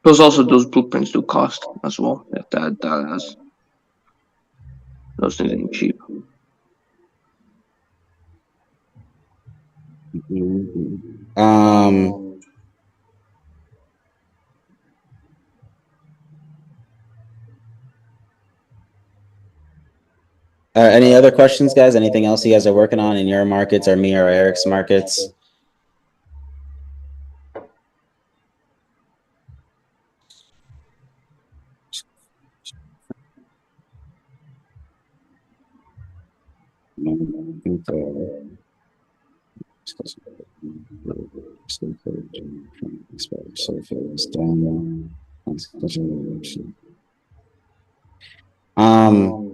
Plus, also those blueprints do cost as well. That has those things ain't cheap. Any other questions, guys? Anything else you guys are working on in your markets or me or Eric's markets?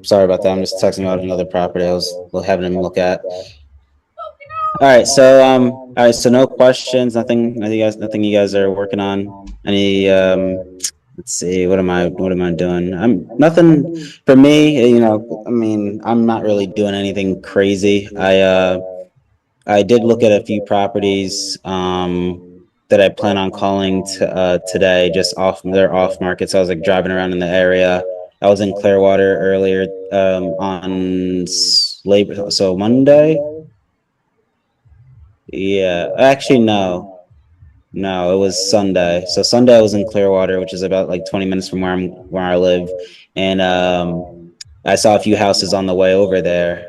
Sorry about that. I'm just texting about another property I was having him look at. All right, so no questions, nothing you guys are working on. Any let's see, what am I doing? I'm nothing for me, you know, I mean, I'm not really doing anything crazy. I did look at a few properties that I plan on calling today, just they're off market. So I was like driving around in the area. I was in Clearwater earlier on Monday. Yeah, actually no, it was Sunday. So Sunday I was in Clearwater, which is about like 20 minutes from where I live, and I saw a few houses on the way over there.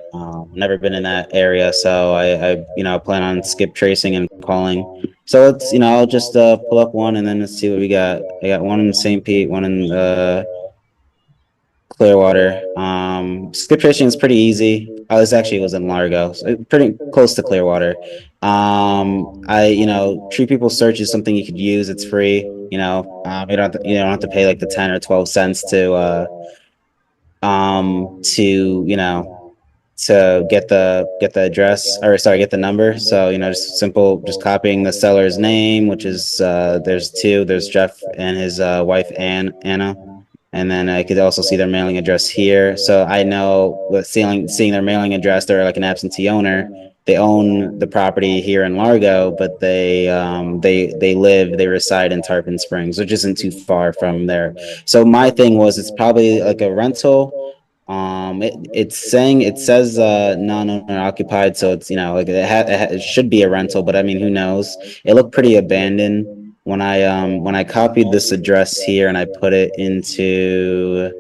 Never been in that area, so I you know plan on skip tracing and calling. So it's, you know, I'll just pull up one and then let's see what we got. I got one in St. Pete, one in Clearwater. Skip tracing is pretty easy. It was in Largo, so pretty close to Clearwater. You know, Tree People Search is something you could use. It's free. You know, you don't have to pay like the 10 or 12 cents to you know to get the address, or sorry, get the number. So, you know, just simple, just copying the seller's name, which is there's Jeff and his wife Anna. And then I could also see their mailing address here. So I know with seeing their mailing address, they're like an absentee owner. They own the property here in Largo, but they reside in Tarpon Springs, which isn't too far from there. So my thing was, it's probably like a rental. It says non-owner occupied, so it's, you know, like it should be a rental, but I mean, who knows? It looked pretty abandoned when I copied this address here and I put it into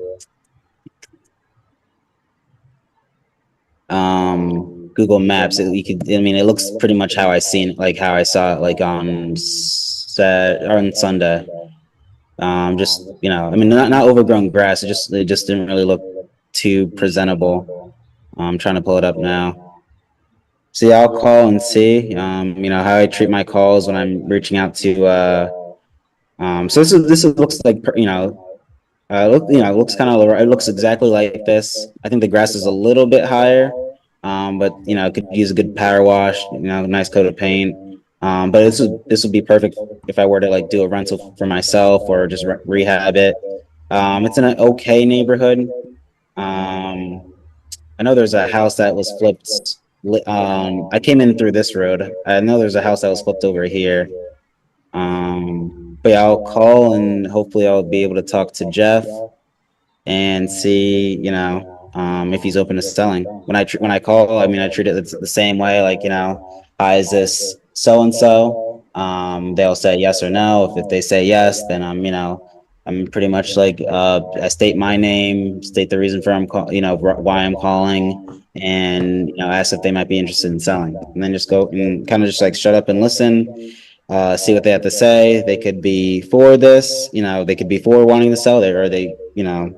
Google Maps. I mean, it looks pretty much how how I saw it, like on Sunday. Just, you know, I mean, not overgrown grass. It just didn't really look too presentable. I'm trying to pull it up now. See, I'll call and see, you know, how I treat my calls when I'm reaching out to, so looks like, you know, it looks kind of, it looks exactly like this. I think the grass is a little bit higher, but, you know, it could use a good power wash, you know, nice coat of paint. But this would be perfect if I were to like do a rental for myself or just rehab it. It's in an okay neighborhood. I know there's a house that was flipped. I came in through this road. I know there's a house that was flipped over here. But yeah, I'll call and hopefully I'll be able to talk to Jeff and see, you know, if he's open to selling. When I call, I mean, I treat it the same way. Like, you know, hi, is this so and so? They'll say yes or no. If they say yes, then you know, I'm pretty much like I state my name, state the reason for you know, why I'm calling, and, you know, ask if they might be interested in selling, and then just go and kind of just like shut up and listen. See what they have to say. They could be for this, you know, they could be for wanting to sell it, or they, you know,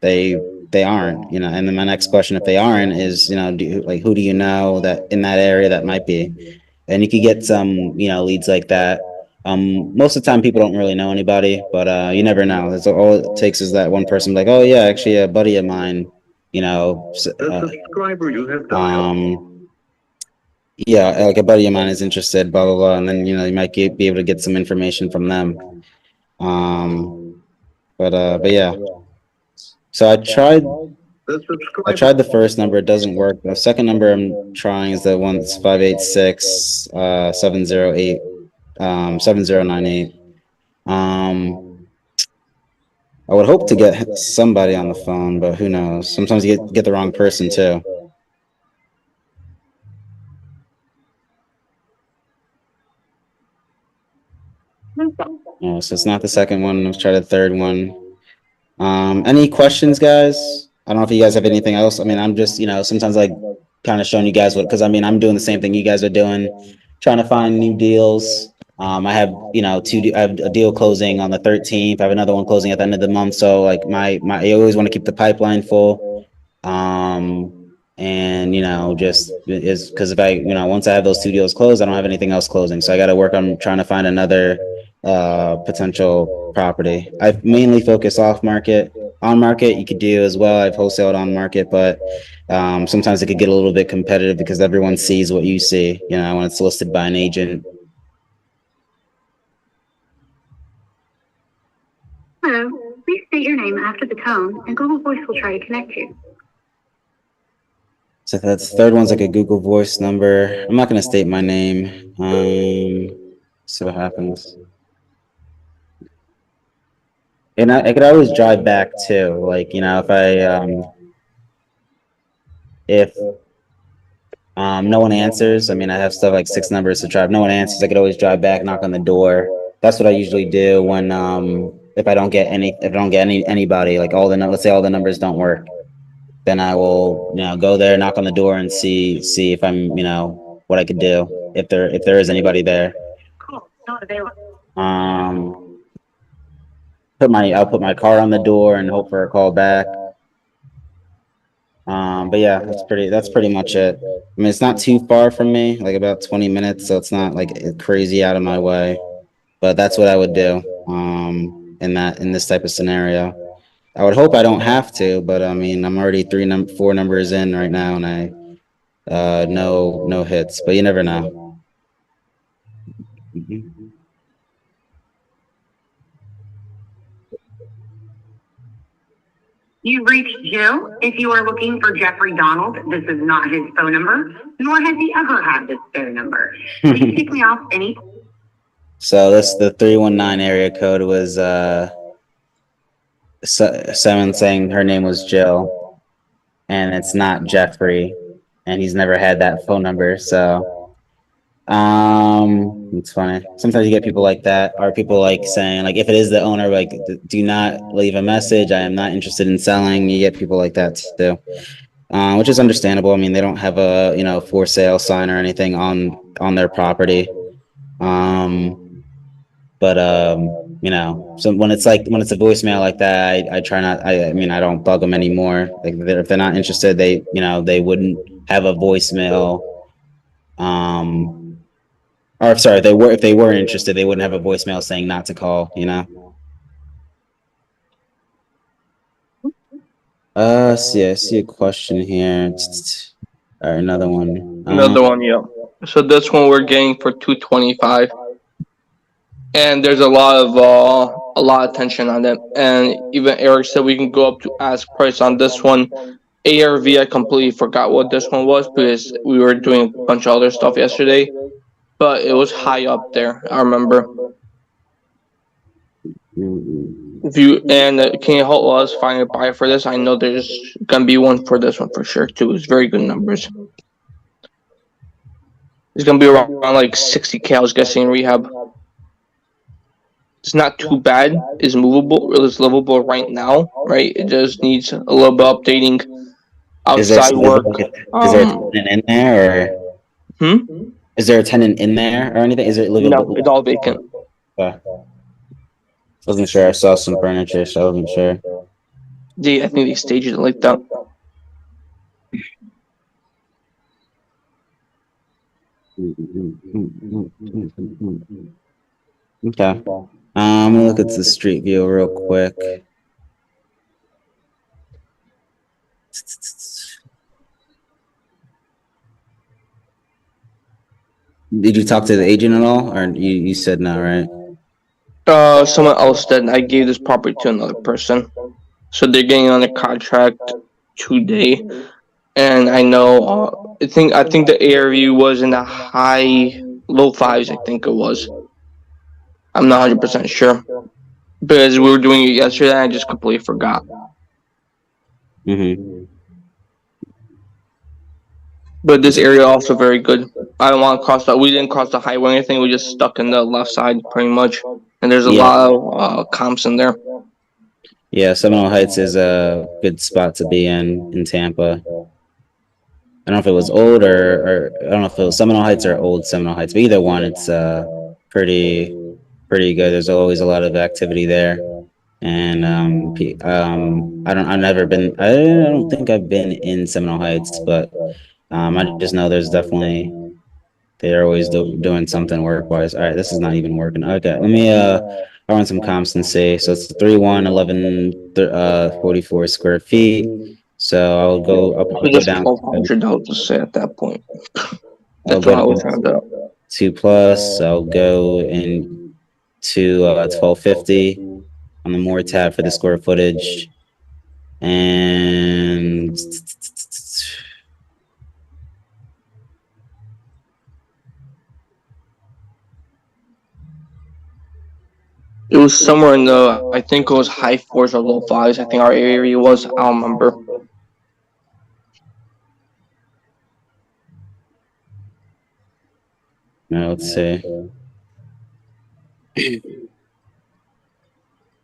they aren't, you know. And then my next question, if they aren't, is, you know, who do you know that in that area that might be? And you could get some, you know, leads like that. Most of the time people don't really know anybody, but you never know. That's all it takes, is that one person like, oh yeah, actually a buddy of mine, you know, subscriber you have dialed. Yeah, like a buddy of mine is interested, blah blah blah, and then, you know, you might be able to get some information from them. But yeah. So I tried the first number, it doesn't work. The second number I'm trying is the one that's 586 708 7098. I would hope to get somebody on the phone, but who knows? Sometimes you get the wrong person too. Yeah, so it's not the second one. Let's try the third one. Any questions, guys? I don't know if you guys have anything else. I mean, I'm just, sometimes like kind of showing you guys because I mean, I'm doing the same thing you guys are doing, trying to find new deals. I have, I have a deal closing on the 13th. I have another one closing at the end of the month. So like I always want to keep the pipeline full. And just is because if I, once I have those 2 deals closed, I don't have anything else closing. So I got to work on trying to find another potential property. I mainly focus off market. On market you could do as well. I've wholesaled on market, but sometimes it could get a little bit competitive because everyone sees what you see, when it's listed by an agent. Hello, please state your name after the tone, and Google Voice will try to connect you. So that's the third one's like a Google Voice number. I'm not going to state my name. See what happens. And I could always drive back too. Like, if no one answers, I mean, I have stuff like 6 numbers to try. If no one answers, I could always drive back, knock on the door. That's what I usually do when, if I don't get anybody, like let's say all the numbers don't work. Then I will, go there, knock on the door, and see if I'm, what I could do if there is anybody there. Call not available. I'll put my card on the door and hope for a call back. But yeah, that's pretty much it. I mean, it's not too far from me, like about 20 minutes, so it's not like crazy out of my way. But that's what I would do in this type of scenario. I would hope I don't have to, but I mean, I'm already 4 numbers in right now, and I no hits, but you never know. You've reached Joe. If you are looking for Jeffrey Donald, this is not his phone number, nor has he ever had this phone number. Please kick me off any. So the 319 area code was someone saying her name was Jill, and it's not Jeffrey, and he's never had that phone number. So it's funny. Sometimes you get people like that, or people like saying, like, if it is the owner, like, do not leave a message, I am not interested in selling. You get people like that too, which is understandable. I mean, they don't have a for sale sign or anything on their property. But so when it's a voicemail like that, I try not. I mean, I don't bug them anymore. Like, if they're not interested, they wouldn't have a voicemail. Or sorry, if they were interested, they wouldn't have a voicemail saying not to call. See, I see a question here. All right, another one. Another one, yeah. So this one we're getting for 225. And there's a lot of tension on it. And even Eric said we can go up to ask price on this one. ARV, I completely forgot what this one was because we were doing a bunch of other stuff yesterday. But it was high up there, I remember. Can you help us find a buyer for this? I know there's gonna be one for this one for sure too. It's very good numbers. It's gonna be around like 60K, I was guessing, in rehab. It's not too bad. It's movable. It's livable right now, right? It just needs a little bit of updating. Outside work. Is there a tenant in there, or? Is there a tenant in there or anything? Is it livable? No, it's all vacant. Wasn't sure. I saw some furniture, so I wasn't sure. Yeah, I think they staged it like that. Okay. I'm gonna look at the street view real quick. Did you talk to the agent at all, or you said no, right? Someone else did. I gave this property to another person, so they're getting on a contract today. And I know, I think the ARV was in the low fives. I think it was. I'm not 100% sure because we were doing it yesterday. And I just completely forgot. Mm-hmm. But this area also very good. I don't want to cross that. We didn't cross the highway or anything. We just stuck in the left side pretty much. And there's a Yeah. lot of comps in there. Yeah, Seminole Heights is a good spot to be in Tampa. I don't know if it was old or I don't know if it was Seminole Heights or old Seminole Heights, but either one, it's pretty good. There's always a lot of activity there, and I don't think I've been in Seminole Heights, but I just know there's definitely they're always doing something work wise. All right, this is not even working. Okay, let me run some comps and see. So it's 44 square feet. So I'll go up, So go just down. 1,200, I'll just say at that point. I'll That's what I go was trying to. 2+. I'll go into 1250 on the more tab for the square footage, and It was somewhere in the, I think it was high fours or low fives. I think our area was. I don't remember. now let's see.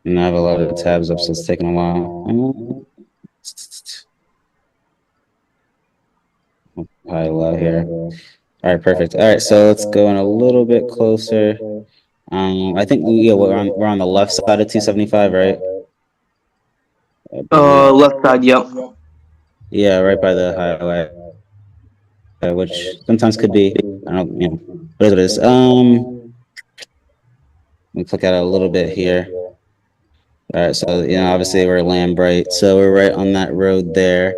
And I have a lot of tabs up, so it's taking a while. High low here. All right, perfect. All right, so let's go in a little bit closer. I think we're on the left side of 275, right? Left side, yep. Yeah, right by the highway, which sometimes could be. I don't know, what it is. Let me click out a little bit here. All right, so obviously we're Lambright, so we're right on that road there.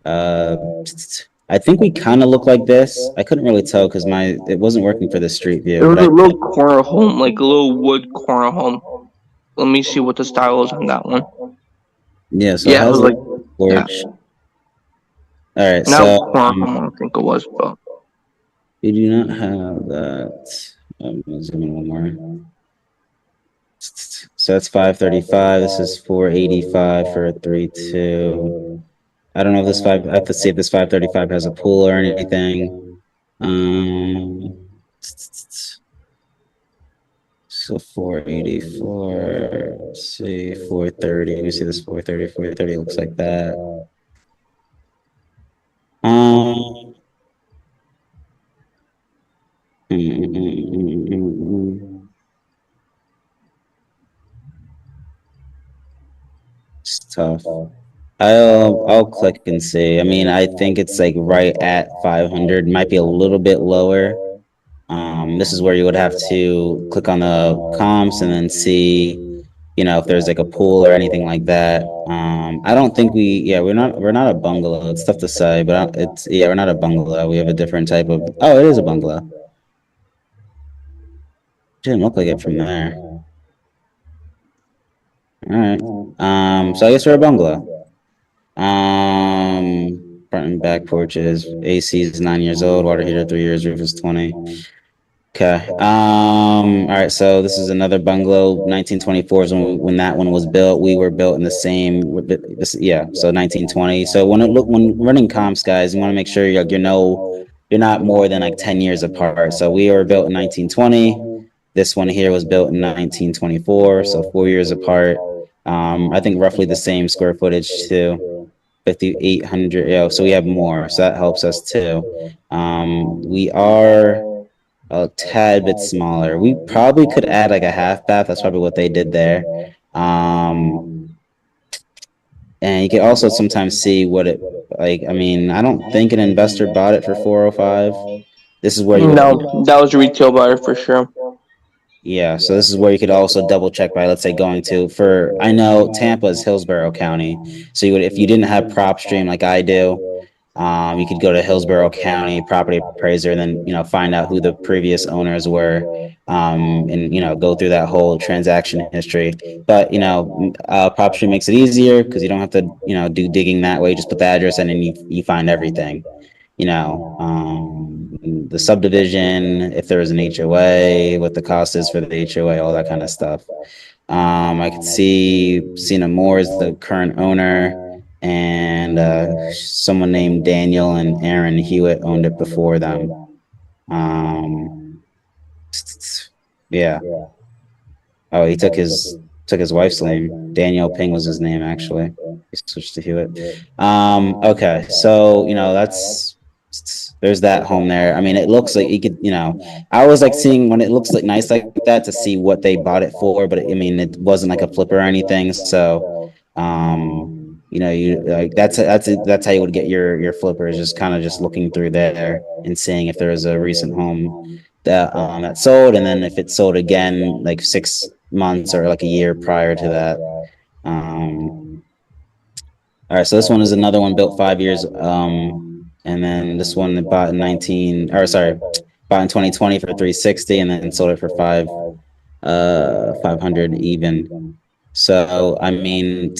I think we kind of look like this. I couldn't really tell because it wasn't working for the street view. It was a little corner home, like a little wood corner home. Let me see what the style is on that one. Yeah, so Yeah, it has it was a porch. yeah. All right, Not so corner home, I don't think it was, but we do not have that. Zoom in one more. So that's 535. This is 485 for a 3.2. I don't know if I have to see if this 535 has a pool or anything. So 484. Let's see, 430. You see this 430. 430 looks like that. It's tough. I'll click and see. I mean, I think it's like right at 500. Might be a little bit lower. This is where you would have to click on the comps and then see, if there's like a pool or anything like that. I don't think we're not a bungalow. It's tough to say, but we're not a bungalow. We have a different type of. Oh, it is a bungalow. Didn't look like it from there. All right. So I guess we're a bungalow. Front and back porches. AC is 9 years old. Water heater 3 years. Roof is 20. Okay. All right. So this is another bungalow. 1924 is when that one was built. We were built in the same. Yeah. So 1920. So when running comps, guys, you want to make sure you're not more than like 10 years apart. So we were built in 1920. This one here was built in 1924. So 4 years apart. I think roughly the same square footage too. 5,800. So we have more. So that helps us too. We are a tad bit smaller. We probably could add like a half bath. That's probably what they did there. And you can also sometimes see what it like. I mean, I don't think an investor bought it for 405. This is where that was a retail buyer for sure. Yeah, so this is where you could also double check by, let's say, going to I know Tampa is Hillsborough County. So if you didn't have PropStream like I do, you could go to Hillsborough County property appraiser and then, find out who the previous owners were, and, go through that whole transaction history. But, PropStream makes it easier because you don't have to, do digging that way. Just put the address in and you find everything. the subdivision, if there was an HOA, what the cost is for the HOA, all that kind of stuff. I could see Cena Moore is the current owner, and someone named Daniel and Aaron Hewitt owned it before them. Yeah. Oh, he took his wife's name. Daniel Ping was his name, actually. He switched to Hewitt. Okay, so there's that home there. I mean, it looks like you could, I was like seeing when it looks like nice like that to see what they bought it for, but I mean, it wasn't like a flipper or anything. So, you like that's how you would get your flippers, just kind of just looking through there and seeing if there was a recent home that sold, and then if it sold again like 6 months or like a year prior to that. All right, so this one is another one built 5 years. And then this one they bought in 2020 for 360, and then sold it for 500 even. So I mean,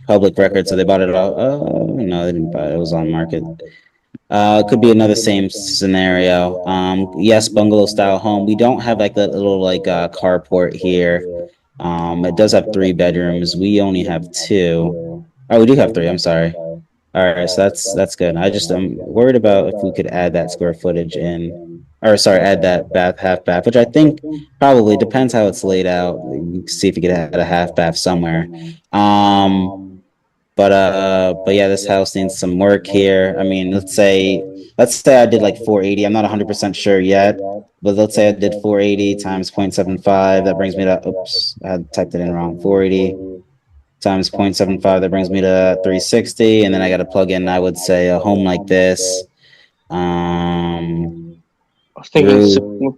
public record. So they bought it all. Oh no, they didn't buy it. It was on market. It could be another same scenario. Yes, bungalow style home. We don't have like that little like carport here. It does have 3 bedrooms. We only have 2. Oh, we do have 3. I'm sorry. All right, so that's good. I'm worried about if we could add that square footage in, or sorry, add that half bath, which I think probably depends how it's laid out. You can see if you could add a half bath somewhere. But yeah, this house needs some work here. I mean, let's say I did like 480. I'm not 100% sure yet, but let's say I did 480 times 0.75. That brings me to, oops, I typed it in wrong. 480 times 0.75, that brings me to 360, and then I got to plug in, I would say, a home like this. I was thinking 60.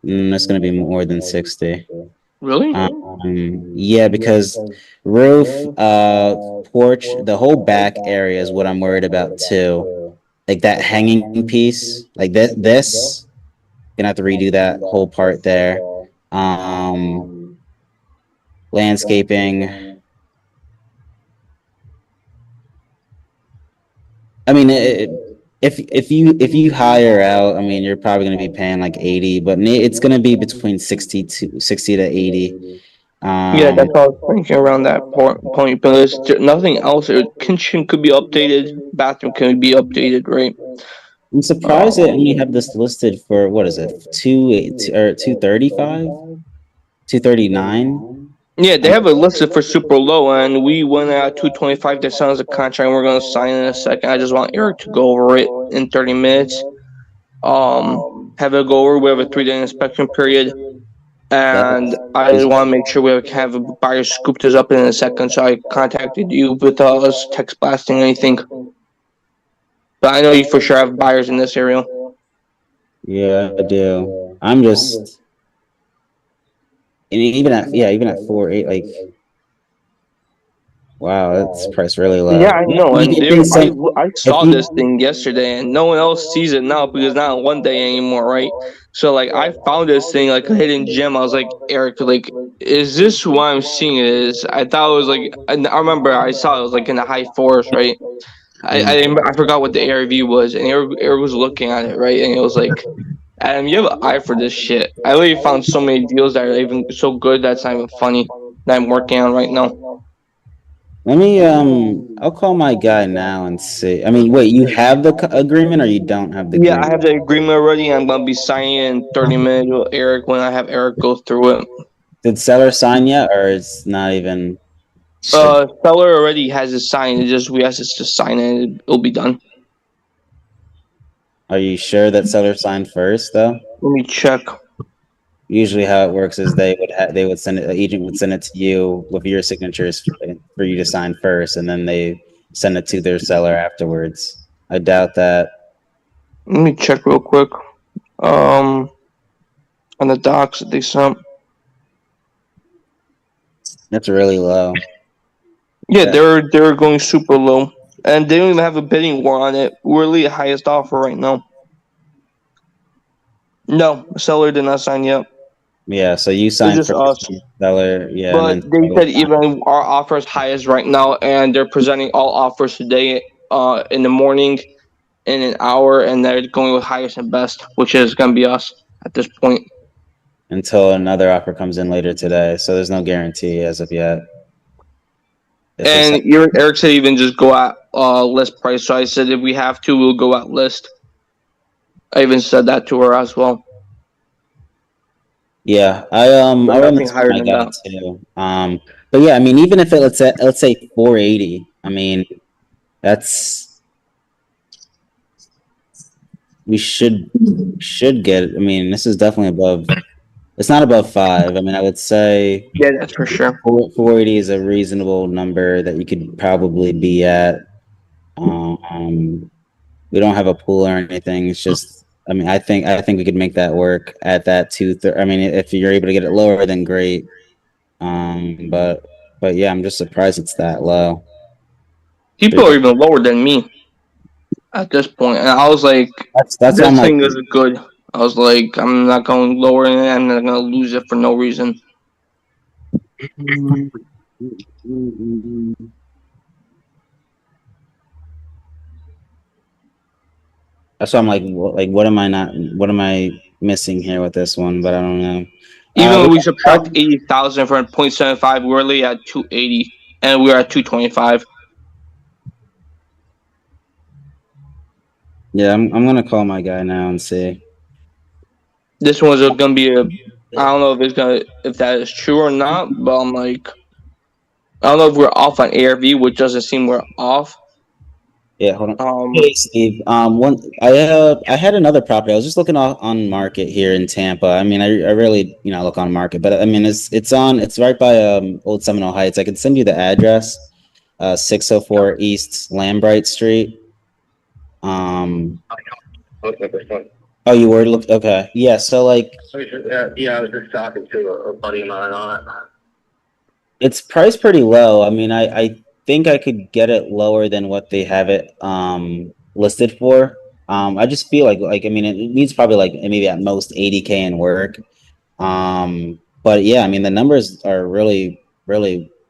It's going to be more than 60. Really? Yeah, because roof, porch, the whole back area is what I'm worried about too. Like that hanging piece, like this, gonna have to redo that whole part there. Landscaping. I mean, if you hire out, I mean, you're probably going to be paying like 80, but it's going to be between 60 to 80. Yeah, that's all I was thinking around that point. But there's nothing else. Kitchen could be updated. Bathroom can be updated, right? I'm surprised they only have this listed for, what is it, 235, 239. Yeah, they have it listed for super low, and we went at 225. That sounds a contract. We're gonna sign in a second. I just want Eric to go over it in 30 minutes. Have it go over. We have a 3-day inspection period, and I just want to make sure we have a buyer scoop this up in a second. So I contacted you with us text blasting anything, but I know you for sure have buyers in this area. Yeah, I do. I'm just. And even at 4.8, like, wow, that's priced really low. Yeah, I know. And I saw this thing yesterday, and no one else sees it now because it's not one day anymore, right? So like, I found this thing like a hidden gem. I was like, Eric, like, is this what I'm seeing it is? I thought it was like, I remember I saw it was like in the high 4s, right? I forgot what the ARV was, and Eric was looking at it, right? And it was like, Adam, you have an eye for this shit. I literally found so many deals that are even so good that's not even funny that I'm working on right now. Let me, I'll call my guy now and see. I mean, wait, you have the agreement or you don't have the agreement? Yeah, I have the agreement already. I'm going to be signing in 30 minutes with Eric when I have Eric go through it. Did seller sign yet, or it's not even? Seller already has it signed. We have to just sign it. It'll be done. Are you sure that seller signed first, though? Let me check. Usually, how it works is they would send it. The agent would send it to you with your signatures for you to sign first, and then they send it to their seller afterwards. I doubt that. Let me check real quick. On the docs that they sent. That's really low. Yeah, they're going super low. And they don't even have a bidding war on it. We're really the highest offer right now. No, seller did not sign yet. Yeah, so you signed just first, seller. Yeah, but they said even our offer is highest right now, and they're presenting all offers today in the morning. in an hour, and they're going with highest and best, which is going to be us at this point. Until another offer comes in later today, so there's no guarantee as of yet. And Eric said even just go at list price. So I said if we have to, we'll go at list. I even said that to her as well. Yeah, I run this higher my than guy that. too. But yeah, I mean, even if let's say 480, I mean, that's we should get. I mean, this is definitely above. It's not above 5. I mean, I would say Yeah, that's for sure. 480 is a reasonable number that you could probably be at. We don't have a pool or anything. It's just, I mean, I think we could make that work at that 230. I mean, if you're able to get it lower, then great. But yeah, I'm just surprised it's that low. People are even lower than me at this point, and I was like, That's this why I'm thing like, is good. I was like, I'm not going lower, and I'm not going to lose it for no reason. that's why I'm like, what am I missing here with this one? But I don't know. Even when we subtract 80,000 from 0.75, we're really at 280, and we're at 225. Yeah, I'm gonna call my guy now and see. This one's gonna be I don't know if that is true or not, but I'm like, I don't know if we're off on ARV, which doesn't seem we're off. Yeah, hold on. Hey, Steve. I had another property. I was just looking on market here in Tampa. I mean, I really look on market, but I mean it's right by Old Seminole Heights. I can send you the address, 604 East Lambright Street. Oh, you were okay. Yeah, so like. Yeah, I was just talking to a buddy of mine on it. It's priced pretty low. I mean, I think I could get it lower than what they have it listed for. I just feel like I mean it needs probably like maybe at most 80K in work. But yeah, I mean the numbers are really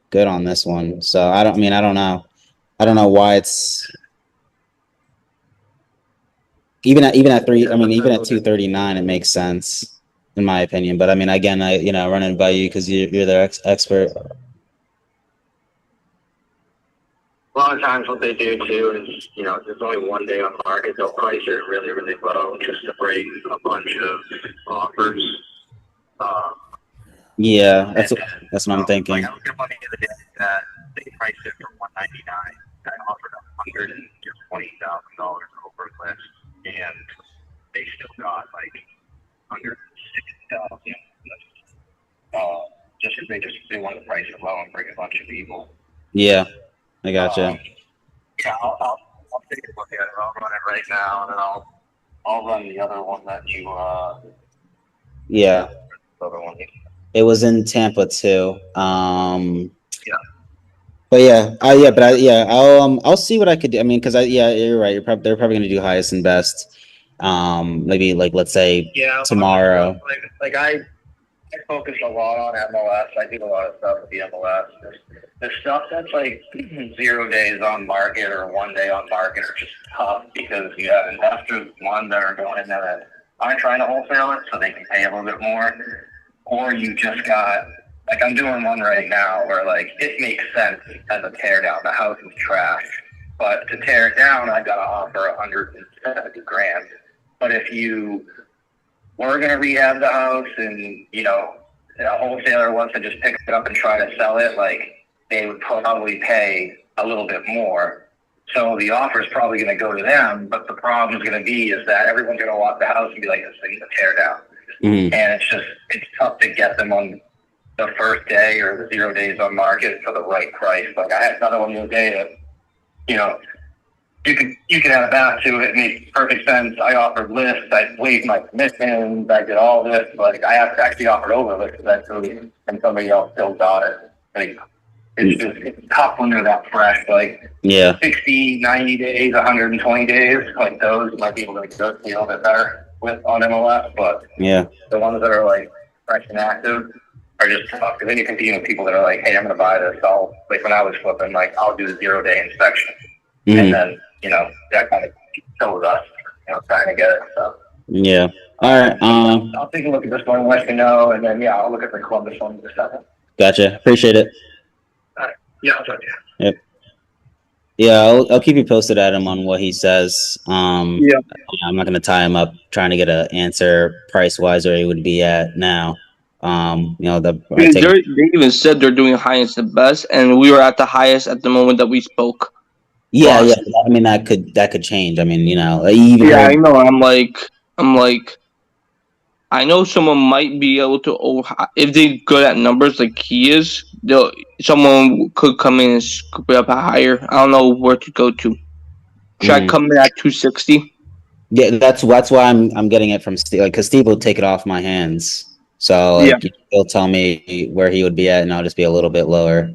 good on this one. So I don't know. I don't know why it's even at 239 it makes sense in my opinion. But I mean again, I run it by you because you're the expert. A lot of times what they do too is, there's only one day on market, they'll price it really, really low just to break a bunch of offers. Yeah, that's what I'm thinking. Like I looked at money the other day that they priced it for $199. I offered $120,000 over list, and they still got like $160,000. Just because they want to price it low and bring a bunch of people. Yeah. I gotcha. Yeah, I'll take a look at it. I'll run it right now, and then I'll run the other one that you. Yeah. The other one. It was in Tampa too. Yeah. But I'll see what I could do. I mean, because you're right. They're probably gonna do highest and best. Maybe like let's say tomorrow. Like I focus a lot on MLS. I do a lot of stuff with the MLS. The stuff that's like 0 days on market or 1 day on market are just tough because you have investors, one, that are going in there that aren't trying to wholesale it so they can pay a little bit more. Or you just got, like I'm doing one right now where like it makes sense as a tear down. The house is trash. But to tear it down, I got to offer $170,000. But if you were going to rehab the house and, a wholesaler wants to just pick it up and try to sell it, like they would probably pay a little bit more. So the offer is probably going to go to them, but the problem is going to be is that everyone's going to walk the house and be like, this thing's a tear down. Mm-hmm. And it's tough to get them on the first day or the 0 days on market for the right price. Like I had another one the other day that, you can add that to it. It makes perfect sense. I offered lists. I waived my commissions. I did all this. Like I actually offered over lists eventually, and somebody else still got it. Like it's tough when they're that fresh. Like 60, 90 days, 120 days. Like those might be able to go a little bit better with on MLS. But the ones that are like fresh and active are just tough. Because then you compete with people that are like, hey, I'm going to buy this. Like when I was flipping, like I'll do the 0 day inspection. Mm-hmm. And then, that kind of so with us, trying to get it. So Yeah. All right. I'll take a look at this one and let you know, and then I'll look at the Columbus one in a second. Gotcha. Appreciate it. Yeah, I'll talk to you. Yep. Yeah, I'll keep you posted, Adam, on what he says. Yeah. I'm not going to tie him up trying to get an answer price wise where he would be at now. They even said they're doing highest and best, and we were at the highest at the moment that we spoke. Yeah, yeah. I mean, that could change. I mean, even I know. I'm like, I know someone might be able to, if they're good at numbers like he is, someone could come in and scoop it up higher. I don't know where to go to. Should I come in at 260? Yeah, that's why I'm getting it from Steve, because Steve will take it off my hands. So he'll tell me where he would be at, and I'll just be a little bit lower.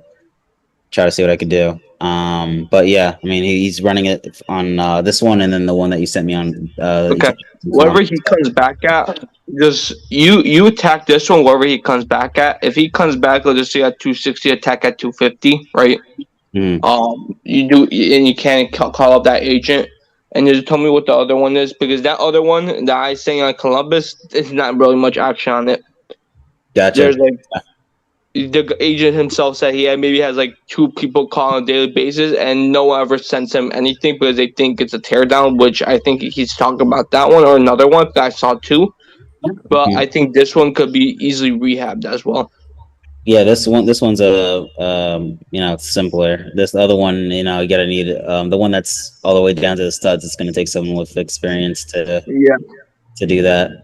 Try to see what I could do. But yeah, I mean, he's running it on this one, and then the one that you sent me on. Okay. Whatever he comes back at, just you attack this one. Wherever he comes back at, if he comes back, let's just say at 260, attack at 250, right? You do, and you can't call up that agent, and just tell me what the other one is, because that other one that I saying on Columbus, there's not really much action on it. Gotcha. There's the agent himself said he maybe has like 2 people call on a daily basis, and no one ever sends him anything because they think it's a teardown, which I think he's talking about that one or another one that I saw too. But I think this one could be easily rehabbed as well. Yeah, this one's simpler. This other one, you gotta need the one that's all the way down to the studs. It's gonna take someone with experience to do that.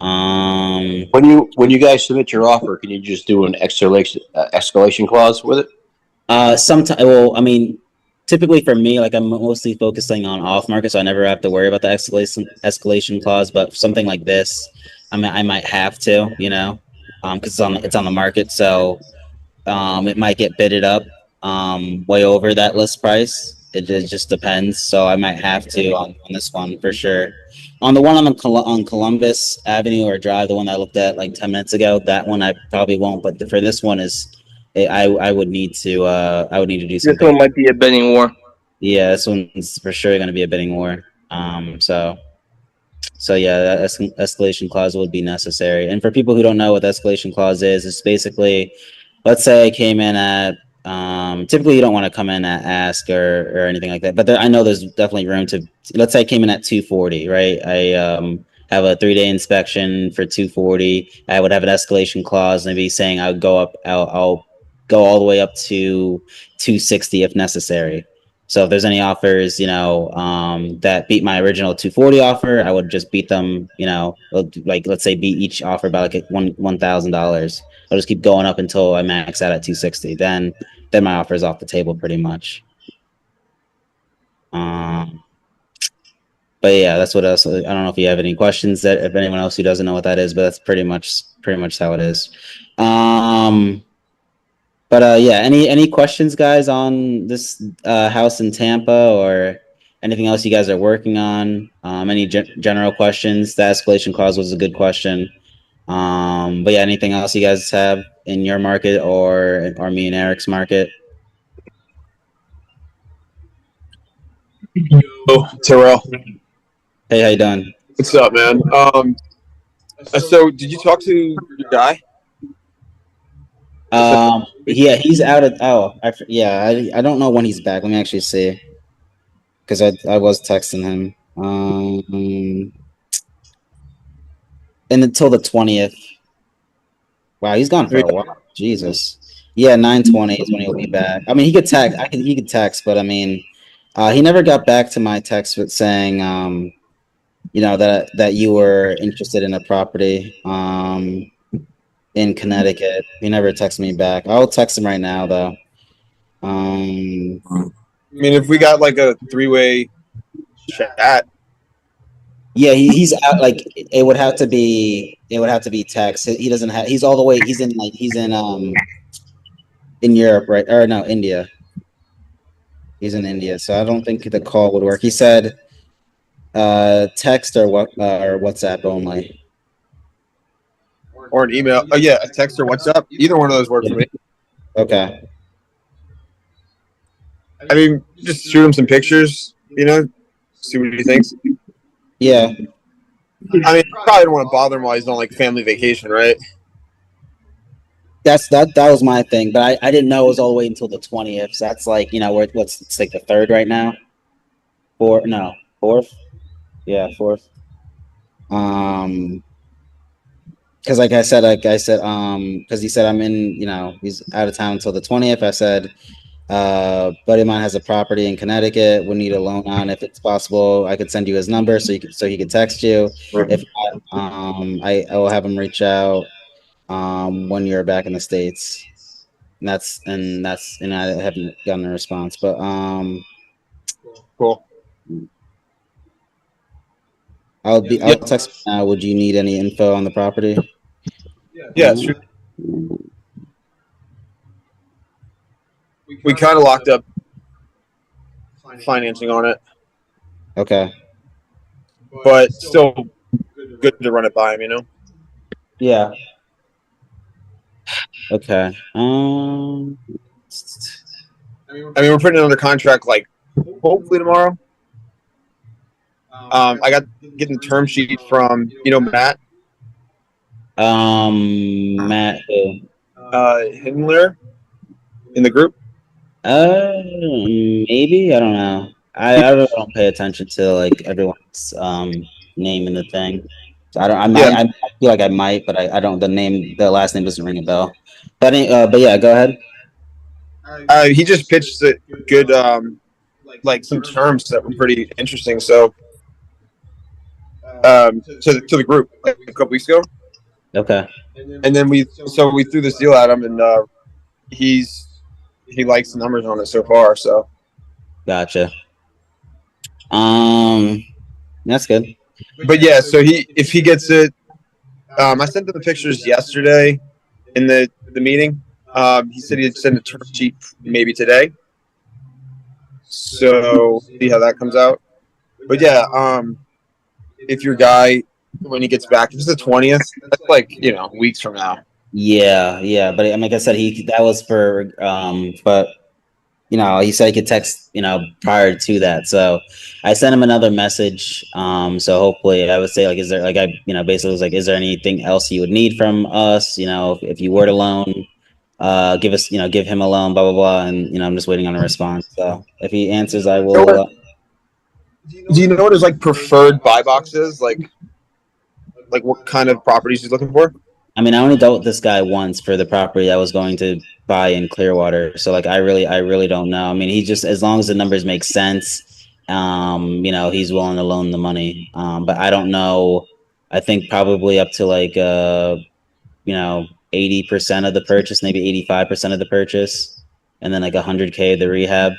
When you guys submit your offer, can you just do an escalation clause with it? Sometimes, well, I mean, typically for me, like I'm mostly focusing on off market, so I never have to worry about the escalation clause. But for something like this, I mean, I might have to, because it's on the market, so it might get bidded up way over that list price. It just depends. So I might have to on this one for sure. On the one on Columbus Avenue or Drive, the one I looked at like 10 minutes ago, that one I probably won't. But for this one I would need to do something. This one might be a bidding war. Yeah, this one's for sure going to be a bidding war. So yeah, that escalation clause would be necessary. And for people who don't know what the escalation clause is, it's basically, let's say I came in at, typically you don't want to come in at ask or anything like that, but I know there's definitely room to, let's say I came in at 240, right? I have a 3-day inspection for 240. I would have an escalation clause, maybe saying I'll go all the way up to 260 if necessary. So if there's any offers, that beat my original 240 offer, I would just beat them, like let's say beat each offer by like $1,000. I'll just keep going up until I max out at 260. Then my offer is off the table pretty much. But yeah, that's what else. I don't know if you have any questions if anyone else who doesn't know what that is, but that's pretty much how it is. But yeah, any questions, guys, on this house in Tampa or anything else you guys are working on? Any general questions? The escalation clause was a good question. But yeah, anything else you guys have in your market or me and Eric's market? Oh, Terrell. Hey, how you doing? What's up, man? So did you talk to your guy? Yeah, he's out of. I don't know when he's back. Let me actually see, because I was texting him. And until the 20th. Wow, he's gone for a while. Jesus. Yeah, 9/20 is when he'll be back. I mean, he could text. He could text, but I mean, he never got back to my text with saying, that you were interested in a property in Connecticut. He never texted me back. I'll text him right now, though. I mean, if we got like a 3-way chat. Yeah, he's out. Like it would have to be text. He doesn't have. He's all the way. He's in Europe, right? Or no, India. He's in India, so I don't think the call would work. He said, text or WhatsApp only. Or an email. Oh yeah, a text or WhatsApp. Either one of those work for me. Okay. I mean, just shoot him some pictures. See what he thinks. Yeah, I mean, probably don't want to bother him while he's on like family vacation, right? that was my thing, but I didn't know it was all the way until the 20th. So that's like, you know, it's like the third right now. Fourth. Yeah, fourth. Um, because like I said, because he said I'm in, you know, he's out of town until the 20th. I said, buddy of mine has a property in Connecticut. We need a loan on if it's possible. I could send you his number so he could text you. If not, I will have him reach out when you're back in the States. And I haven't gotten a response, but Cool. I'll text you now. Would you need any info on the property? Yeah, sure. We kind of locked up financing on it, Okay. but still good to run it by him, you know? Yeah. Okay. I mean, we're putting it under contract like hopefully tomorrow. I got getting the term sheet from, you know, Matt Matt. Hindler in the group. Maybe, I don't know. I really don't pay attention to like everyone's name in the thing. So I feel like I might, but I don't. The last name doesn't ring a bell. But yeah, go ahead. He just pitched it good, like some terms that were pretty interesting. So, to the group like a couple weeks ago. Okay. And then we threw this deal at him, and he likes the numbers on it so far. So, Gotcha. That's good. But yeah, so if he gets it, I sent him the pictures yesterday in the meeting. He said he'd send a term sheet maybe today. So see how that comes out. But yeah, if your guy when he gets back, it's the 20th. That's like, you know, weeks from now. Yeah. But like I said, that was for but you know, he said he could text, you know, prior to that. So I sent him another message. So hopefully I would say like, is there like basically was like, is there anything else you would need from us? You know, if you were to loan, give him a loan, blah blah blah. And you know, I'm just waiting on a response. So if he answers, I will. Do you know what his like preferred buy box is? Like what kind of properties he's looking for? I mean, I only dealt with this guy once for the property I was going to buy in Clearwater. So like, I really don't know. I mean, he just, as long as the numbers make sense, you know, he's willing to loan the money. But I don't know. I think probably up to like, you know, 80% of the purchase, maybe 85% of the purchase, and then like 100K the rehab.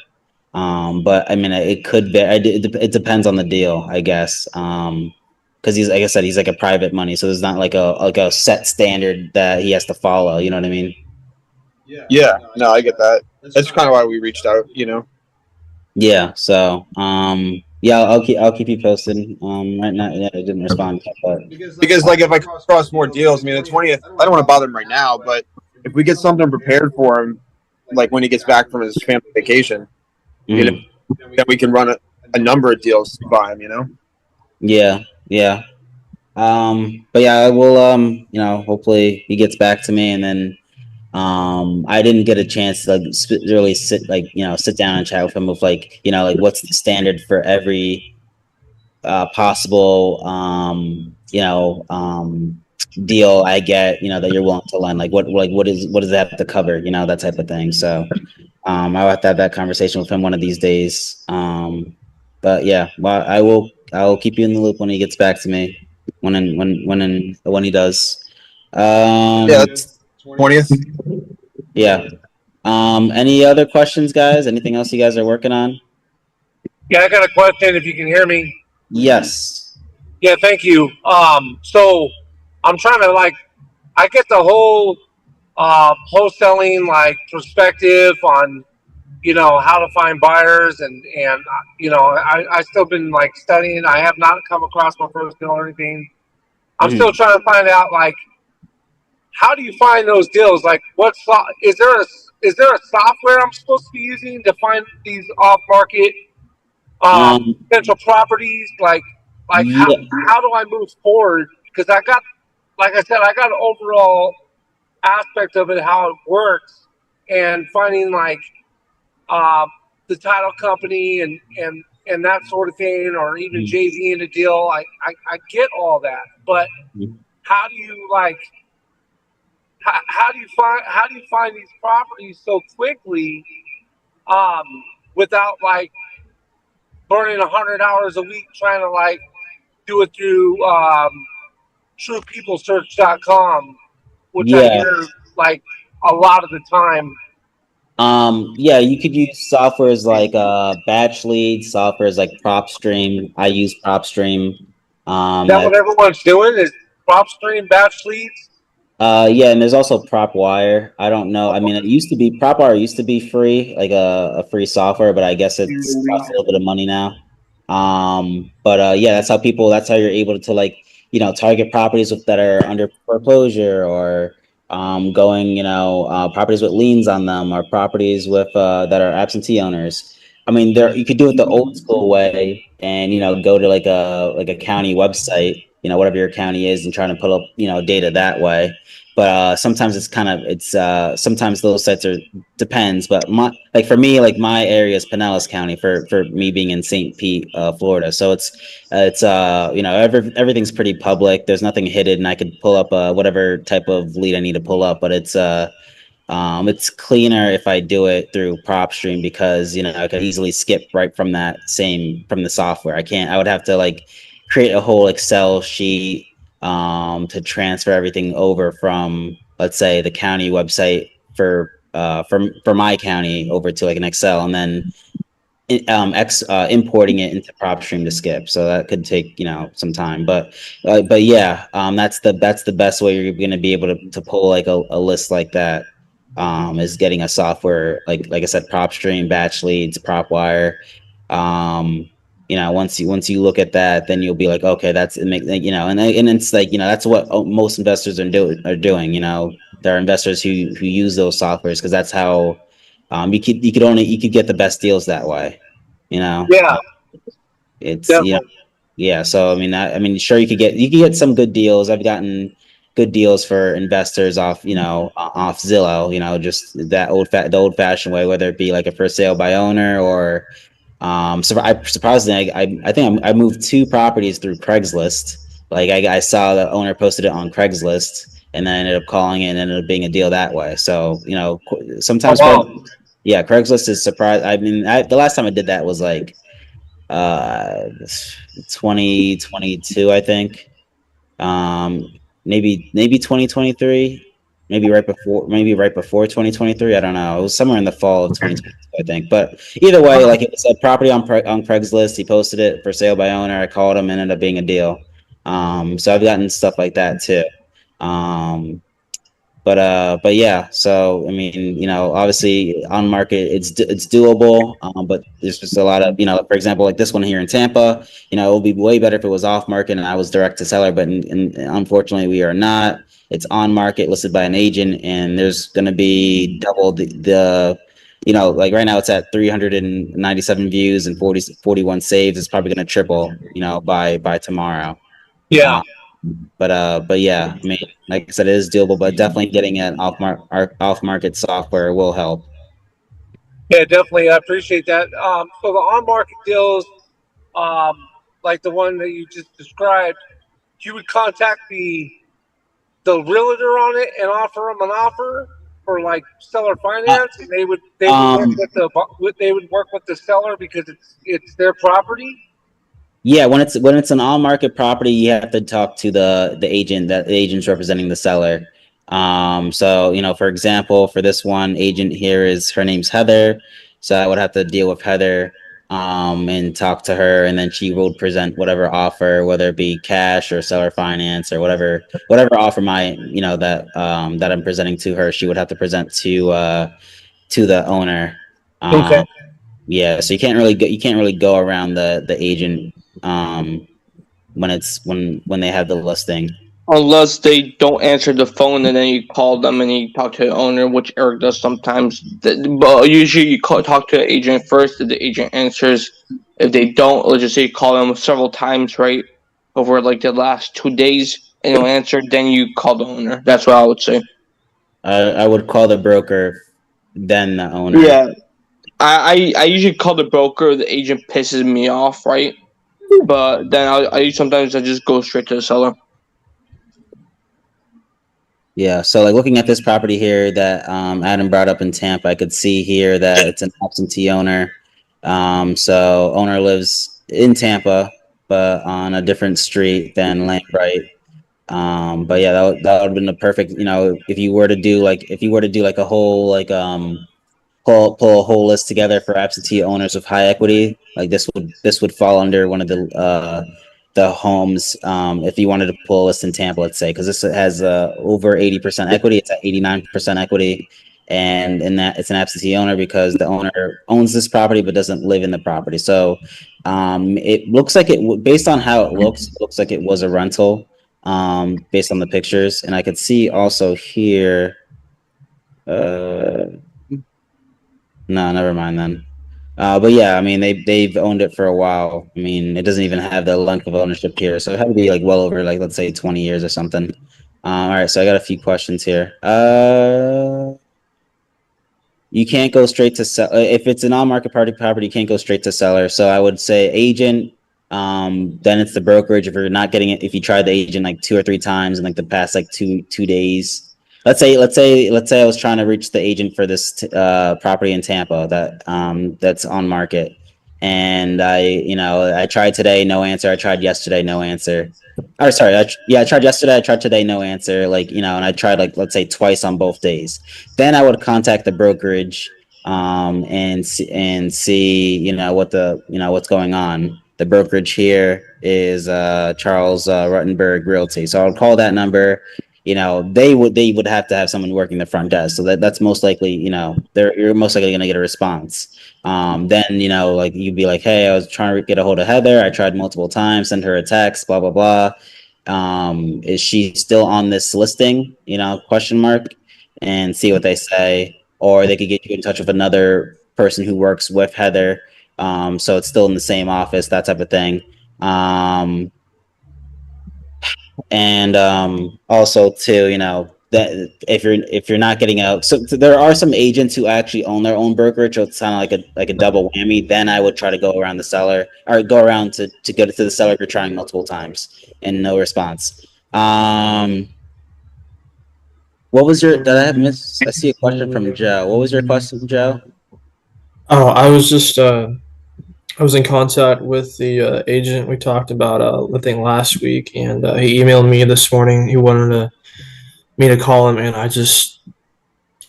But I mean, it could be, it depends on the deal, I guess. Because he's, like I said, he's like a private money, so there's not like a set standard that he has to follow. You know what I mean? Yeah, no, I get that. That's kind of why we reached out, you know. Yeah. So, yeah, I'll keep you posted. Right now, yeah, I didn't respond yet, but because like if I cross more deals, I mean the 20th, I don't want to bother him right now, but if we get something prepared for him, like when he gets back from his family vacation, you know, then we can run a number of deals by him, you know. Yeah. But yeah, I will. You know, hopefully he gets back to me, and then I didn't get a chance to like really sit down and chat with him of like, you know, like what's the standard for every possible deal I get, you know, that you're willing to lend, like what does that have to cover, you know, that type of thing. So I'll have to have that conversation with him one of these days. But yeah, well, I will keep you in the loop when he gets back to me, when he does. Yeah, that's 20th. Yeah. Any other questions, guys? Anything else you guys are working on? Yeah, I got a question if you can hear me. Yes. Yeah, thank you. So I'm trying to I get the whole wholesaling perspective on, you know, how to find buyers and you know, I still been studying. I have not come across my first deal or anything. I'm still trying to find out how do you find those deals? Is there a software I'm supposed to be using to find these off market potential properties? like Yeah. how do I move forward? Because I got, like I said, I got an overall aspect of it, how it works, and finding like the title company and that sort of thing, or even Jay-Z in a deal. I get all that, but how do you like? How do you find these properties so quickly, without like burning 100 hours a week trying to like do it through TruePeopleSearch.com, which I Yeah. hear like a lot of the time. Yeah, you could use softwares like Batch Lead, softwares like PropStream. I use PropStream. Is that what That everyone's doing? Is PropStream batch leads? yeah, and there's also PropWire. I don't know. I mean, it used to be PropWire used to be free, like a free software, but I guess it's costs a little bit of money now. But yeah, that's how you're able to like, target properties that are under foreclosure, or going, properties with liens on them, or properties with that are absentee owners. I mean, you could do it the old school way, and go to like a county website, whatever your county is, and trying to put up data that way. But sometimes sometimes those sites depends. But for me, like my area is Pinellas County for me being in St. Pete, Florida. So it's everything's pretty public. There's nothing hidden. I could pull up whatever type of lead I need to pull up, but it's cleaner if I do it through PropStream, because I could easily skip right from the software. I would have to like create a whole Excel sheet to transfer everything over from, let's say, the county website for my county over to like an Excel, and then importing it into PropStream to skip. So that could take some time, but yeah, that's the best way you're going to be able to pull like a list like that, is getting a software like I said, PropStream, Batch Leads, PropWire. Once you look at that, then you'll be like, okay, and it's like, that's what most investors are doing. There are investors who use those softwares, because that's how you could get the best deals that way. Yeah, It's definitely. yeah. So I mean, sure, you could get some good deals. I've gotten good deals for investors off off Zillow. Just that the old fashioned way, whether it be like a for sale by owner, or surprisingly, I think I moved 2 properties through Craigslist. Like I saw the owner posted it on Craigslist, and then I ended up calling it, and ended up being a deal that way. So sometimes, Oh, wow. yeah, Craigslist is surprised. I mean, the last time I did that was like 2022, I think. Maybe 2023. Maybe right before 2023. I don't know. It was somewhere in the fall of 2022, I think. But either way, like it was a property on Craigslist. He posted it for sale by owner. I called him, and ended up being a deal. So I've gotten stuff like that too. But yeah. So I mean, obviously on market, it's doable. But there's just a lot of, for example, like this one here in Tampa. It would be way better if it was off market and I was direct to seller. But unfortunately, we are not. It's on market, listed by an agent, and there's going to be double the like right now it's at 397 views and 41 saves. It's probably going to triple, by tomorrow. Yeah. But yeah, I mean, like I said, it is doable, but definitely getting an off market software will help. Yeah, definitely. I appreciate that. So the on market deals, like the one that you just described, you would contact the realtor on it and offer them an offer for like seller finance, and they would work with the seller because it's their property. Yeah, when it's an on market property, you have to talk to the agent. That the agent's representing the seller. So for example, for this one agent here, her name's Heather. So I would have to deal with Heather, and talk to her, and then she would present whatever offer, whether it be cash or seller finance or whatever offer that I'm presenting to her, she would have to present to the owner. Okay. Yeah, so you can't really go around the agent when they have the listing. Unless they don't answer the phone, and then you call them and you talk to the owner, which Eric does sometimes. But usually you talk to the agent first. If the agent answers, if they don't, let's just say you call them several times, right? over like the last 2 days and no answer, then you call the owner. That's what I would say. I would call the broker, then the owner. Yeah. I usually call the broker. The agent pisses me off, right? But then I sometimes I just go straight to the seller. Yeah, so like looking at this property here that Adam brought up in Tampa, I could see here that it's an absentee owner. So owner lives in Tampa, but on a different street than Lambright. But yeah, that would have been the perfect, if you were to do like a whole like pull a whole list together for absentee owners of high equity, like this would fall under one of the homes, if you wanted to pull a list in Tampa, let's say, because this has over 80% equity. It's at 89% equity, and in that it's an absentee owner because the owner owns this property but doesn't live in the property. So it looks like based on how it looks like it was a rental, based on the pictures. And I could see also here, no, never mind then. But yeah, I mean, they've owned it for a while. I mean, it doesn't even have the length of ownership here, so it had to be like well over, like, let's say 20 years or something. All right, so I got a few questions here. You can't go straight to sell if it's an on-market property. You can't go straight to seller. So I would say agent. Then it's the brokerage. If you're not getting it, if you tried the agent like 2 or 3 times in like the past like two days. Let's say I was trying to reach the agent for this property in Tampa that's on market, and I tried today, no answer. I tried yesterday, no answer. Or sorry, I tried yesterday. I tried today, no answer. Like and I tried like let's say twice on both days. Then I would contact the brokerage and see what's going on. The brokerage here is Charles Ruttenberg Realty. So I'll call that number. They would have to have someone working the front desk. So that's most likely, you're most likely going to get a response. Then, like you'd be like, hey, I was trying to get a hold of Heather. I tried multiple times, send her a text, blah, blah, blah. Is she still on this listing? Question mark, and see what they say. Or they could get you in touch with another person who works with Heather. So it's still in the same office, that type of thing. And also too, that if you're not getting out, so there are some agents who actually own their own brokerage, so it's kind of like a double whammy. Then I would try to go around the seller, or go around to get it to the seller if you're trying multiple times and no response. What was your? Did I have missed? I see a question from Joe. What was your question, Joe? Oh, I was just I was in contact with the agent we talked about, I think last week, and he emailed me this morning. He wanted me to call him, and I just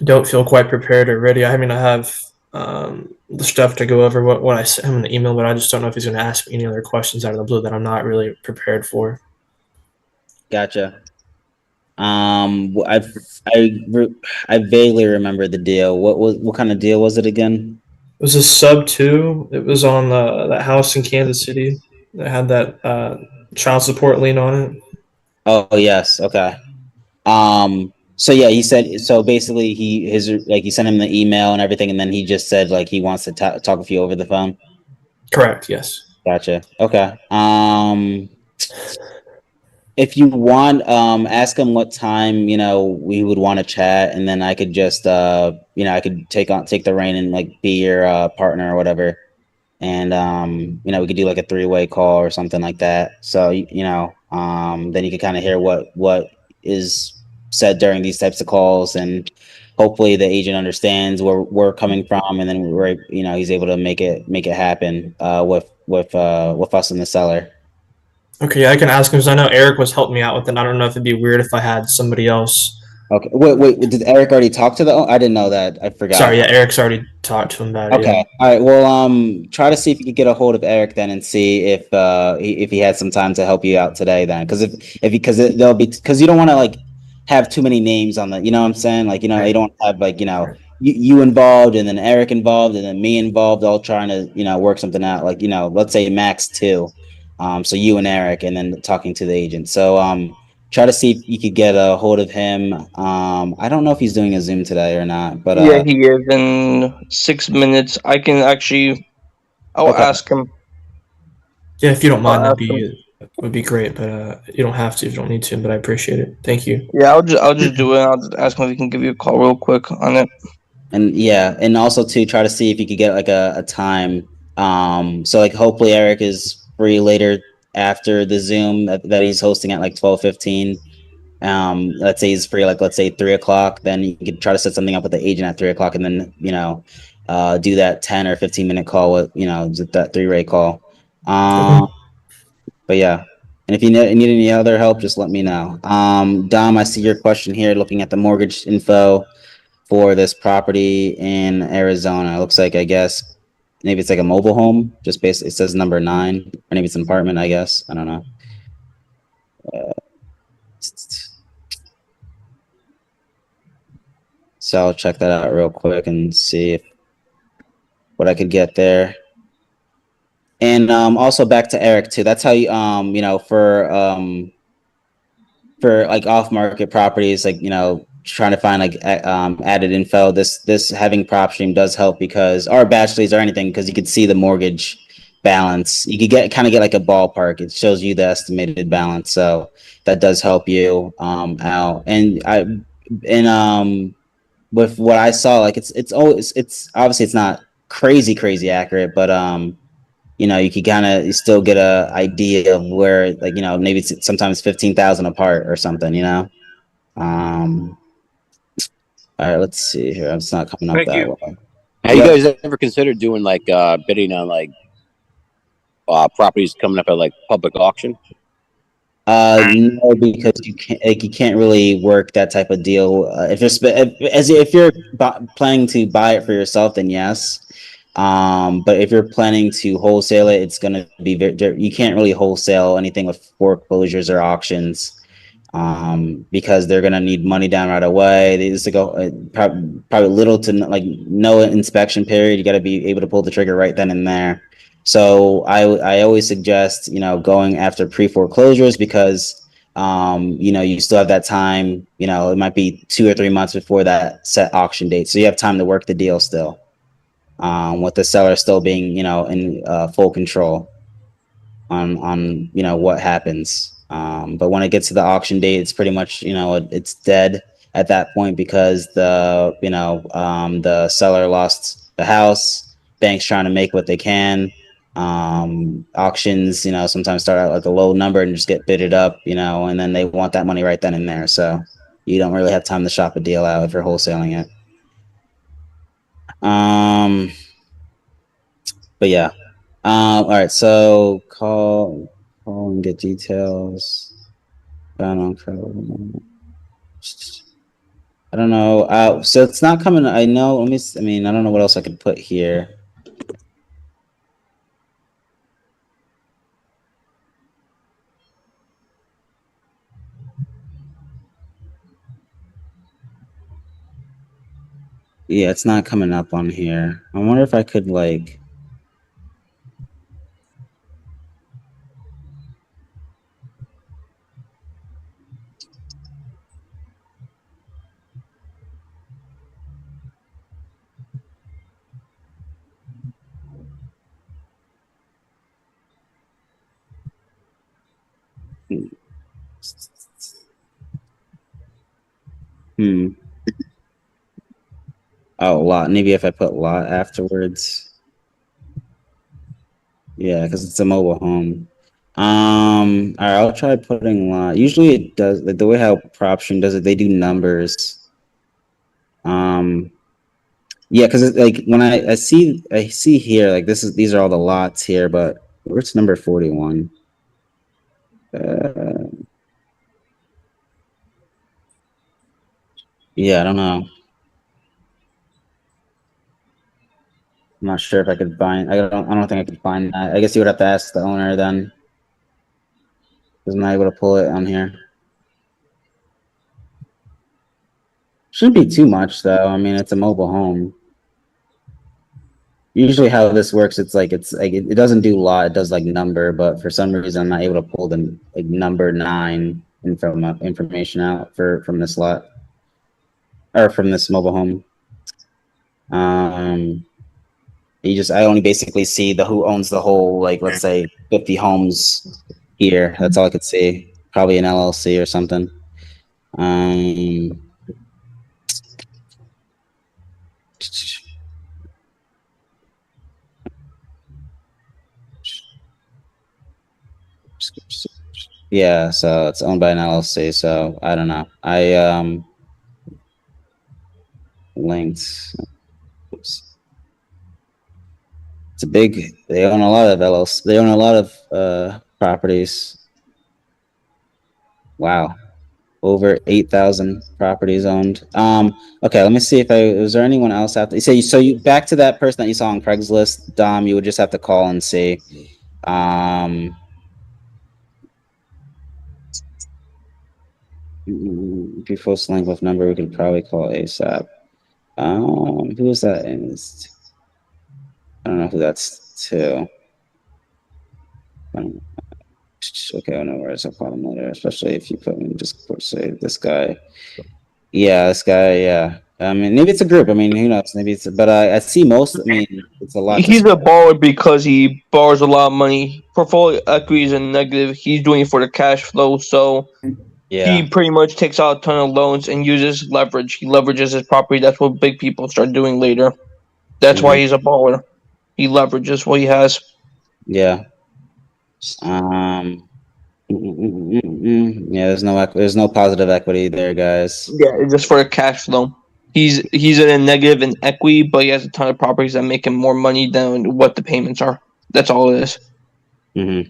don't feel quite prepared or ready. I mean, I have the stuff to go over what I sent him in the email, but I just don't know if he's going to ask me any other questions out of the blue that I'm not really prepared for. Gotcha. I vaguely remember the deal. What kind of deal was it again? It was a sub 2. It was on that house in Kansas City that had that child support lien on it. Oh yes, okay. So yeah, he said, so basically he sent him the email and everything, and then he just said like he wants to talk with you over the phone. Correct. Yes. Gotcha. Okay. If you want, ask him what time we would want to chat, and then I could just I could take the reign and like be your partner or whatever, and we could do like a 3-way call or something like that. So then you could kind of hear what is said during these types of calls, and hopefully the agent understands where we're coming from, and then he's able to make it happen with us and the seller. Okay, I can ask him because I know Eric was helping me out with it. I don't know if it'd be weird if I had somebody else. Okay. Wait. Did Eric already talk to I didn't know that. I forgot. Sorry. Yeah, Eric's already talked to him about it. Okay. Yeah. All right. Well, try to see if you could get a hold of Eric then, and see if he had some time to help you out today then, because because you don't want to like have too many names on the. You know what I'm saying? Like you don't have like you involved, and then Eric involved, and then me involved, all trying to work something out. Like let's say max 2. So you and Eric, and then talking to the agent. So try to see if you could get a hold of him. I don't know if he's doing a Zoom today or not, but yeah, he is in 6 minutes. I can actually, I'll ask him. Yeah, if you don't mind, that'd be would be great, but you don't have to if you don't need to. But I appreciate it. Thank you. Yeah, I'll just do it. I'll just ask him if he can give you a call real quick on it. And yeah, and also to try to see if you could get like a time. So like hopefully Eric is free later after the Zoom that he's hosting at like 12:15. Let's say he's free like let's say 3 o'clock. Then you could try to set something up with the agent at 3 o'clock, and then do that 10 or 15 minute call with that 3-way call. But yeah. And if you need any other help, just let me know. Dom, I see your question here looking at the mortgage info for this property in Arizona. It looks like, I guess, maybe it's like a mobile home, just basically it says number 9, or maybe it's an apartment, I guess. I don't know. So I'll check that out real quick and see what I could get there. And also back to Eric too. That's how you for like off market properties, like trying to find like added info. This having PropStream does help because, or Batchleys or anything, because you could see the mortgage balance. You could kind of get like a ballpark. It shows you the estimated balance, so that does help you out. And with what I saw, like it's obviously it's not crazy accurate, but you could you still get a idea of where, like, maybe it's sometimes 15,000 apart or something, All right, let's see here. It's not coming up Thank that you. well. Have you guys ever considered doing like bidding on like properties coming up at like public auction? No, because you can't really work that type of deal. If you're planning to buy it for yourself, then yes. But if you're planning to wholesale it, it's gonna be you can't really wholesale anything with foreclosures or auctions, because they're gonna need money down right away. They just go probably little to no inspection period. You got to be able to pull the trigger right then and there. So I always suggest going after pre-foreclosures because you still have that time. It might be 2 or 3 months before that set auction date, so you have time to work the deal still. With the seller still being, in full control on what happens. But when it gets to the auction date, it's pretty much, it's dead at that point because the seller lost the house. Banks trying to make what they can. Auctions, sometimes start out like a low number and just get bidded up, and then they want that money right then and there. So you don't really have time to shop a deal out if you're wholesaling it. But yeah. All right, so call and get details. I don't know. So it's not coming. I know. I don't know what else I could put here. Yeah, it's not coming up on here. I wonder if I could like. Oh, lot. Maybe if I put lot afterwards. Yeah, because it's a mobile home. All right, I'll try putting lot. Usually it does, like the way how PropStream does it, they do numbers. Yeah, because it's like when I see here, like these are all the lots here, but where's number 41? Yeah, I don't know. I'm not sure if I could find. I don't think I could find that. I guess you would have to ask the owner then. Because I'm not able to pull it on here. Shouldn't be too much though. I mean, it's a mobile home. Usually, how this works, it's like it doesn't do lot. It does like number, but for some reason, I'm not able to pull the like number 9 information out from this lot or from this mobile home. I only basically see who owns the whole, like, let's say 50 homes here. That's all I could see. Probably an LLC or something. Yeah, so it's owned by an LLC. So I don't know. I linked. Oops. It's a big. They own a lot of LLC. They own a lot of properties. Wow, over 8,000 properties owned. Okay, let me see if is there anyone else out there? So you back to that person that you saw on Craigslist, Dom. You would just have to call and see. If you post link with number, we could probably call ASAP. Who is that? I don't know who that's to. Okay, I know where it's a problem later, especially if you put in Discord, say this guy. Yeah, this guy, yeah. I mean, maybe it's a group. I mean, who knows? Maybe it's, but I see most. I mean, it's a lot. He's a baller because he borrows a lot of money. Portfolio equity is a negative. He's doing it for the cash flow. So yeah, he pretty much takes out a ton of loans and uses leverage. He leverages his property. That's what big people start doing later. That's why he's a baller. He leverages what he has. Yeah. Yeah, there's no positive equity there, guys. Yeah, it's just for the cash flow. He's in a negative in equity, but he has a ton of properties that make him more money than what the payments are. That's all it is.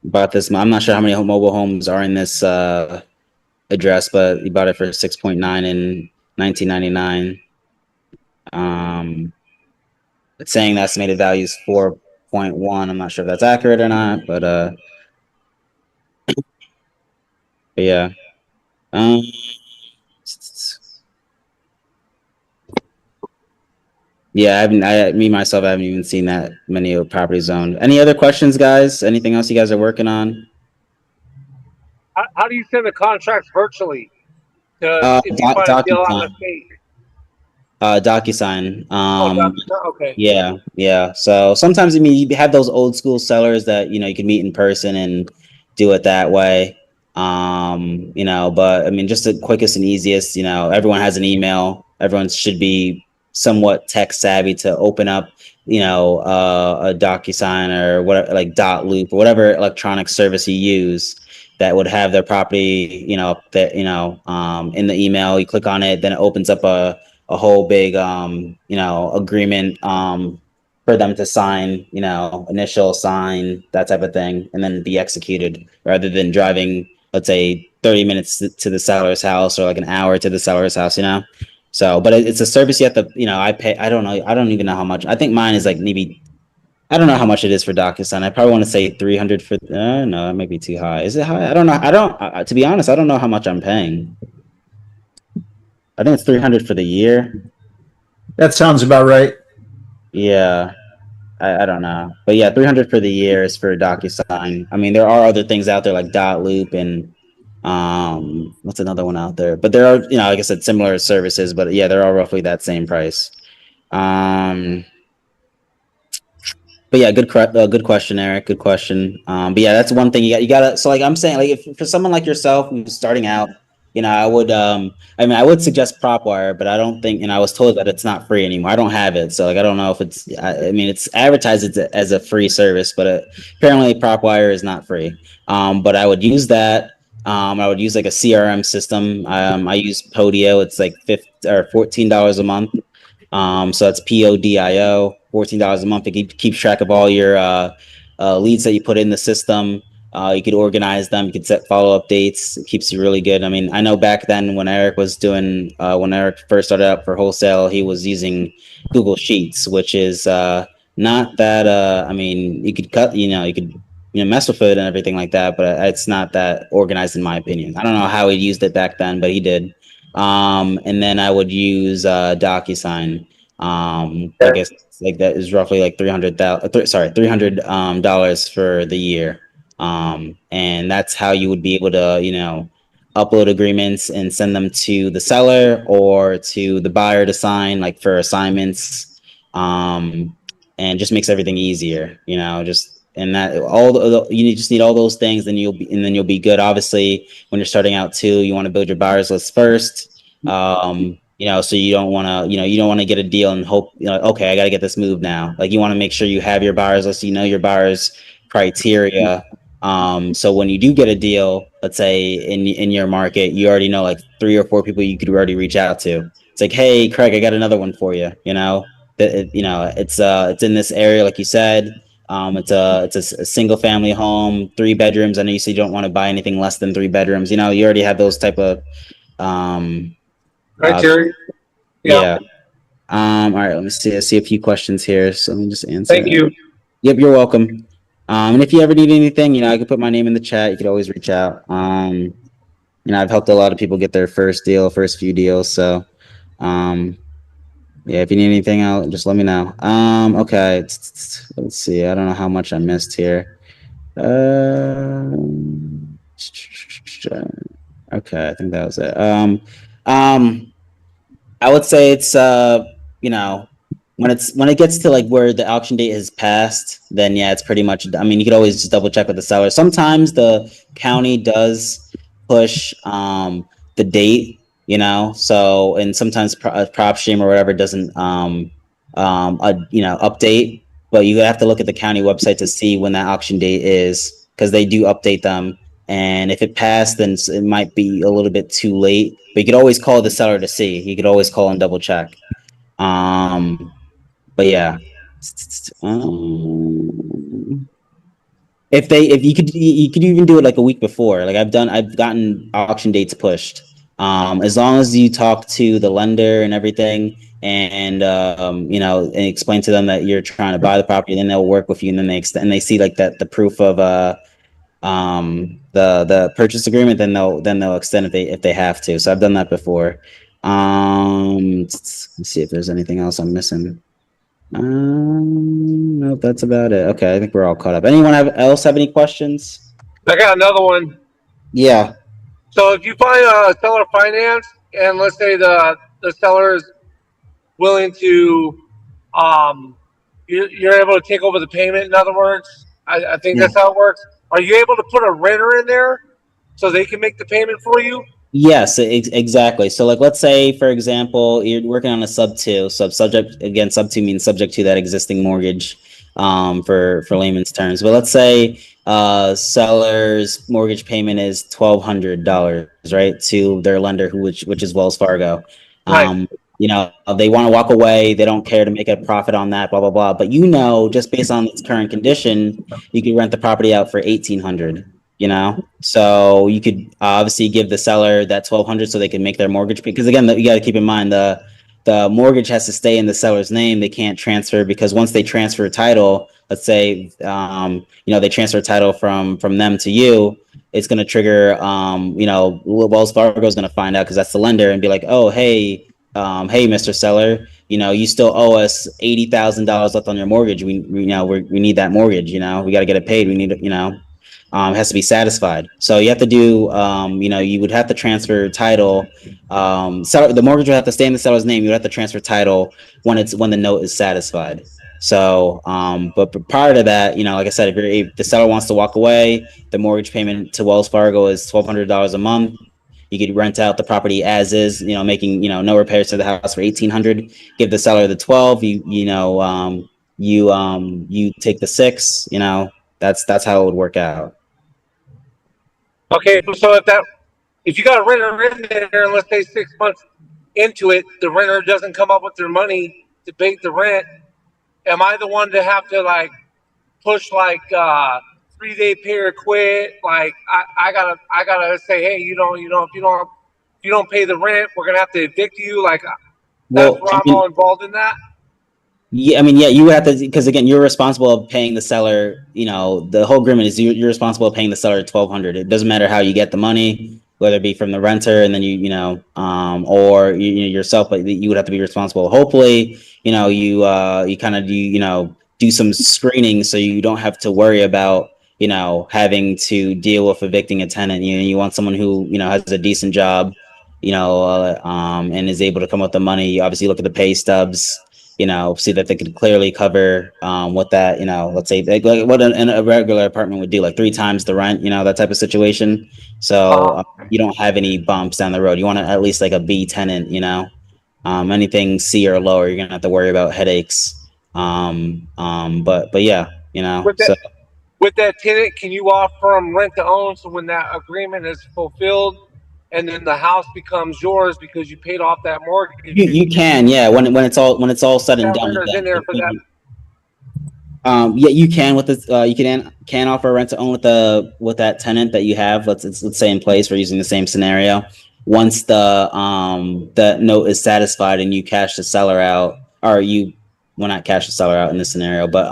Bought this. I'm not sure how many mobile homes are in this address, but he bought it for 6.9 in 1999. It's saying the estimated value is 4.1. I'm not sure if that's accurate or not, but yeah. Yeah, me myself, I haven't even seen that many properties owned. Any other questions, guys? Anything else you guys are working on? How do you send the contracts virtually? If you find a deal on the state? DocuSign. Okay. Yeah. So sometimes, I mean, you have those old school sellers that, you know, you can meet in person and do it that way. You know, but I mean, just the quickest and easiest, you know, everyone has an email. Everyone should be somewhat tech savvy to open up, you know, a DocuSign or whatever, like Dotloop or whatever electronic service you use that would have their property, you know, that, you know, in the email. You click on it, then it opens up a whole big, you know, agreement for them to sign, you know, initial sign, that type of thing, and then be executed rather than driving, let's say, 30 minutes to the seller's house or like an hour to the seller's house, you know? So, but it's a service you have to, you know, I pay, I don't know, I don't even know how much. I think mine is like maybe, I don't know how much it is for DocuSign. I probably want to say 300 for, no, that might be too high. Is it high? I don't know. To be honest, I don't know how much I'm paying. I think it's 300 for the year. That sounds about right. Yeah. I don't know. But yeah, 300 for the year is for DocuSign. I mean, there are other things out there like Dotloop and what's another one out there? But there are, you know, like I said, similar services, but yeah, they're all roughly that same price. But yeah, good question, Eric. Good question. But yeah, that's one thing you gotta. So like I'm saying, like if for someone like yourself who's starting out, you know, I would, I mean, I would suggest PropWire, but I don't think, and I was told that it's not free anymore. I don't have it. So like, I don't know if it's, I mean, it's advertised as a free service, but apparently PropWire is not free. But I would use that. I would use like a CRM system. I use Podio. It's like $14 a month. So that's PODIO, $14 a month. It keeps track of all your leads that you put in the system. You could organize them. You could set follow-up dates. It keeps you really good. I mean, I know back then when Eric was doing, when Eric first started out for wholesale, he was using Google Sheets, which is not that. I mean, you could cut, you could mess with it and everything like that, but it's not that organized in my opinion. I don't know how he used it back then, but he did. And then I would use DocuSign. I guess like that is roughly like $300 for the year. And that's how you would be able to, upload agreements and send them to the seller or to the buyer to sign, like for assignments. And just makes everything easier, just And that all you just need all those things, then you'll be good. Obviously, when you're starting out too, you want to build your buyers list first. So you don't want to, you don't want to get a deal and hope, okay, I got to get this moved now. Like you want to make sure you have your buyers list, your buyers criteria. So when you do get a deal, let's say in your market, you already know like 3 or 4 people you could already reach out to. It's like, hey, Craig, I got another one for you. It's in this area, like you said. It's a single family home, 3 bedrooms. I know you said you don't want to buy anything less than 3 bedrooms. You already have those type of criteria. Yeah. All right. Let me see. I see a few questions here, so let me just answer. Thank you. Yep, you're welcome. And if you ever need anything, I can put my name in the chat. You could always reach out. I've helped a lot of people get their first few deals. So, yeah, if you need anything else, just let me know. Okay. Let's see. I don't know how much I missed here. Okay, I think that was it. I would say it's when it gets to like where the auction date has passed, then yeah, it's pretty much. I mean, you could always just double check with the seller. Sometimes the county does push the date, so, and sometimes PropStream or whatever doesn't update, but you have to look at the county website to see when that auction date is, because they do update them. And if it passed, then it might be a little bit too late. But you could always call the seller to see. You could always call and double check. But yeah, if you could even do it like a week before. Like I've gotten auction dates pushed. As long as you talk to the lender and everything, and and explain to them that you're trying to buy the property, then they'll work with you, and then they see like that the proof of the purchase agreement, then they'll extend if they have to. So I've done that before. Let's see if there's anything else I'm missing. Nope, that's about it. Okay, I think we're all caught up. Anyone else have any questions? I got another one. Yeah. So if you find a seller finance, and let's say the seller is willing to, you're able to take over the payment. In other words, I think that's how it works. Are you able to put a renter in there so they can make the payment for you? Yes, exactly. So like, let's say, for example, you're working on a sub 2. Sub 2 means subject to that existing mortgage, for layman's terms. But let's say seller's mortgage payment is $1,200, right, to their lender, which is Wells Fargo. Right. They want to walk away. They don't care to make a profit on that, blah, blah, blah. But just based on its current condition, you could rent the property out for $1,800. So you could obviously give the seller that $1,200 so they can make their mortgage. Because again, you got to keep in mind the mortgage has to stay in the seller's name. They can't transfer, because once they transfer title, let's say, they transfer title from them to you, it's going to trigger, Wells Fargo is going to find out, because that's the lender, and be like, oh, hey, Mr. Seller, you still owe us $80,000 left on your mortgage. We need that mortgage. We got to get it paid. We need it. It has to be satisfied. So you have to do, you would have to transfer title. The mortgage would have to stay in the seller's name. You would have to transfer title when the note is satisfied. So, but prior to that, like I said, if the seller wants to walk away, the mortgage payment to Wells Fargo is $1,200 a month. You could rent out the property as is, making, no repairs to the house for $1,800. Give the seller the 12. You take the 6. That's how it would work out. Okay, so if you got a renter in there, and let's say 6 months into it, the renter doesn't come up with their money to pay the rent, am I the one to have to push 3-day pay or quit? Like I gotta say, hey, if you don't pay the rent, we're gonna have to evict you. That's where I'm all involved in that. Yeah, you would have to, because again, you're responsible of paying the seller. The whole agreement is you're responsible of paying the seller $1,200. It doesn't matter how you get the money, whether it be from the renter and then or yourself, but you would have to be responsible. Hopefully, you kind of do some screening so you don't have to worry about having to deal with evicting a tenant. You want someone who has a decent job, and is able to come up with the money. You obviously look at the pay stubs. see that they could clearly cover what that, let's say like what a regular apartment would do, like 3 times the rent, that type of situation. So you don't have any bumps down the road. You want to at least like a B tenant, anything C or lower, you're gonna have to worry about headaches. But yeah, With so. that, with that tenant, can you offer them rent to own? So when that agreement is fulfilled, and then the house becomes yours because you paid off that mortgage, You can, yeah. When it's all said and that done. renter's in there for that. Yeah, you can with this. You can offer rent to own with that tenant that you have. Let's say in place. We're using the same scenario. Once the note is satisfied and you cash the seller out, or you will not cash the seller out in this scenario, but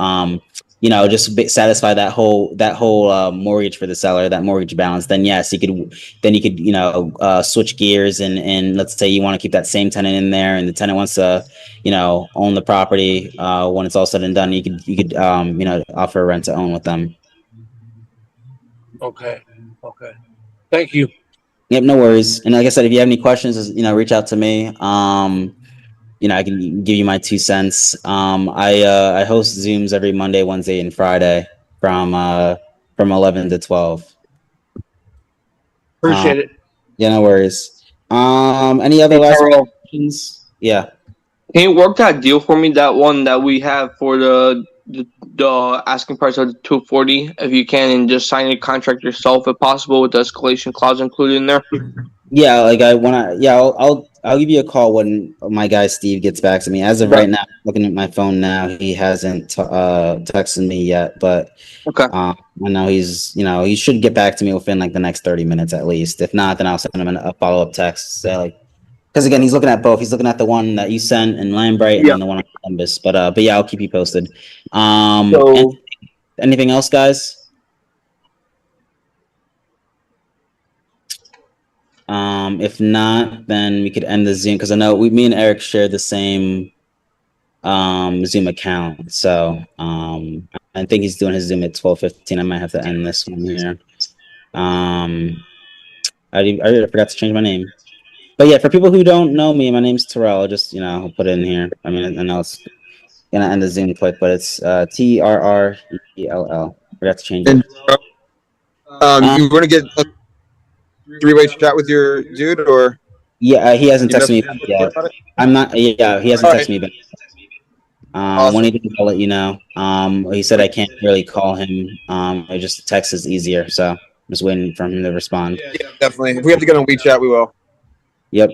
just satisfy that whole mortgage for the seller, that mortgage balance. Then yes, you could switch gears and let's say you want to keep that same tenant in there, and the tenant wants to own the property. When it's all said and done, you could offer rent to own with them. Okay. Thank you. Yep, no worries. And like I said, if you have any questions, reach out to me. I can give you my 2 cents. I host Zooms every Monday, Wednesday, and Friday from 11 to 12. Appreciate it. Yeah, no worries. Any other last questions? Yeah. Can you work that deal for me? That one that we have for the asking price of 240, if you can, and just sign a contract yourself if possible with the escalation clause included in there. Yeah, like I'll give you a call when my guy Steve gets back to me. As of right now, looking at my phone now, he hasn't texted me yet, but Okay. I know he should get back to me within like the next 30 minutes at least. If not, then I'll send him a follow-up text. Because again, he's looking at both. He's looking at the one that you sent in Lambright and then the one on Columbus. But yeah, I'll keep you posted. Anything else, guys? If not, then we could end the Zoom because I know me and Eric share the same Zoom account. So I think he's doing his Zoom at 12:15. I might have to end this one here. I forgot to change my name. But yeah, for people who don't know me, my name's Terrell. I'll just I'll put it in here. I mean, I know it's gonna end the Zoom quick, but it's TRRELL. Forgot to change it. You want to get a 3-way chat with your dude, or? Yeah, he hasn't texted me yet. I'm not. Yeah, he hasn't texted me back. Awesome. When he does, I'll let you know. He said I can't really call him. I just text is easier, so I'm just waiting for him to respond. Yeah, definitely. If we have to get on WeChat, we will. Yep.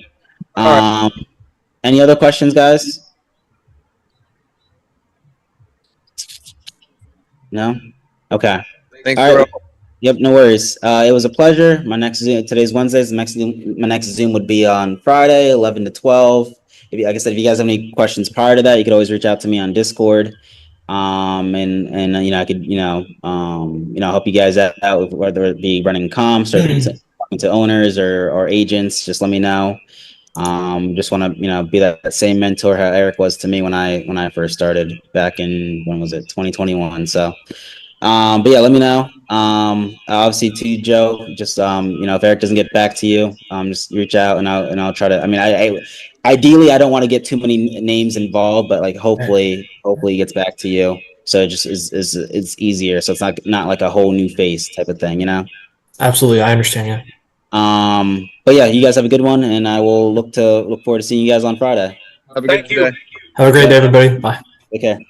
Any other questions, guys? No. Okay. Thanks, All right. bro. Yep, no worries. It was a pleasure. My next Zoom, today's Wednesdays. My next Zoom would be on Friday, 11 to 12. Like I said, if you guys have any questions prior to that, you could always reach out to me on Discord. And I could help you guys out, whether it be running comps or talking to owners or agents. Just let me know. Just want to be that same mentor how Eric was to me when I first started back in, when was it, 2021. So but yeah, let me know. Obviously too, Joe, just if Eric doesn't get back to you, just reach out and I'll try to. I mean, I ideally I don't want to get too many names involved, but like hopefully he gets back to you. So it just it's easier. So it's not like a whole new face type of thing, Absolutely, I understand. Yeah. But yeah, you guys have a good one, and I will look forward to seeing you guys on Friday. Have a good day. Have a great day, everybody. Bye. Take care.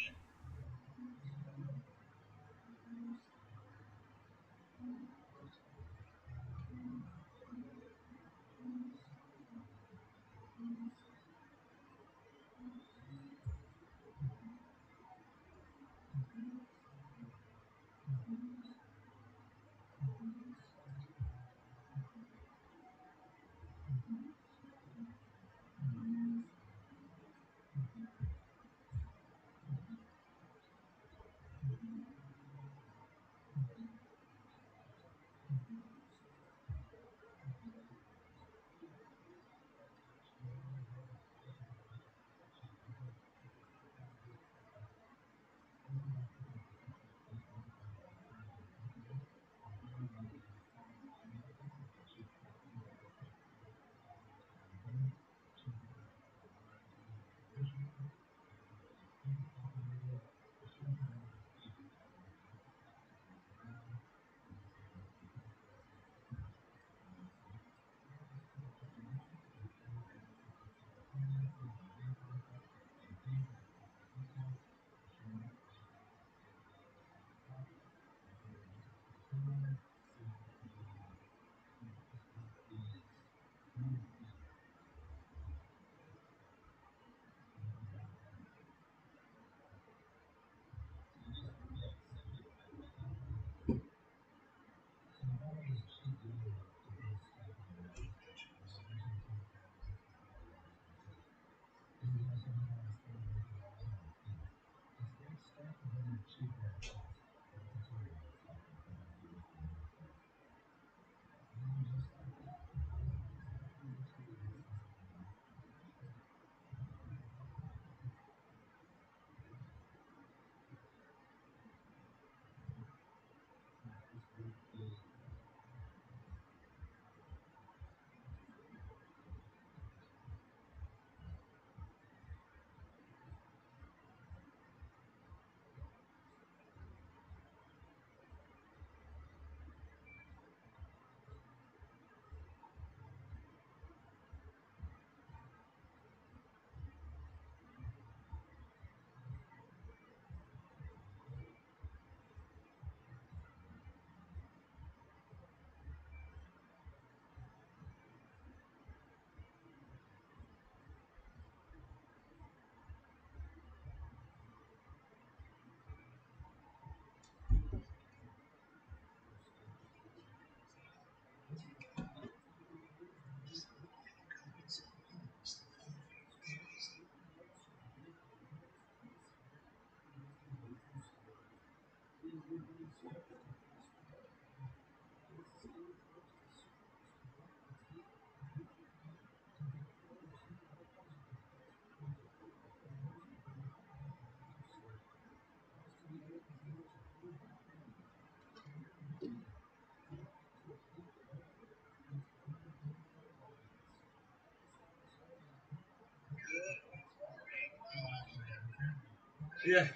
Yeah.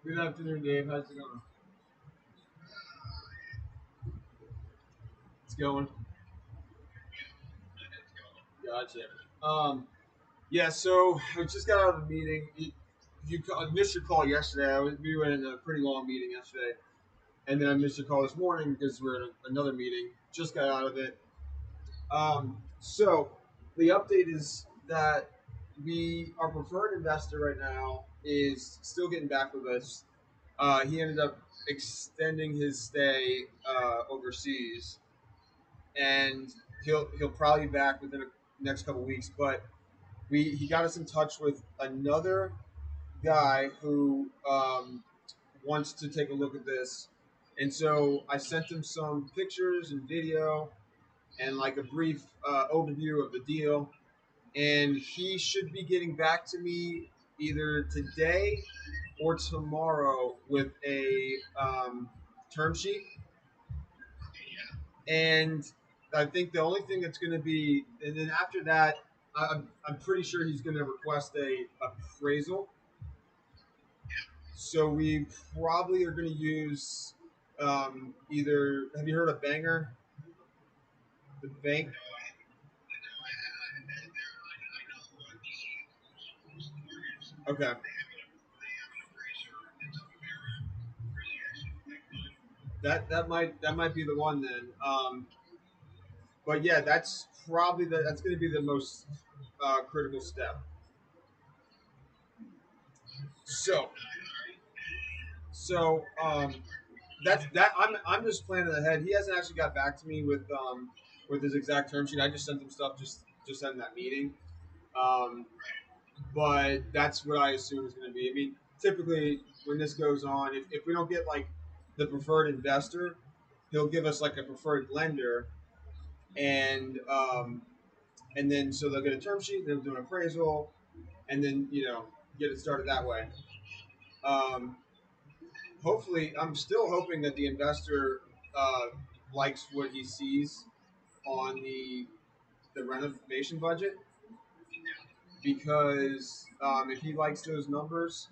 Good afternoon, Dave. How's it going? It's going. Gotcha. Yeah. So I just got out of a meeting. I missed your call yesterday. We were in a pretty long meeting yesterday, and then I missed your call this morning because we're in another meeting. Just got out of it. So the update is that our preferred investor right now is still getting back with us. He ended up extending his stay overseas, and he'll probably be back within the next couple weeks. But he got us in touch with another guy who wants to take a look at this, and so I sent him some pictures and video and like a brief overview of the deal, and he should be getting back to me either today or tomorrow with a term sheet. And I think the only thing that's going to be, and then after that, I'm pretty sure he's going to request a appraisal. So we probably are going to use either. Have you heard of Banger? The bank. Okay. That might be the one then. But yeah, that's probably that's going to be the most critical step. So that's that. I'm just planning ahead. He hasn't actually got back to me with his exact term sheet. I just sent him stuff just in that meeting. But that's what I assume is going to be. I mean, typically when this goes on, if we don't get like the preferred investor, he'll give us like a preferred lender, and then so they'll get a term sheet, they'll do an appraisal, and then get it started that way. Um, Hopefully, I'm still hoping that the investor likes what he sees on the renovation budget, because if he likes those numbers,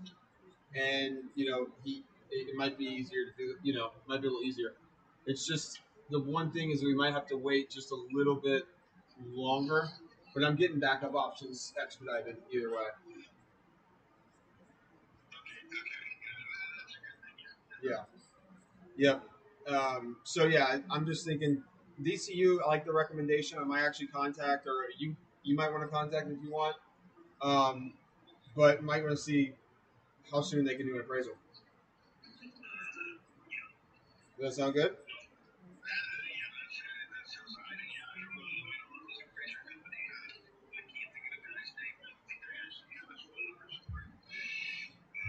and it might be easier to do. Might be a little easier. It's just the one thing is we might have to wait just a little bit longer, but I'm getting backup options expedited either way. Yeah. Yep. So yeah, I'm just thinking DCU. I like the recommendation. I might actually contact, or you might want to contact if you want. Um, but might want to see how soon they can do an appraisal. Does that sound good?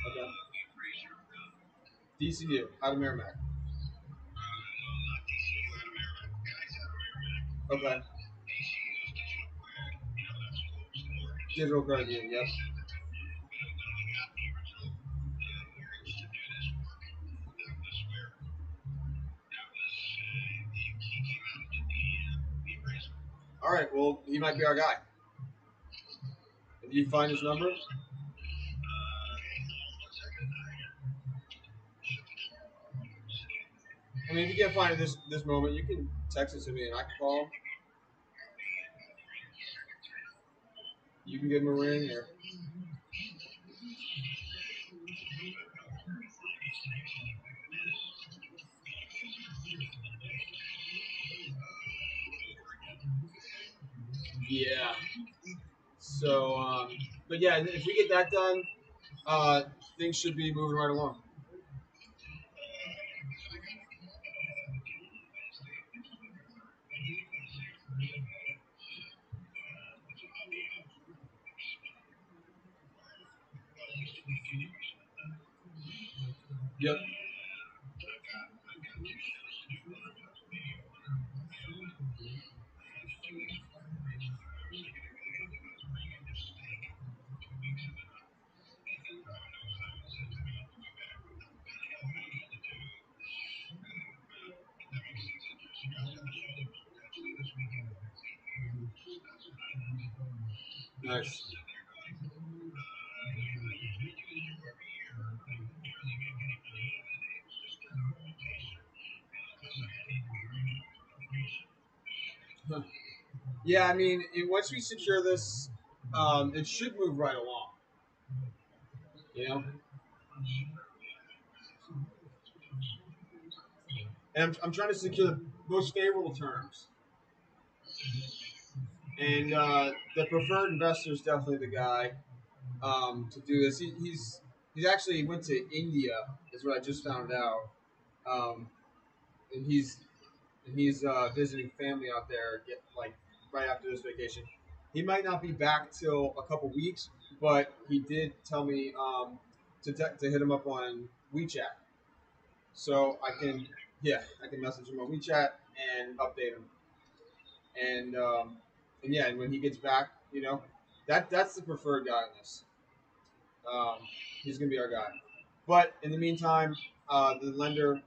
Okay. DCU out of Merrimack. Okay. Digital Guardian. Yep. All right. Well, he might be our guy. If you find his number. I mean, if you can't find it this moment, you can text it to me and I can call him. You can give him a ring, or yeah. So, but yeah, if we get that done, things should be moving right along. Yep. Nice. Yeah, I mean, once we secure this, it should move right along. You know, and I'm trying to secure the most favorable terms. And the preferred investor is definitely the guy to do this. He's actually went to India, is what I just found out, and he's visiting family out there, like right after this vacation. He might not be back till a couple weeks, but he did tell me to hit him up on WeChat, so I can message him on WeChat and update him, and yeah, and when he gets back, that's the preferred guy in this. He's gonna be our guy, but in the meantime, the lender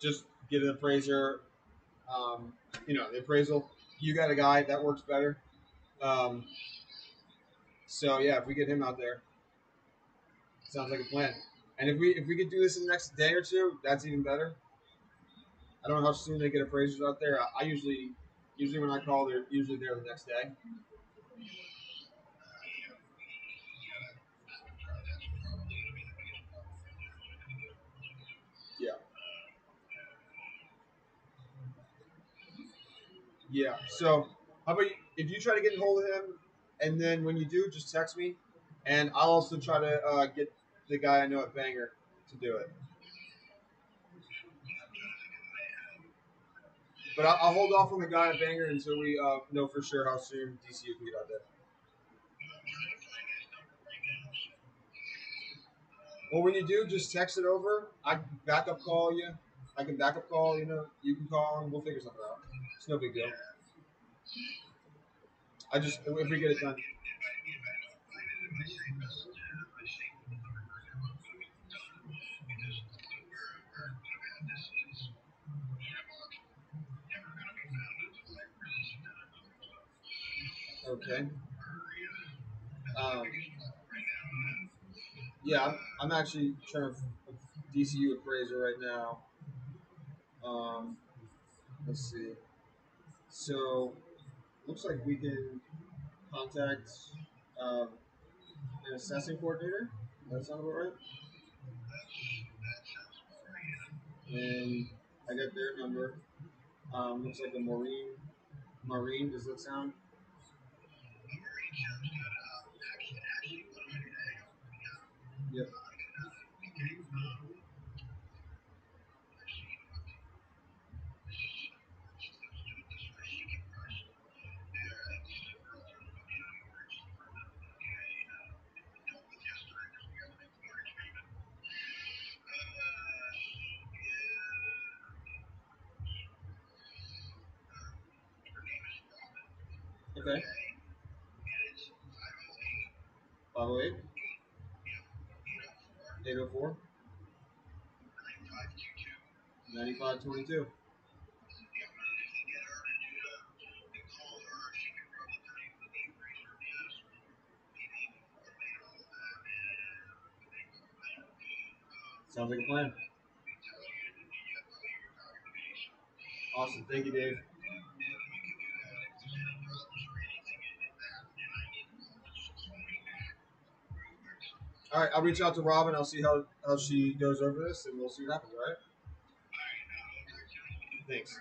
just get an appraiser. The appraisal. You got a guy that works better. Um, so yeah, if we get him out there, sounds like a plan. And if we could do this in the next day or two, that's even better. I don't know how soon they get appraisers out there. I usually when I call, they're usually there the next day. Yeah. Yeah. So how about if you try to get a hold of him, and then when you do, just text me, and I'll also try to get the guy I know at Banger to do it. But I'll hold off on the guy at Banger until we know for sure how soon DCU can get out there. Well, when you do, just text it over. I can backup call you. I can backup call. You can call and we'll figure something out. It's no big deal. If we get it done. Okay. Um, yeah, I'm actually trying to DCU appraiser right now. Let's see. So, looks like we can contact um, an assessing coordinator. Does that sound about right? And I got their number. Looks like a Maureen. Maureen, does that sound? Yep. Okay. 508 804 9522. Sounds like a plan. Awesome. Thank you, Dave. All right, I'll reach out to Robin. I'll see how she goes over this, and we'll see what happens. All right. Thanks.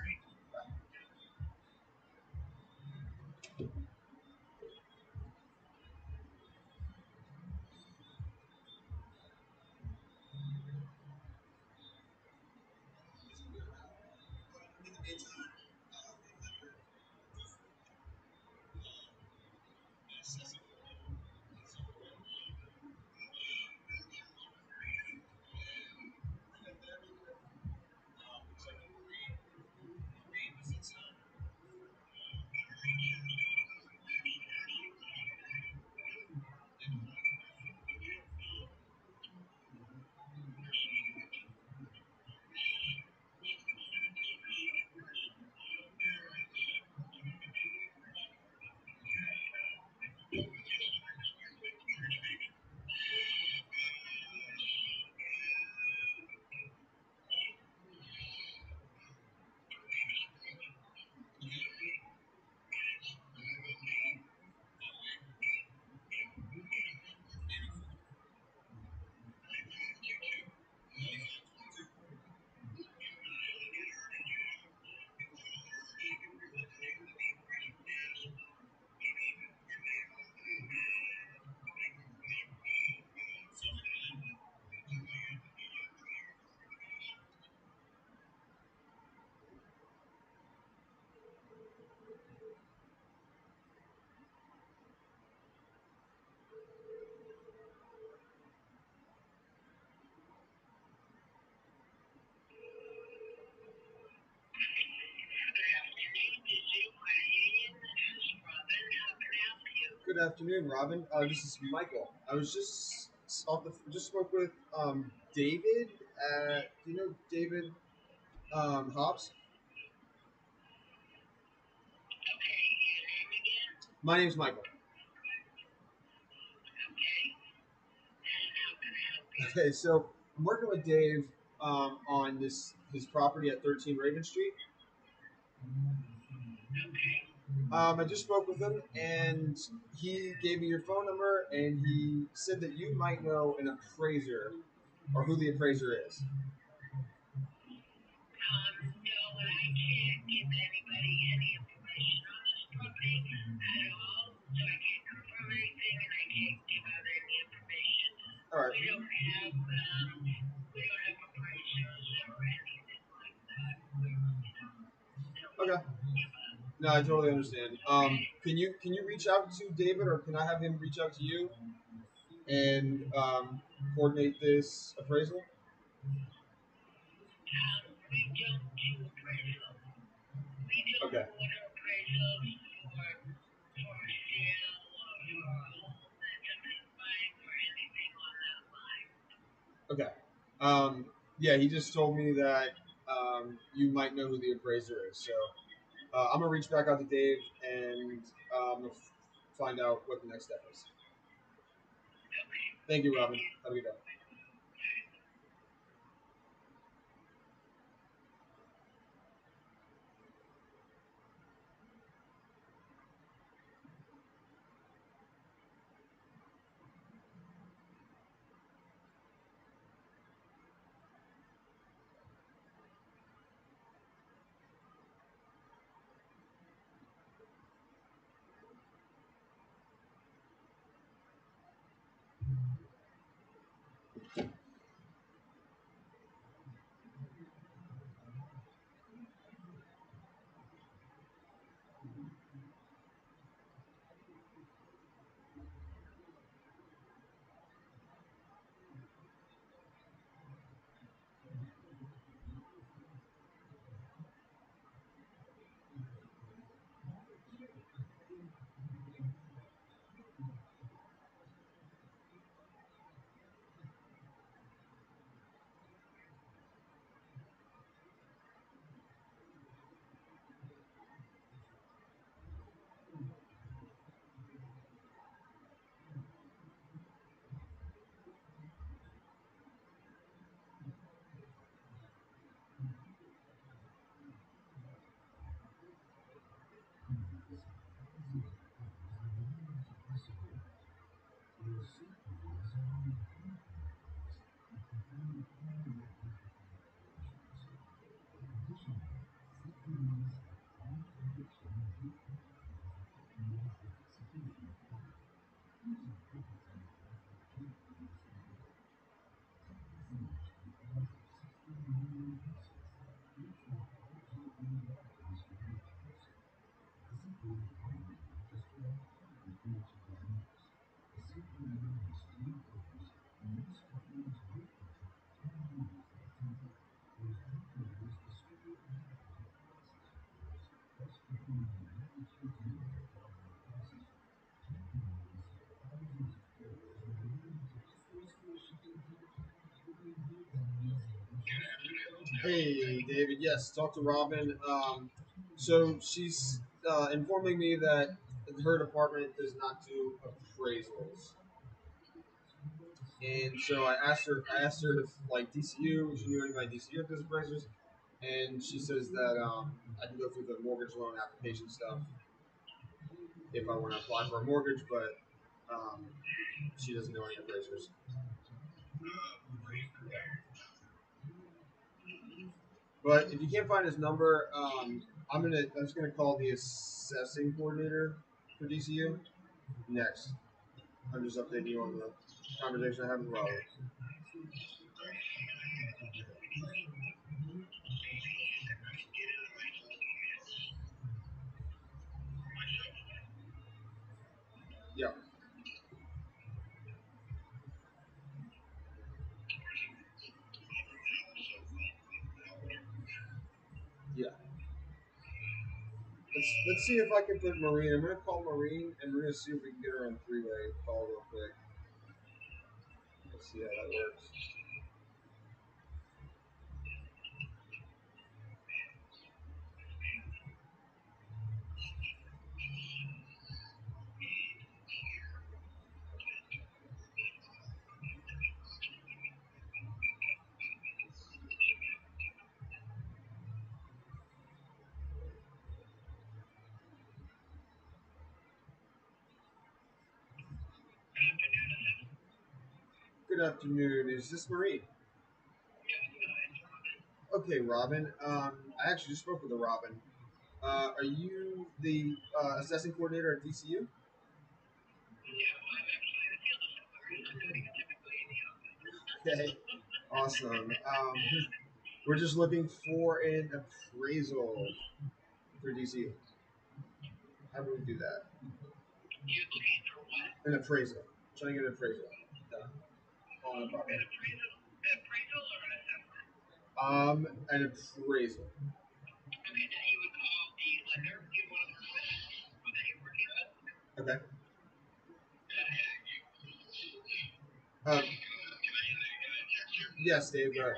afternoon, Robin. This is Michael. I was just spoke with David. Do you know David Hobbs? My name's Michael. Okay, so I'm working with Dave on his property at 13 Raven Street. I just spoke with him, and he gave me your phone number, and he said that you might know an appraiser, or who the appraiser is. All right. We don't have appraisals or anything like that. Okay. No, I totally understand. Can you reach out to David, or can I have him reach out to you and coordinate this appraisal? We don't do appraisals. We don't Okay. order appraisals for sale or for a home that somebody's buying or anything on that line. Okay. Yeah, he just told me that you might know who the appraiser is. So I'm gonna reach back out to Dave and find out what the next step is. Thank you, Robin. Have a good day. Hey, David. Yes, talk to Robin. So she's informing me that her department does not do appraisals, and so I asked her. If like DCU, she knew anybody DCU does appraisals, and she says that I can go through the mortgage loan application stuff if I want to apply for a mortgage, but she doesn't know any appraisers. But if you can't find his number, I'm just gonna call the assessing coordinator for DCU next. I'm just updating you on the conversation I had with Robert. Yeah. Yeah. Let's see if I can put Maureen. I'm gonna call Maureen and we're gonna see if we can get her on three-way call real quick. Let's see how that works. Good afternoon. Is this Maureen? Okay, Robin. I actually just spoke with a Robin. Are you the assessing coordinator at DCU? Okay, awesome. We're just looking for an appraisal for DCU. How do we do that? You're looking for what? An appraisal. Trying to get an appraisal done on the property. An appraisal or an assessment? An appraisal. Okay, then you would call the lender. You want to that you're working with. Okay. Yes, Dave. Go ahead.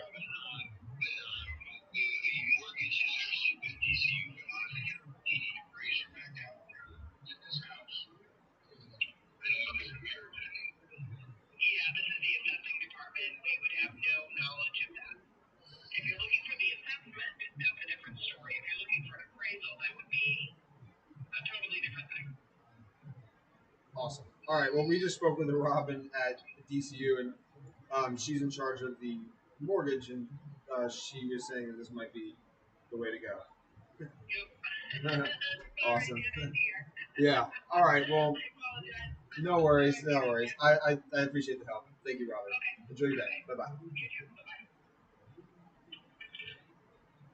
Yeah, this is the assessing department. We would have no knowledge of that. If you're looking for the assessment, that's a different story. If you're looking for an appraisal, that would be a totally different thing. Awesome. All right. Well, we just spoke with Robin at DCU, and she's in charge of the mortgage, and she was saying that this might be the way to go. Yep. Awesome. Yeah. All right. Well, no worries. No worries. I appreciate the help. Thank you, Robin. Enjoy your day. Bye bye.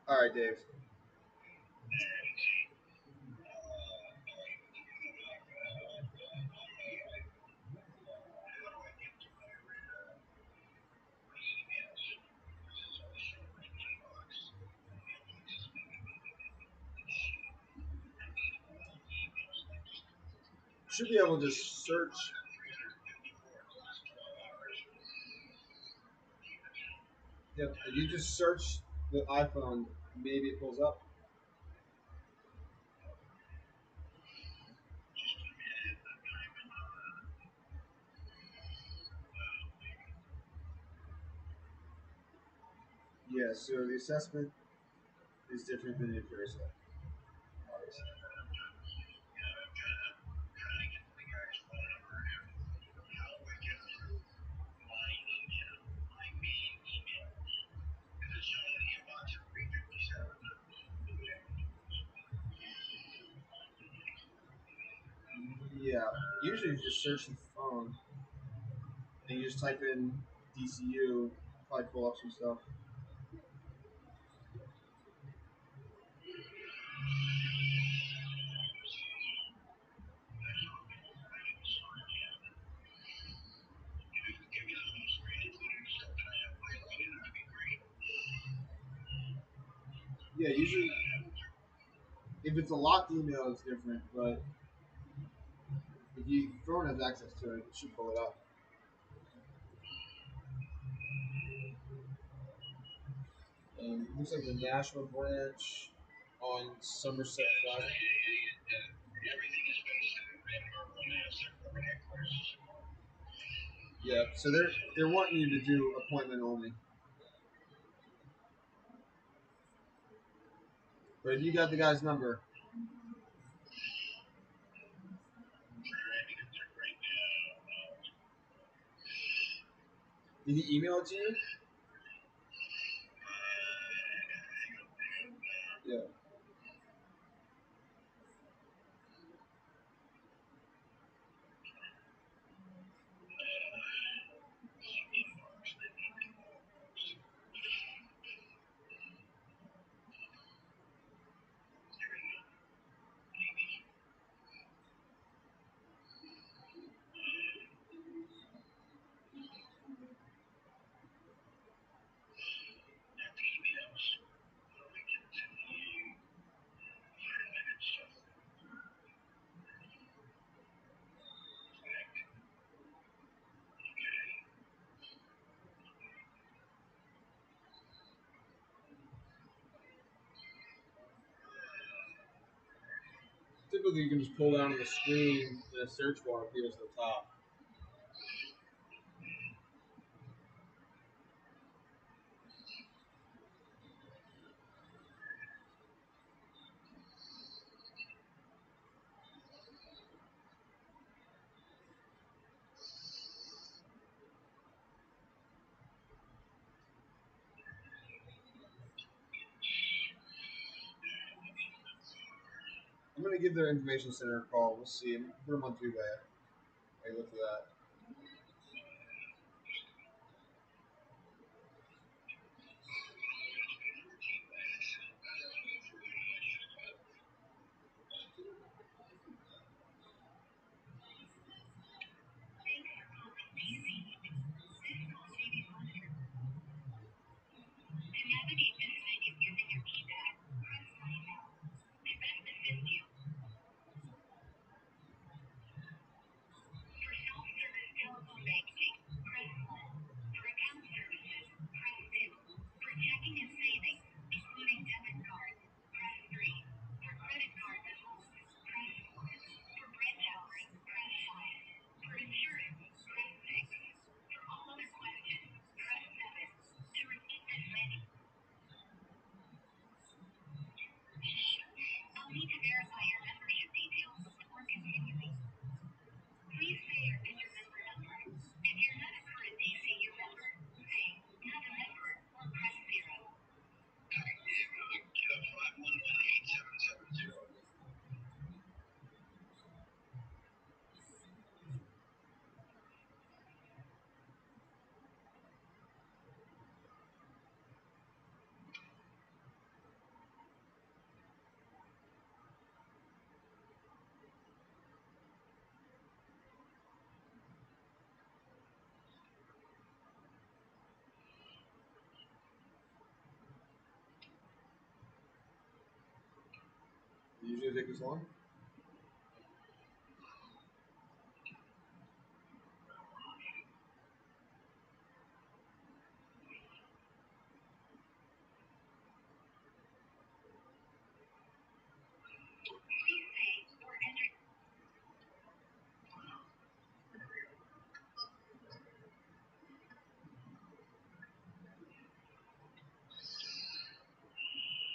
All right, Dave. Should be able to just search. Yep. If you just search the iPhone, maybe it pulls up. Yeah. So the assessment is different than the appraisal. Obviously. Yeah, usually you just search the phone and you just type in DCU, probably pull up some stuff. Yeah, usually if it's a locked email, it's different, but if you phone has access to it, it should pull it up. And it looks like the Nashville branch on Somerset Plaza. Yeah, so they're wanting you to do appointment only. But if you got the guy's number, did he email it to you? Yeah. typically you can just pull down on the screen and a search bar appears at the top. I'm gonna give their information center a call. We'll see. Put them on three-way. I look for that. To navigate this menu using your keypad, press play now. To best assist you, for self-service telephone banking, press 1. For account services, press 2. For checking and savings, including debit cards, press 3. For credit card defaults, press 4. For branch hours, press 5. For insurance, press 6. For all other questions, press 7. To repeat this menu, I'll need to verify your membership details before continuing. Please say your member number. If you're not a current DCU member, say not a member or press 0. Usually take this long. Please say or enter.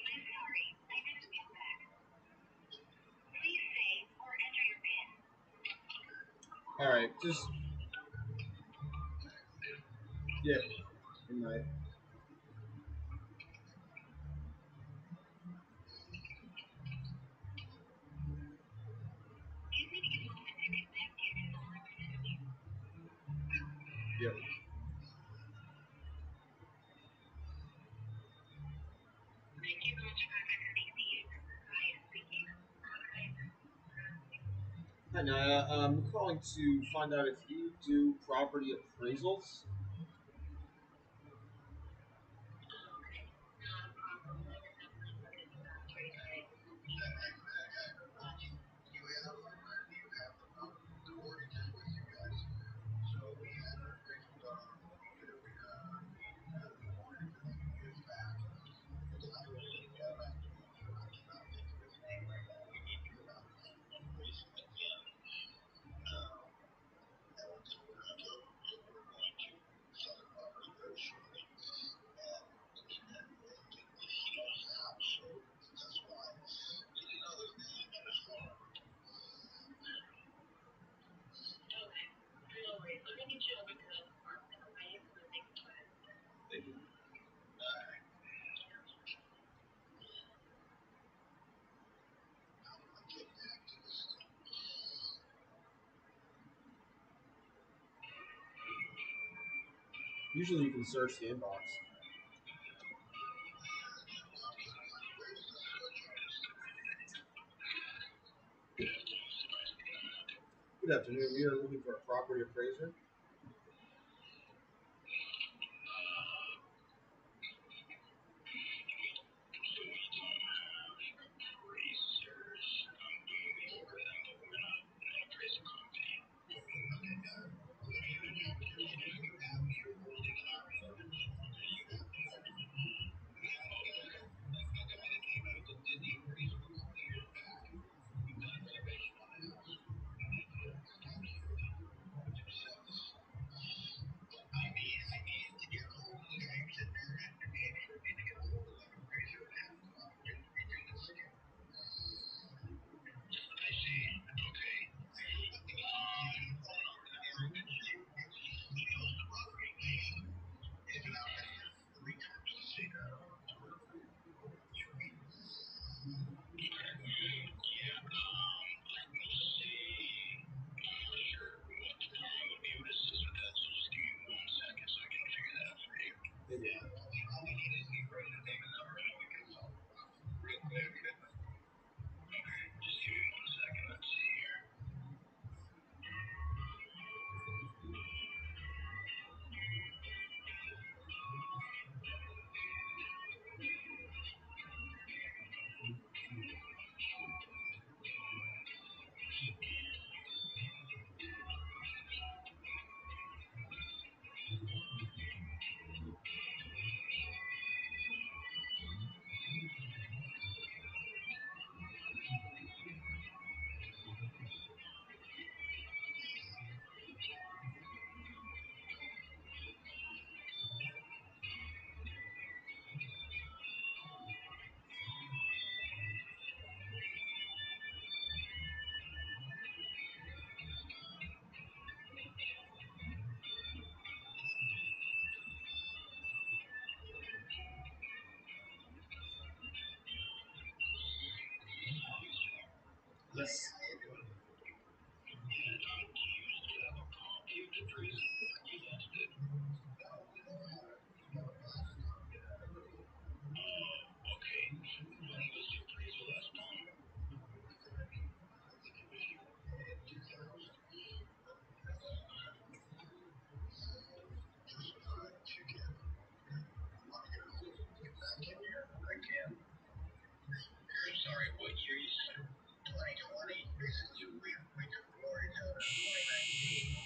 I'm sorry, I didn't get that. Please say or enter your PIN. All right, just yeah. Good night. Give me a moment to connect you to the representative. Yep. Thank you very much for connecting me. Ryan speaking. Hi, Naya. I'm calling to find out if you do property appraisals. Thank you. Usually you can search the inbox. Good afternoon. We are looking for a property appraiser. All we need is the appraiser's name and number, and we can solve the problem real quick. Okay, just give me 1 second. Let's see here. Sorry, what year you said? 2020. Basically, we took glory to 2019.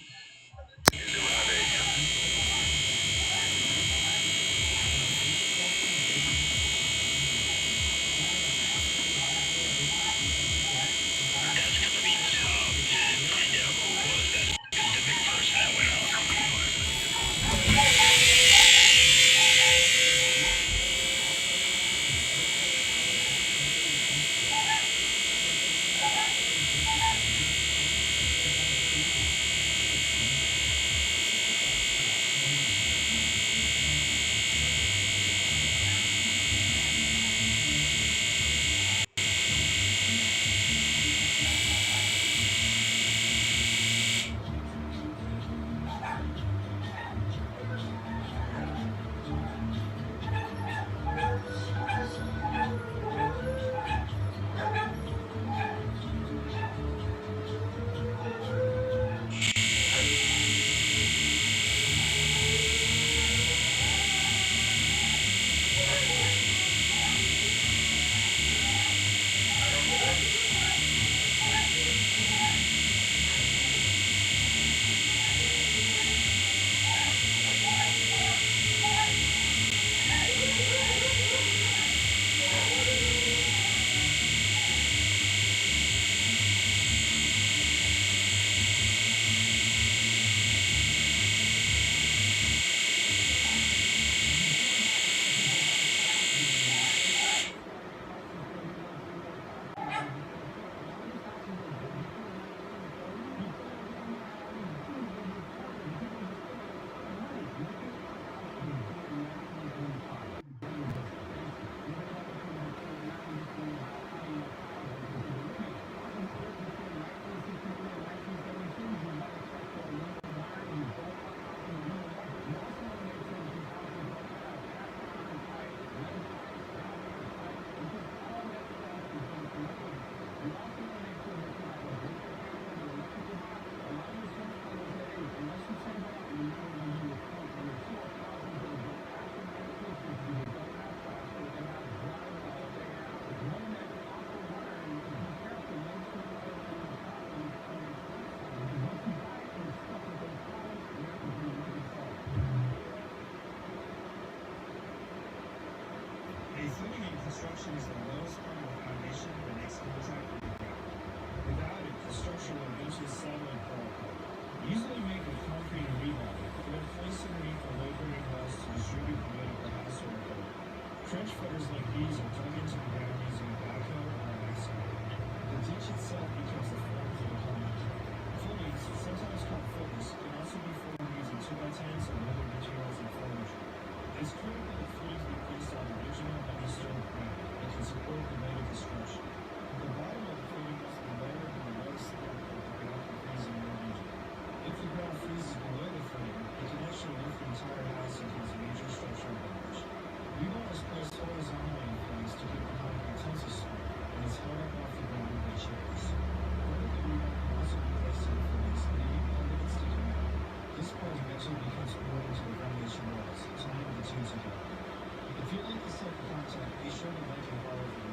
That's gonna be tough to find out who was that specific person that went on. Construction is the lowest part of the foundation of the next contract. Without it, the structure will eventually settle and fall apart. Usually make with concrete and rebar, but they're placed underneath the low-grade walls to distribute the weight of the house or boat. Trench footers like these are dug into the ground using a backhoe or an excavator. The ditch itself becomes the form for the home. Footings, sometimes called footings, can also be formed using 2x10s or other materials and forestry. It's critical that footings be placed on original undisturbed ground that can support the weight of the structure. The bottom of the footing must be lower than the lowest layer to prevent the freezing or region. If the ground freezes below the footing, it can actually lift the entire house and cause major structural damage. seconds ago. If you'd like to set contact, be sure to mention all of you.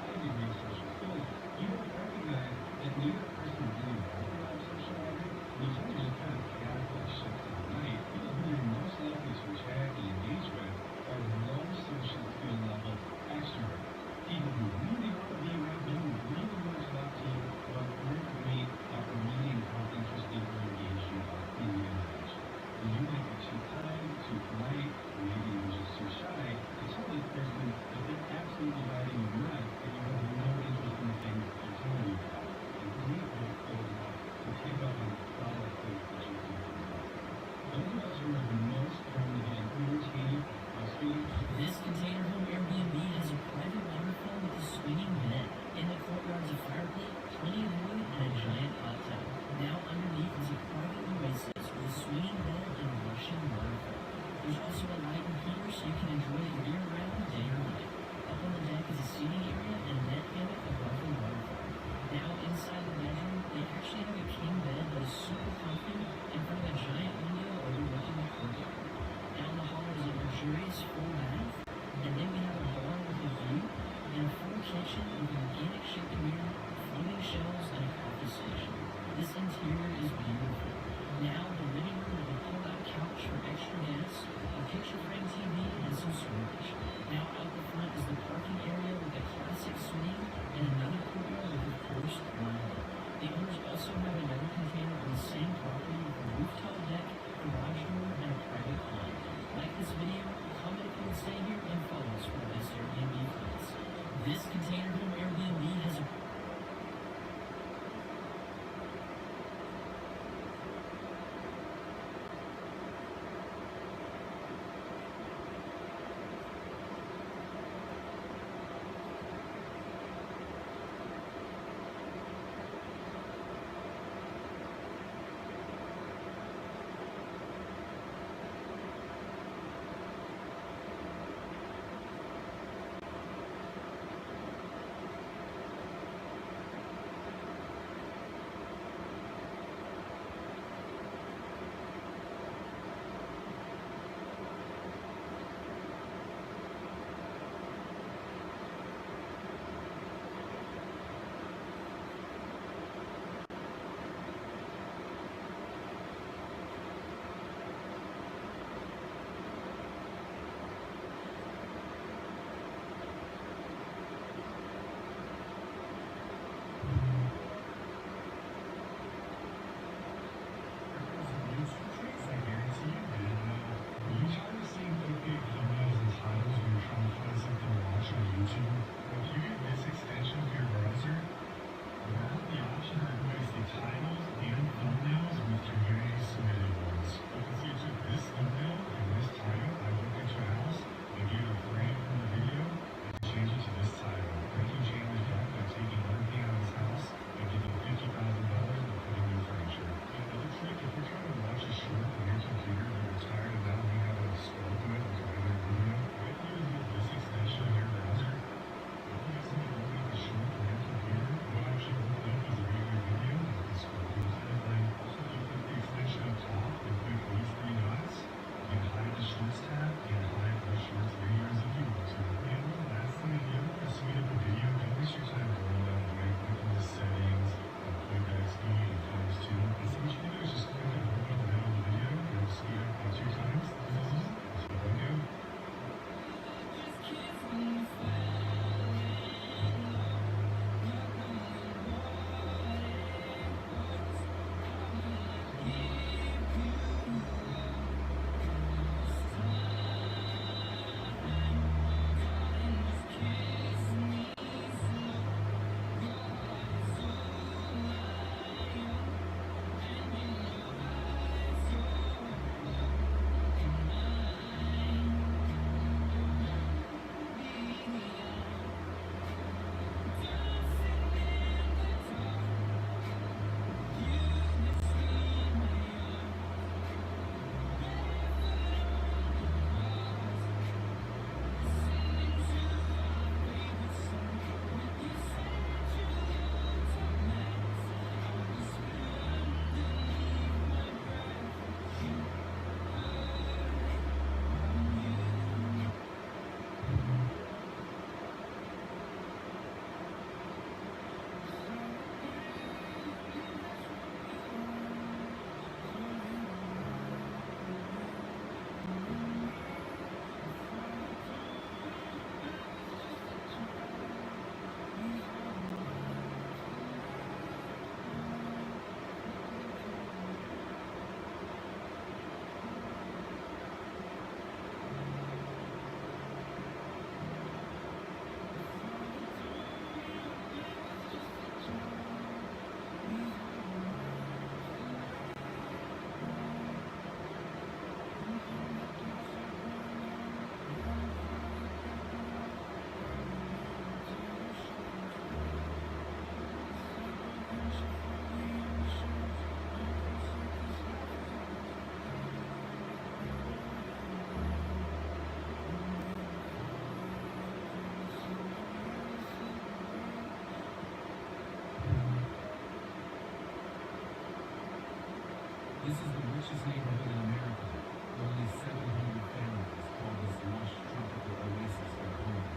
You don't recognize that neither person is really involved in social life. You tend to just kind of luxurious full bath, and then we have a bar with a view, and a full kitchen with an organic chandelier, floating shelves, and a coffee station. This interior is beautiful. Now the living room with a pull-out couch for extra guests, a picture frame TV, and some storage. Now out the front is the parking area with a classic swing and another courtyard with a forced grill. The owners also have another container on the same property with a rooftop deck, garage door, and a private pond. Like this video, comment if you would stay here, and follow us for the best Airbnb flights. This container home Airbnb has a This is the richest neighborhood in America. Only 700 families call this lush tropical oasis their home.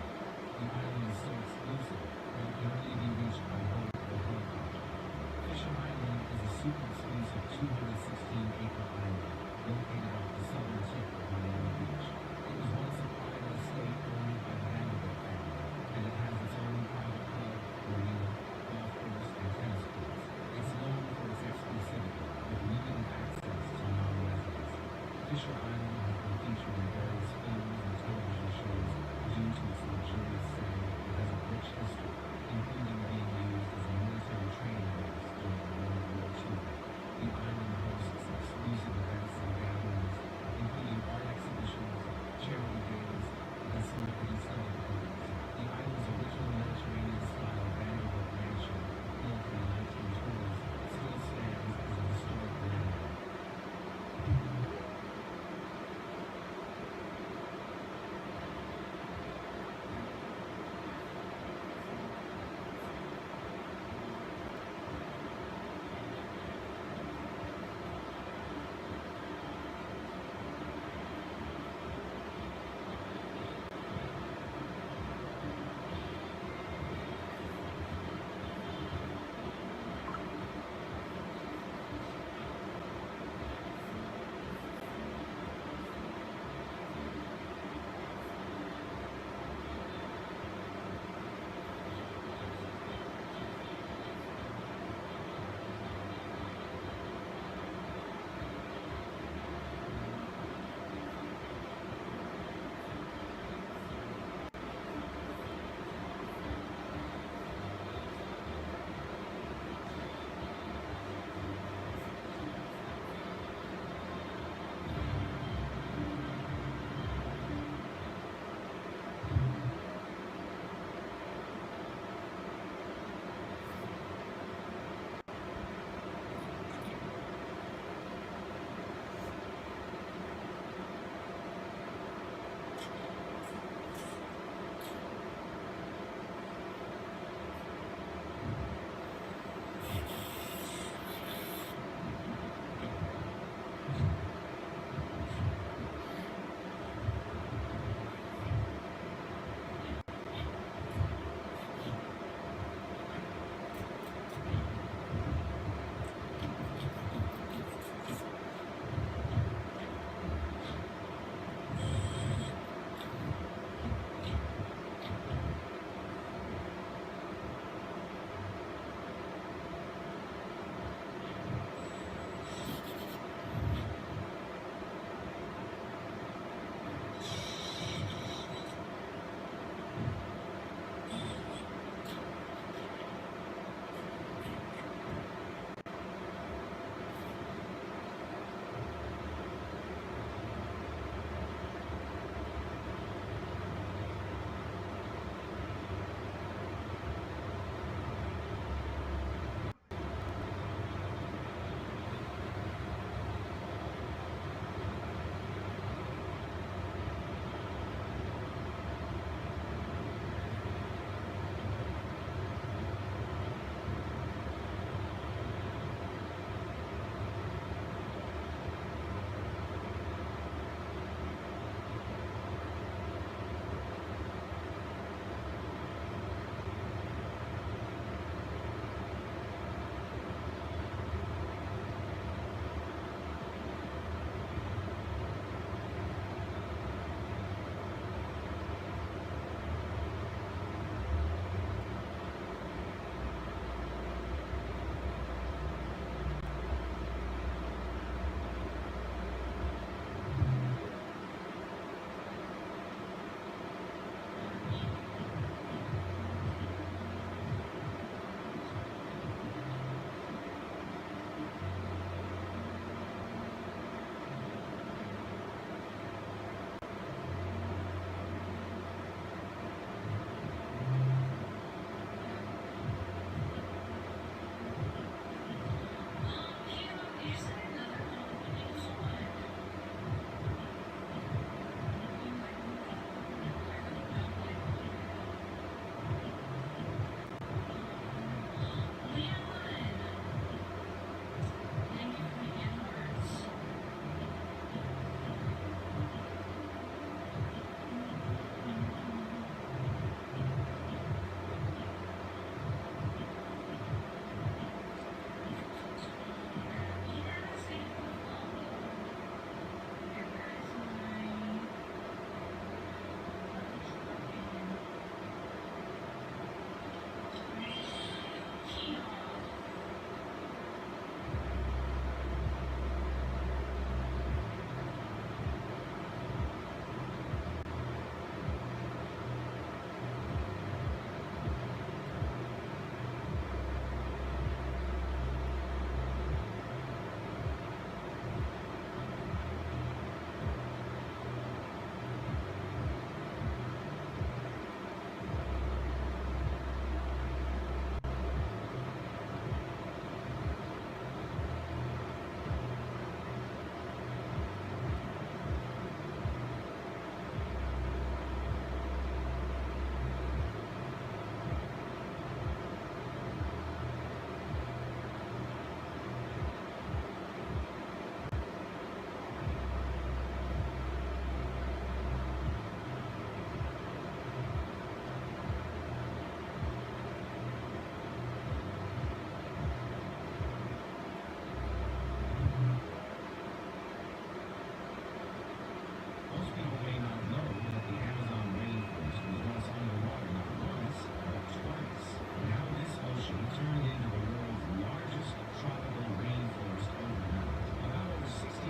The island is so exclusive that it can only be reached by boat or helicopter. Fisher Island is a super exclusive 216-acre island located off the southern tip of Miami Beach. It was once a private estate owned by the Vanderbilt family, and it has its own private club, marina, golf course, and tennis courts. It's known for its exclusivity, with limited access to non-residents. Fisher Island has been featured in various films and television shows due to its luxurious setting and has a rich history, including being used as a military training base during World War II. The island hosts exclusive events and gatherings, including art exhibitions, charity days, and celebrity sailing parties. The island's original Mediterranean-style Vanderbilt mansion, built in the 1920s, still stands as a historic landmark.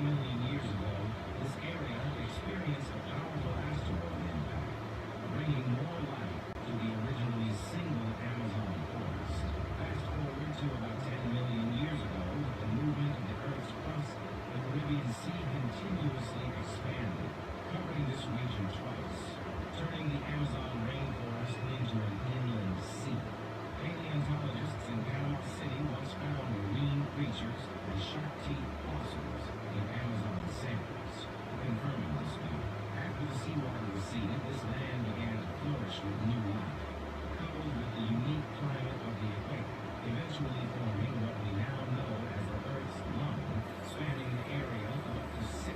million years ago, this area experienced a powerful asteroid impact, bringing more light to the originally single Amazon forest. Fast forward to about 10 million years ago, with the movement of the Earth's crust, the Caribbean Sea continuously expanded, covering this region twice, turning the Amazon rainforest into an inland sea. Paleontologists in Panama City once found marine creatures and shark-teeth fossils in Amazon samples, confirming this view. After the seawater receded, this land began to flourish with new life, coupled with the unique climate of the equator, eventually forming what we now know as the Earth's lung, spanning an area of up to 6.7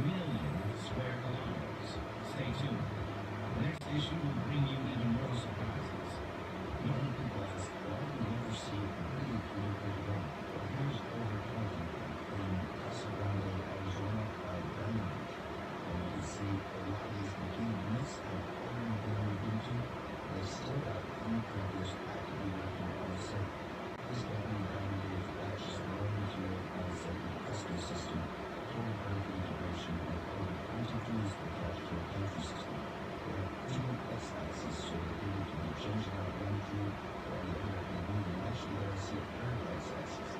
million square kilometers. Stay tuned. The next issue will bring you even more surprises. Many people ask, why do we never see a really big one? Well, here's over 20 in Casa Grande, Arizona, by Diamond Beach. And you can see a lot of these complete units have already been moved into. They still got fingerprinters actively working on the site. This company dominated batches of raw material as a custom system, total vertical integration, and over 20 tools attached to a pantry system. They have visual x-axis so they're able to be changed out one tool, or on the other hand, they move and actually let us see a third x-axis.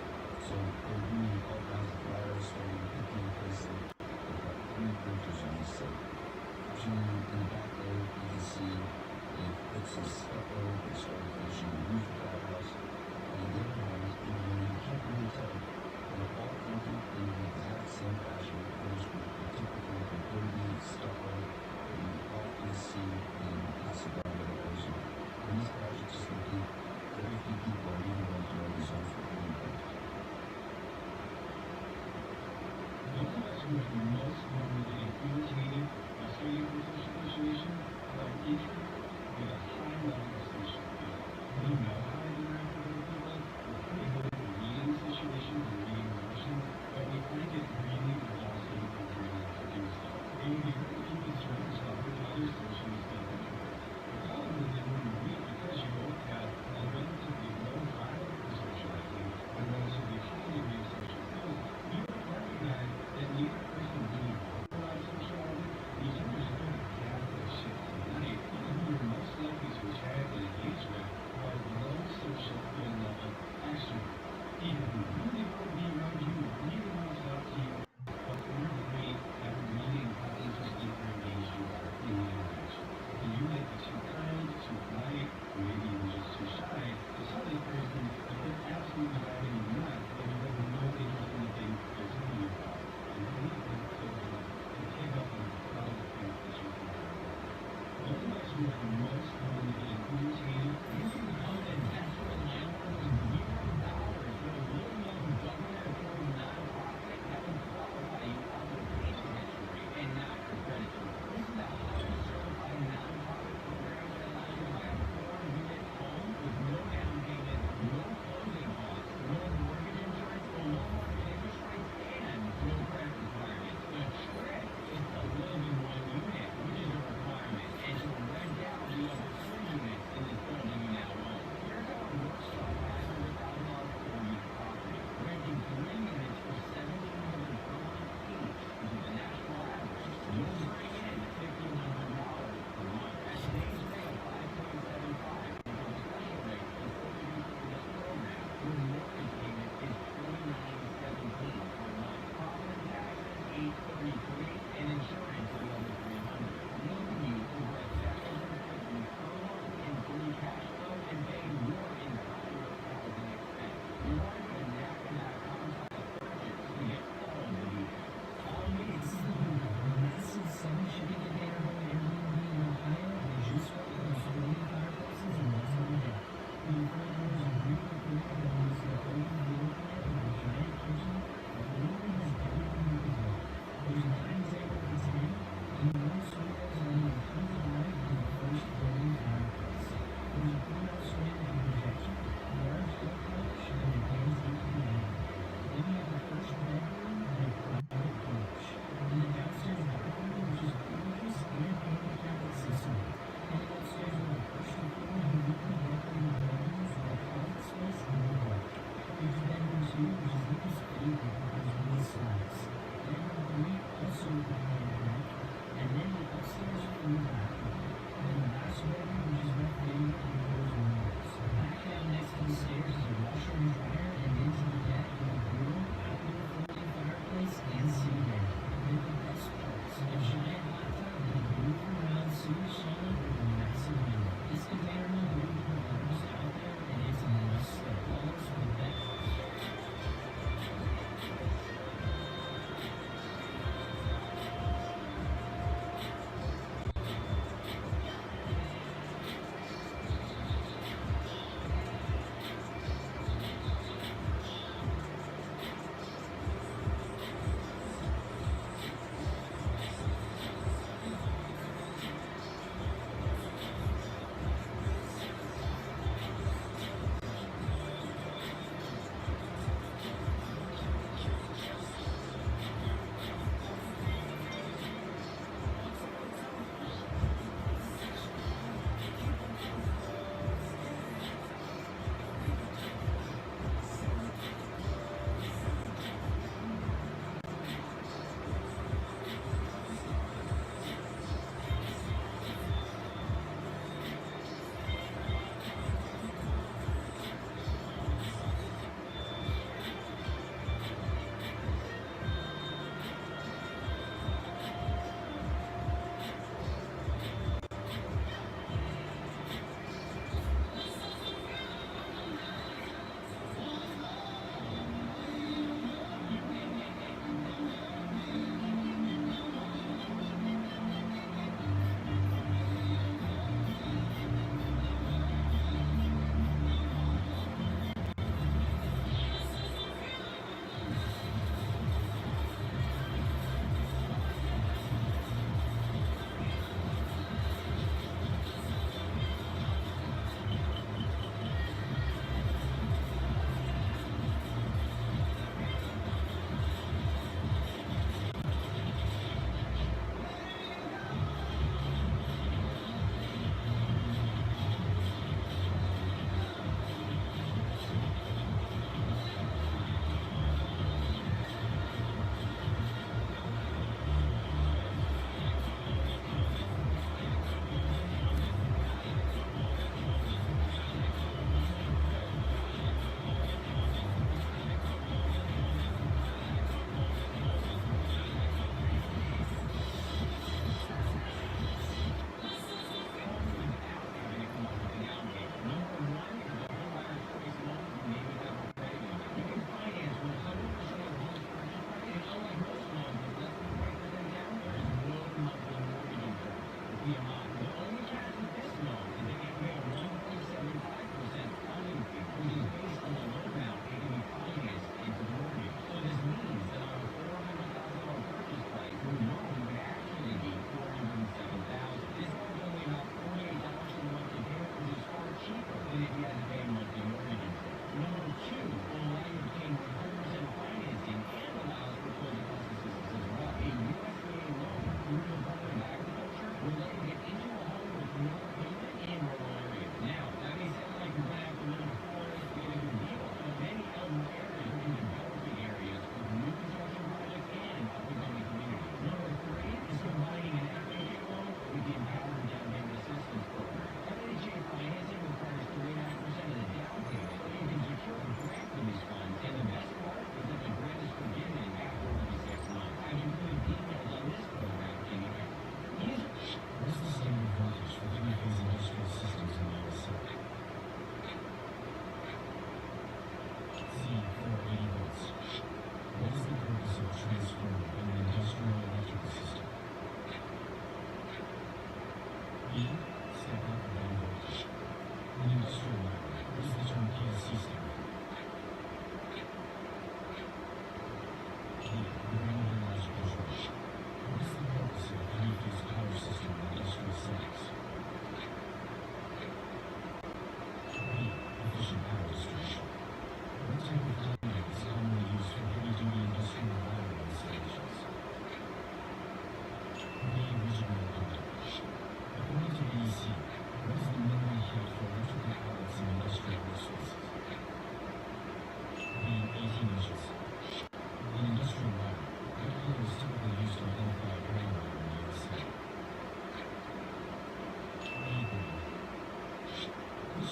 So they're doing all kinds of flyers, starting picking and placing. They've got 3 printers on this site. Optionally, in the back there, you can see they've put some stucco, they started finishing the roof of that house. And on the other hand, even though you can't really tell, they're all printed in the exact same fashion, finished with the typical embroidery, stucco, that you often see in Casa Grande, Arizona. And these projects is complete. Very few people are even going to know the zone for anything. Those of us who have the most motivated irritated Australian British Association are issued with a high level of social fear. We know how to interact with other people, we're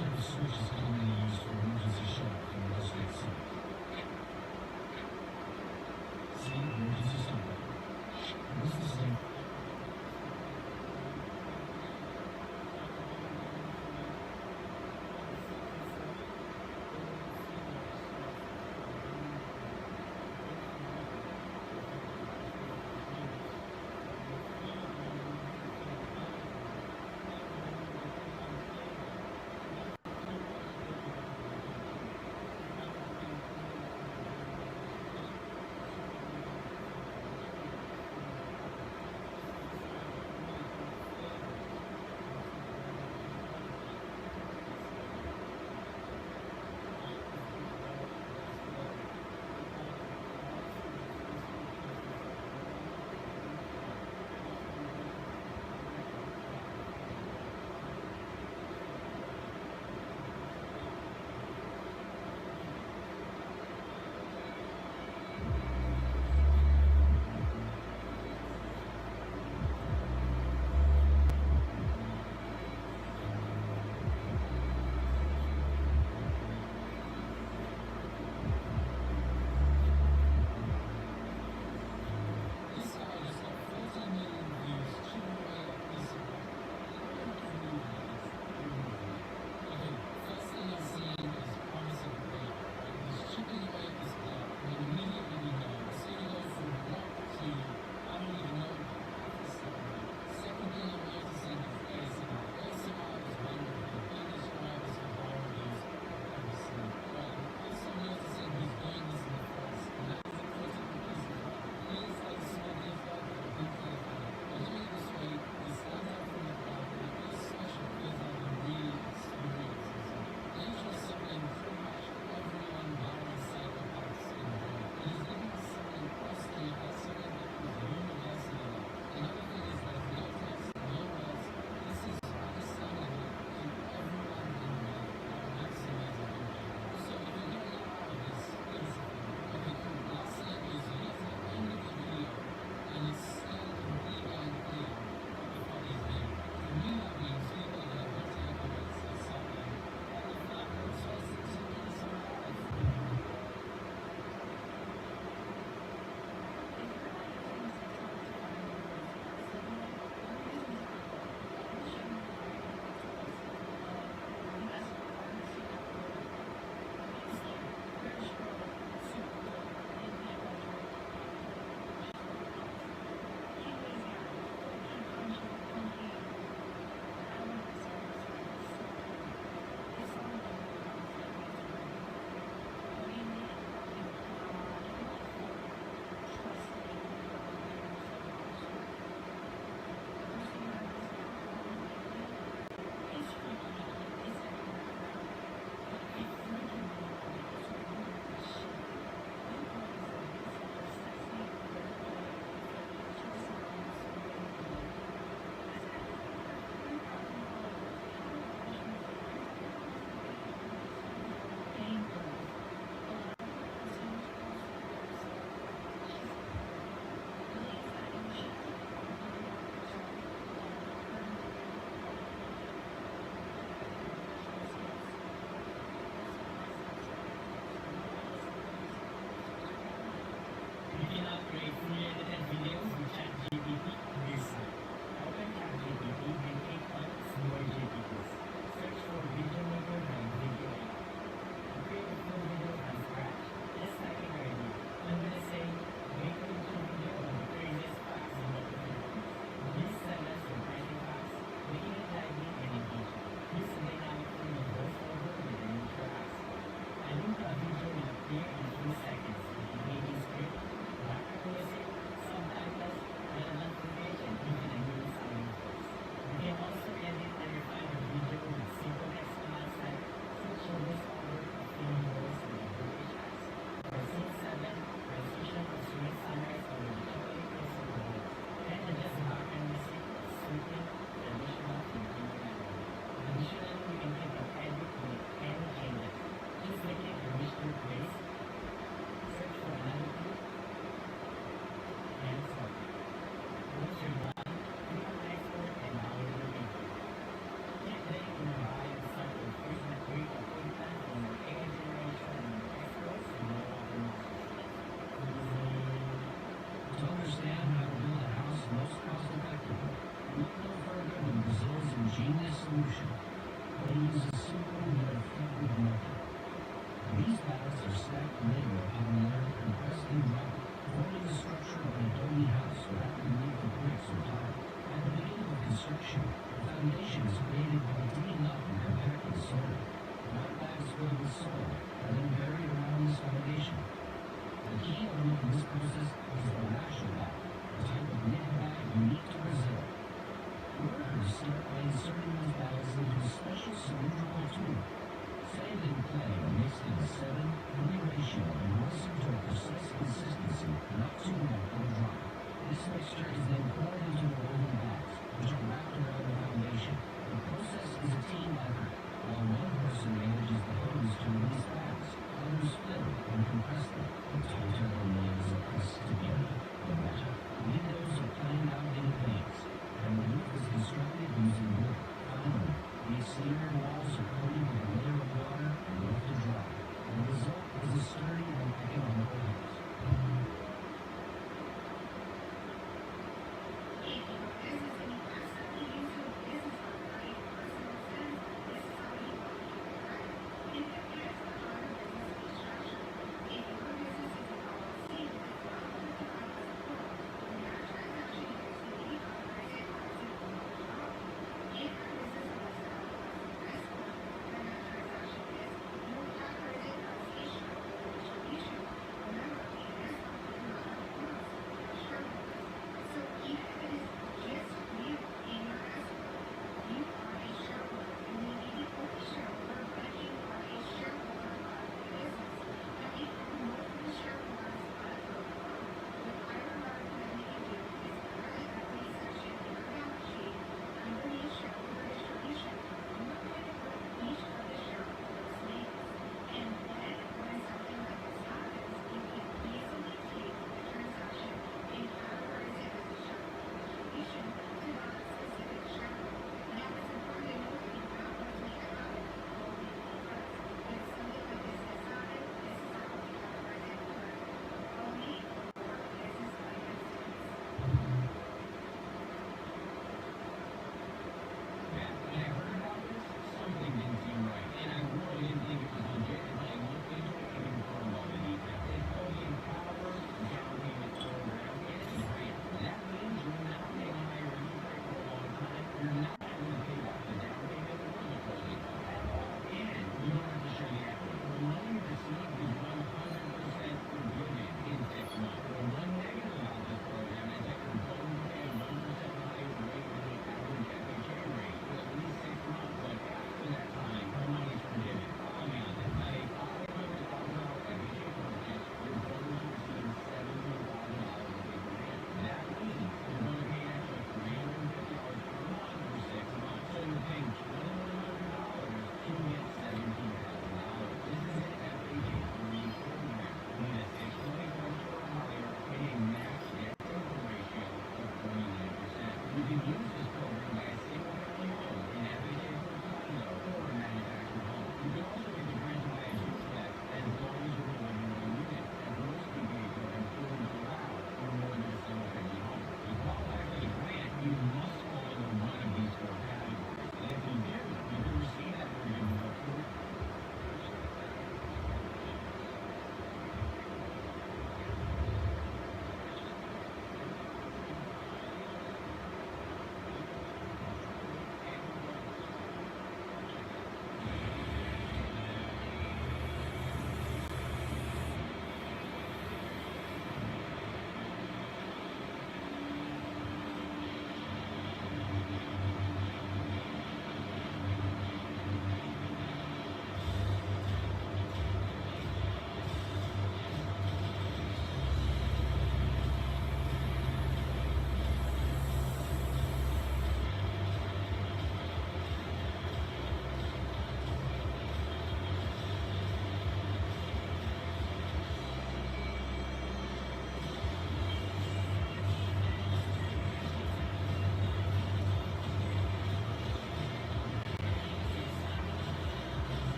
type of switch is commonly used for emergency shut off in interstate sun. See, emergency stop. What's the same?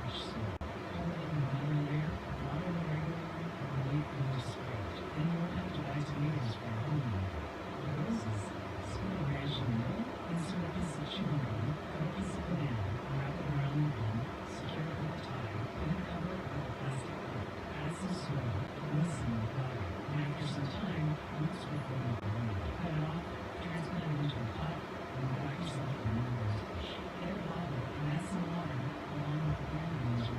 wash soil. Cover them in another layer, water them regularly, and wait for them to sprout. Then you won't have to buy tomatoes for your home anymore. For roses, split a branch in the middle, insert a piece of chewing gum, cut a piece of banana, wrap it around the bun, secure it with a tie, and then cover it with a plastic cover. Add some soil, moisten with water, and after some time, roots will grow in the ground. Cut it off, transplant it into a pot, and you got yourself a new rose bush. Get a bottle and add some water along with the green leaves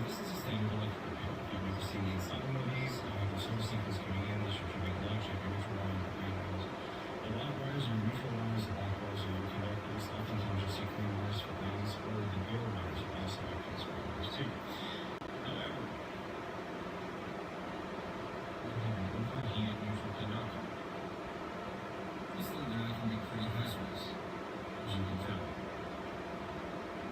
this is a standard electric repair. If you've never seen the inside of one of these, the service cycles coming in, this is your cubic lunch, your neutral wire, your green wires. The black wires are your neutral wires, the black wires are your conductors. Oftentimes you'll see green wires for lanes, or the yellow wires are also acting as green wires too. However, we have an overheated neutral conductor. This thing there can be pretty hazardous, as you can tell.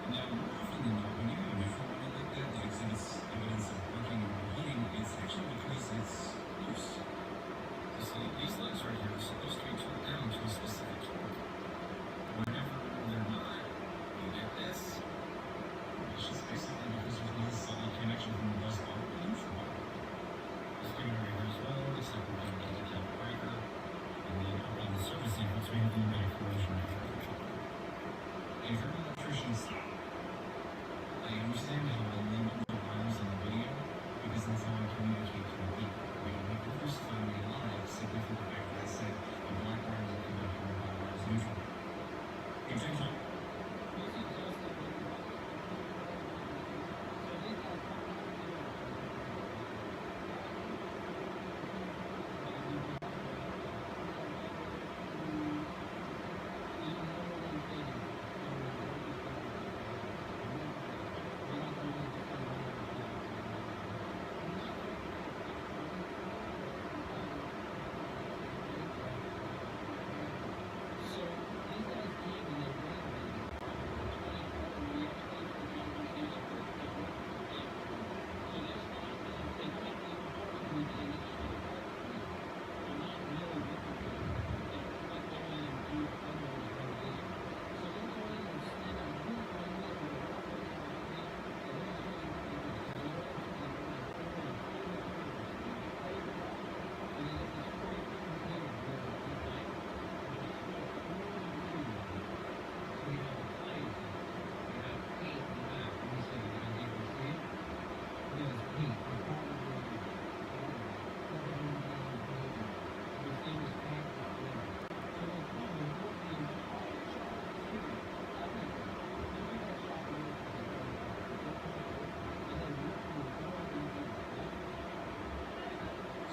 Now, more often than not, when you have a neutral wire like that that exhibits evidence of working or overheating, it's actually because it's loose. You see, these legs right here are supposed to be torqued down to a specific torque. Whenever they're not, you get this. It's just basically because there's no solid connection from the bus bar to the neutral wire. This thing right here as well, looks like we're going to get a breaker. And then up on the surface efforts, we have the pneumatic corrosion repair. If you're an electrician, stop. I understand how I label the wires in the video because that's how I communicate to the people. We don't have to crucify me live simply for the fact that I said a black wire is a conductor and a black wire is neutral. Continue.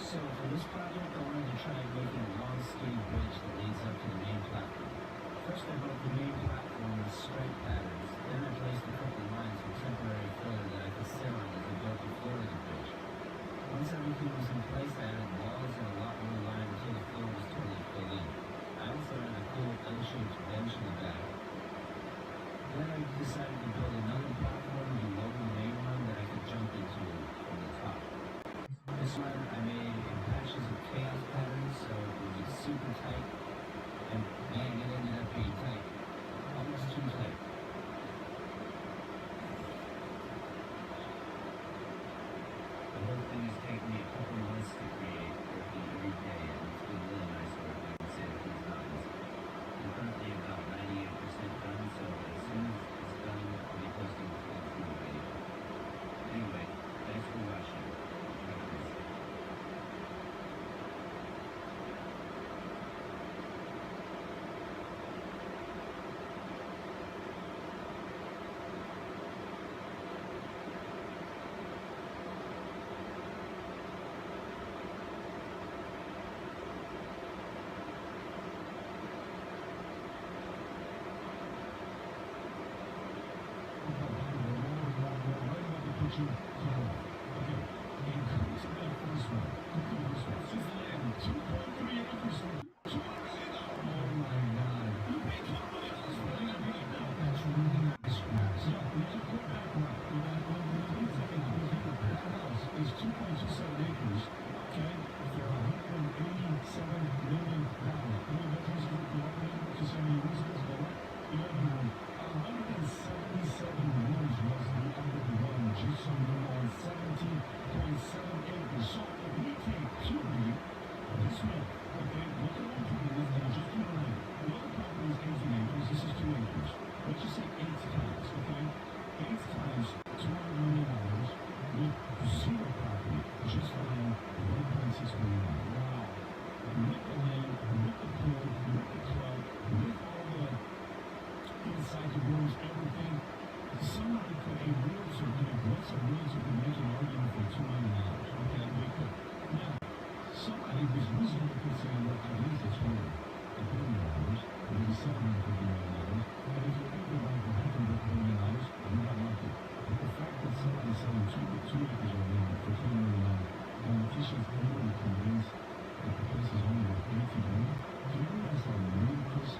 So for this project, I wanted to try making a long, skinny bridge that leads up to the main platform. First, I built the main platform with stripe patterns. Then I placed a couple lines with temporary filler that I could sit on as I built the floor of the bridge. Once everything was in place, I added walls and a lot more line until the floor was totally filled in. I also added a cool L-shaped bench in the back. Then I decided to build another platform below the main one that I could jump into from the top. This one I made in patches of chaos patterns, so it would be super tight, and man, it ended up being tight. Almost too tight. The whole thing has taken me a couple months to create, working every day, and it's been really nice work, I can say, with these mountains. I'm currently about 98% done, so as soon as it's done, I'll be posting the full video. Anyway, thanks for watching. Somebody could, a realtor could, what's a realtor could make an argument for $2 million? Okay, they could. Now, somebody who's reasonable could say, look, I leased this home at $1 billion, maybe $750 million, but if you're able to buy for half a billion dollars, you got lucky. But the fact that somebody's selling two acres of land for $10 million, and the officials anyway convinced that the place is only worth $82 million, do you realize how ludicrous?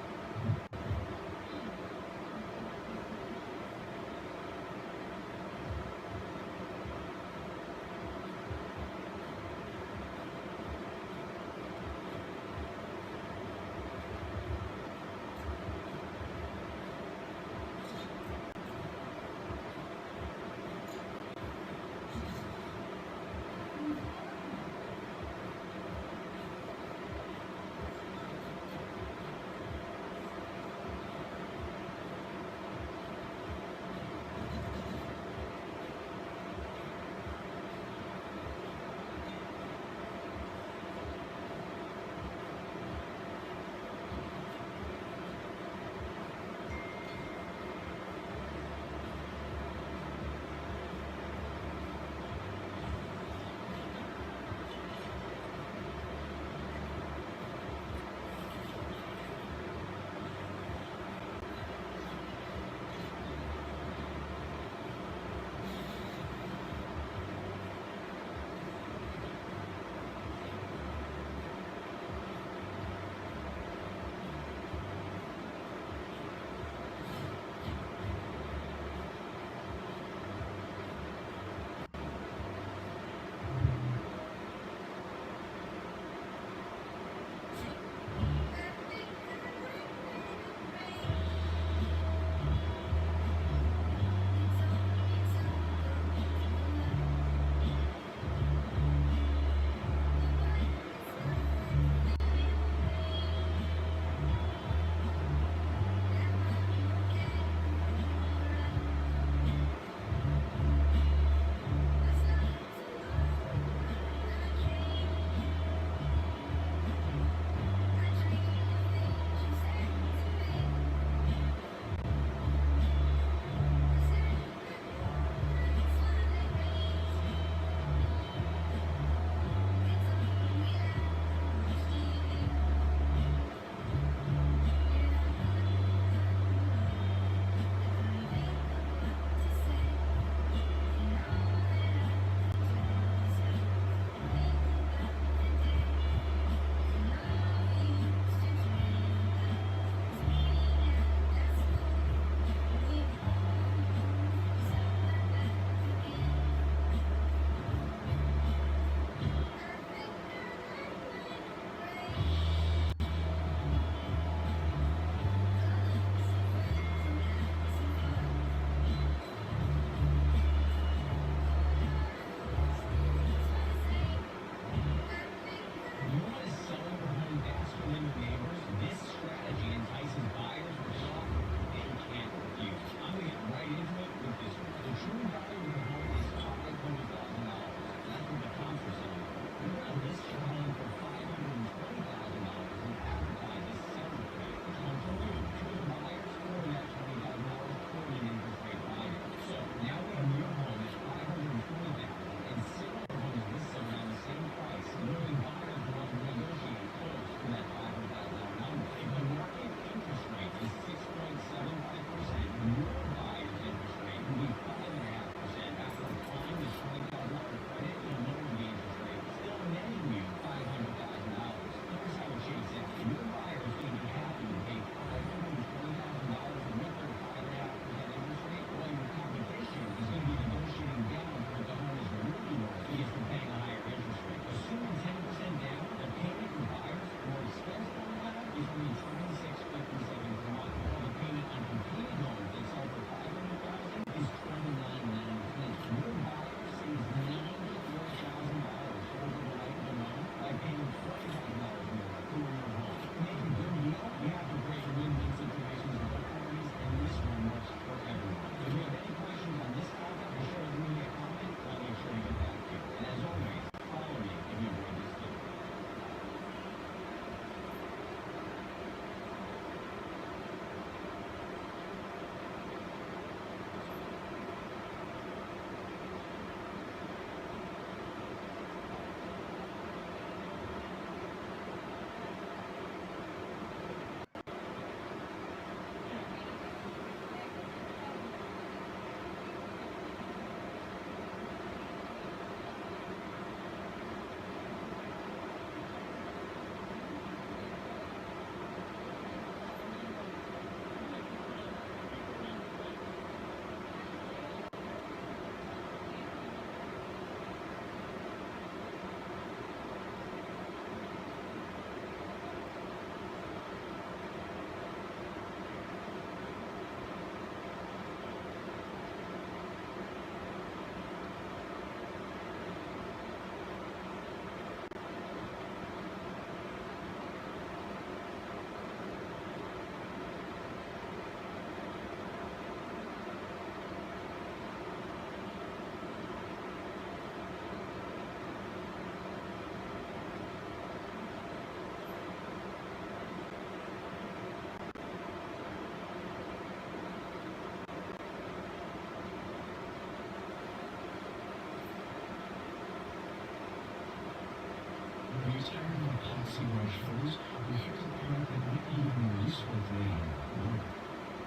epoxy brush first, but here's a product that might be even more useful for you.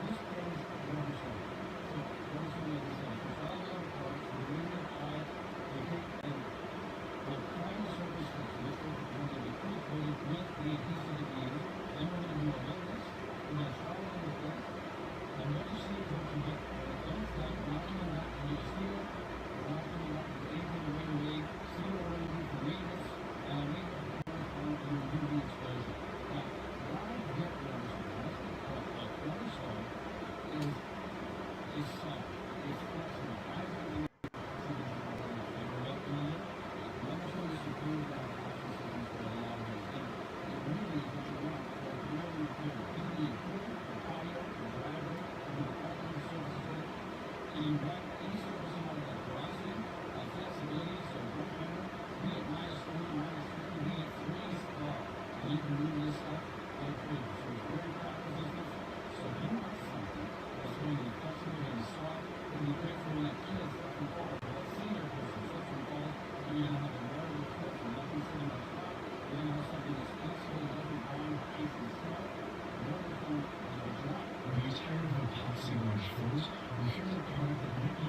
This product is rubber salt. So, rubber salt, like I said, it's all the other products, they really apply, they take and they'll prime the surface first. So this surface is going to be pre-coated with the adhesive at the end. Then we're going to do a wet list. We're going to try it on the floor. And what you see is what you get. When it comes down, we're not coming back to new steel. We're not coming back with anything to wait away. See what we're going to do for maintenance. Maintenance on your UV exposure. Now, why get rubber salt? Rubber salt is soft. It's flexible. I believe rubber salt is superior to our epoxy systems for a lot of reasons. It really is what you want for whatever you're doing. It can be equipment, for patio, for driveway, for the parking surfaces. And you want any surface you want that velocity, flexibility, so work better, be it minus 40, minus 50, be it freeze thaw. And you can move this stuff like crazy. So it's very crack resistant. So if you want something that's going to be flexible and soft, it's going to be great for when that kid slips and falls, or that senior person slips and falls, and you're going to have a wearable clip and nothing sitting on top. You're going to have something that's flexible, that doesn't bind, ice, and snow. Wonderful as a job. Are you tired of epoxy brush first? Well, here's a product that might be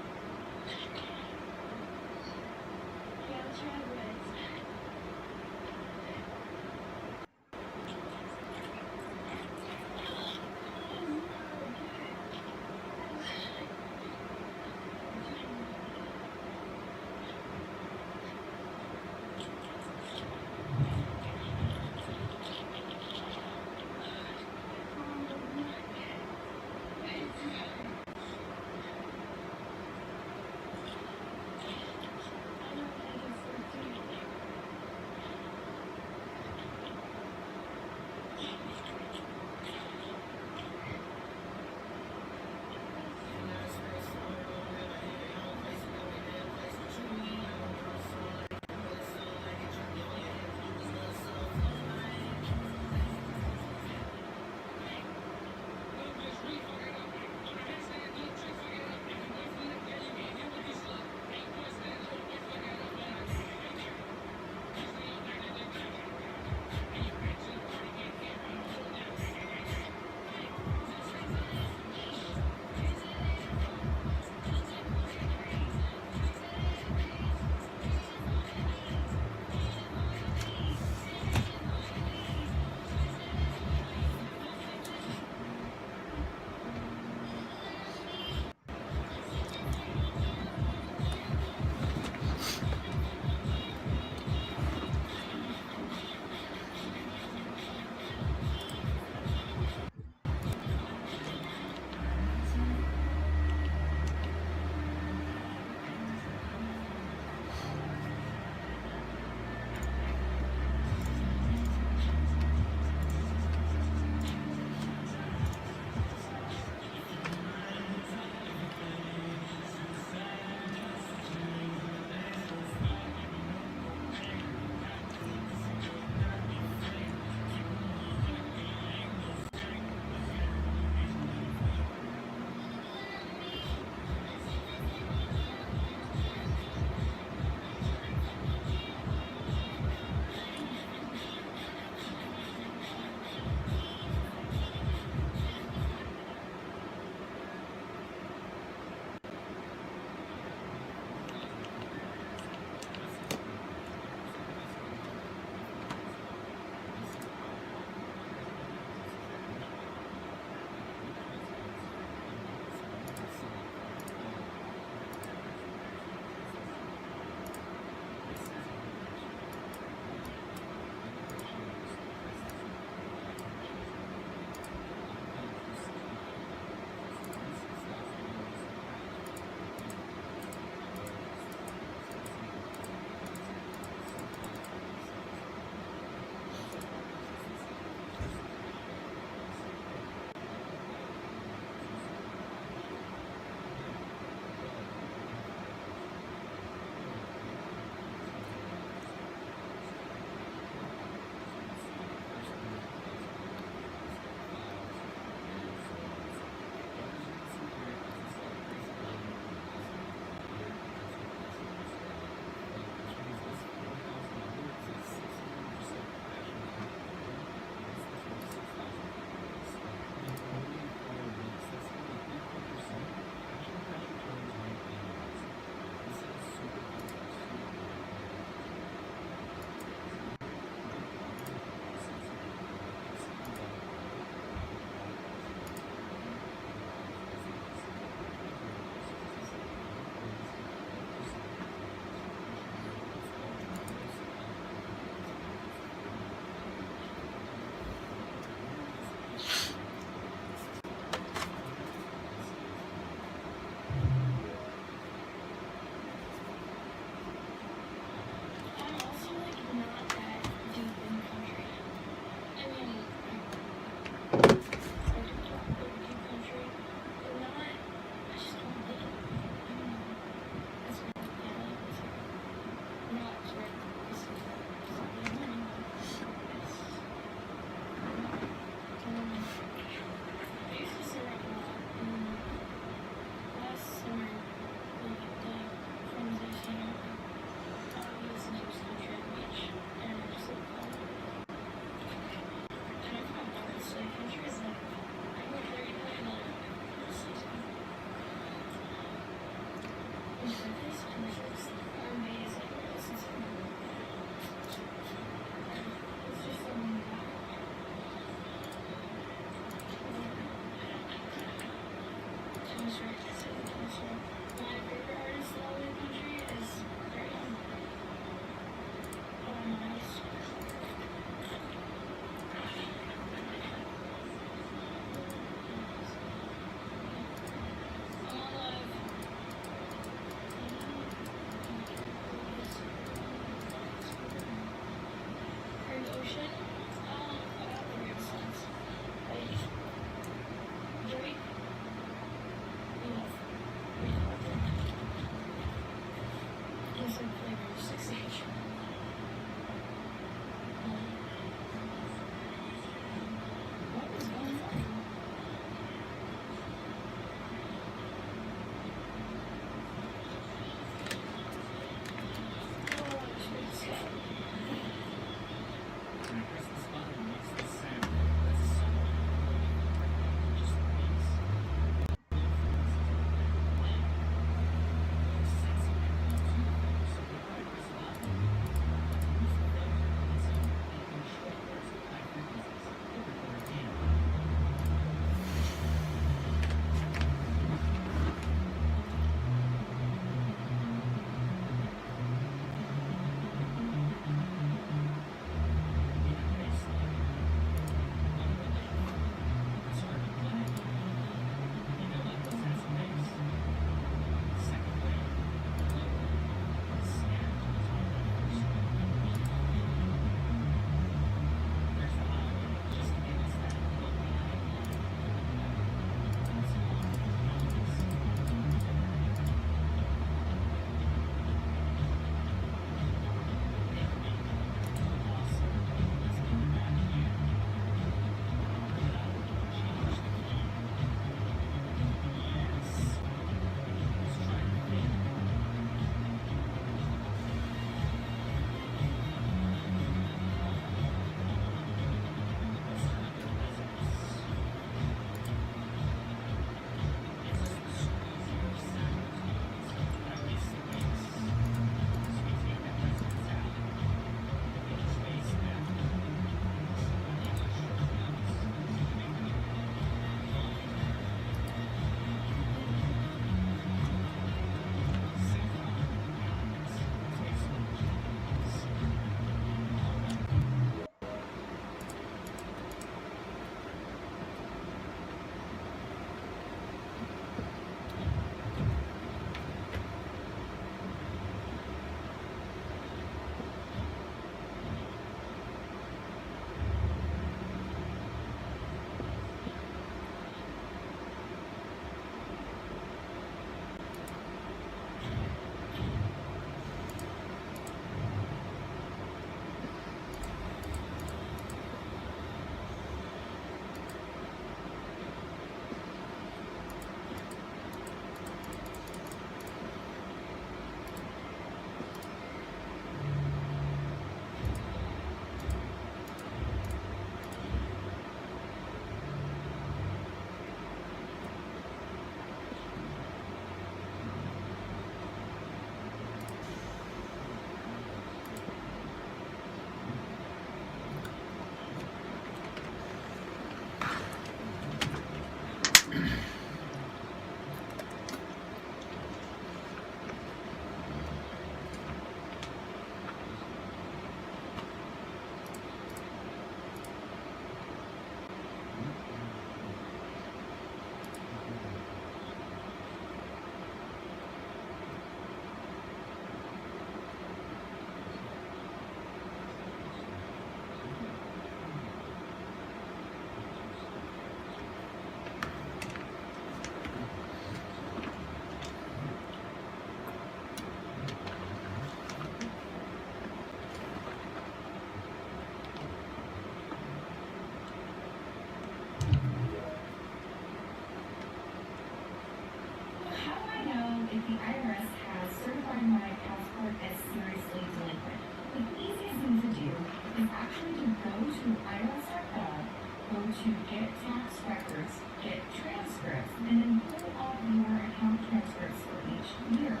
to get tax records, get transcripts, and then pull up your account transcripts for each year.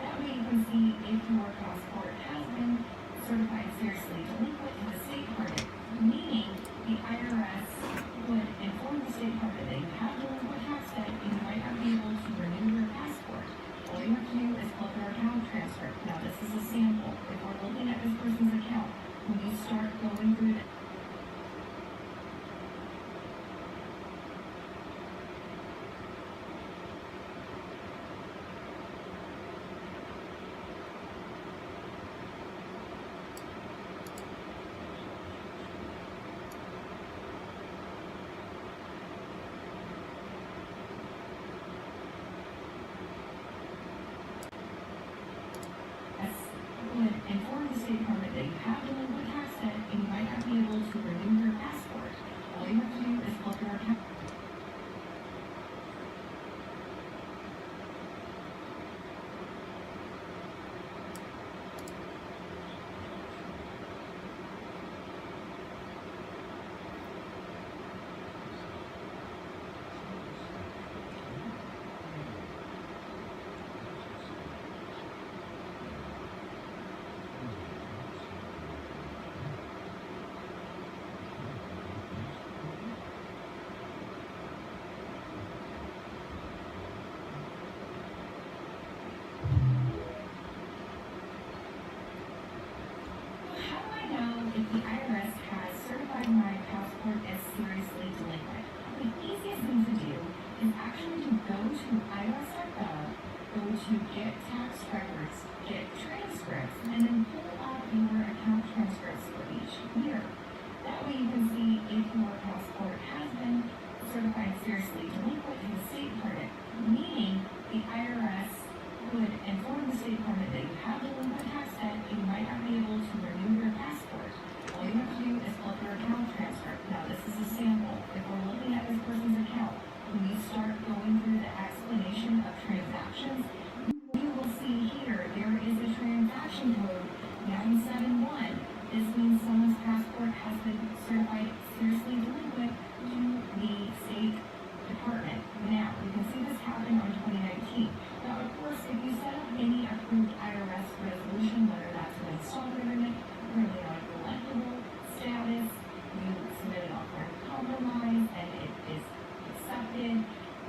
That way you can see if your passport has been certified seriously delinquent in the state credit, meaning the IRS would inform the state credit that you have delinquent tax debt and you might not be able to renew your passport. All you have to do is pull up your account transcript. Now this is a sample. If we're looking at this person's account, when you start going through the would inform the state department that you have delinquent tax debt and you might not be able to renew your passport. All you have to do is pull up your account. How do I know if the IRS has certified my passport as seriously delinquent? The easiest thing to do is actually to go to irs.gov, go to get tax records, get transcripts, and then pull up your account transcripts for each year. That way you can see if your passport has been certified seriously delinquent in the state credit, meaning the IRS would inform the state department that you have delinquent tax debt and you might not be able to renew your passport. All you have to do is pull up your account transcript. Now this is a sample. If we're looking at this person's account, when you start going through the explanation of transactions, you will see here there is a transaction code 971. This means someone's passport has been certified seriously delinquent to the state department. Now, you can see this happened on 2019. Now, of course, if you set up any approved IRS resolution, whether that's an installment agreement, currently non-collectible status, you submit an offer of compromise, and it is accepted,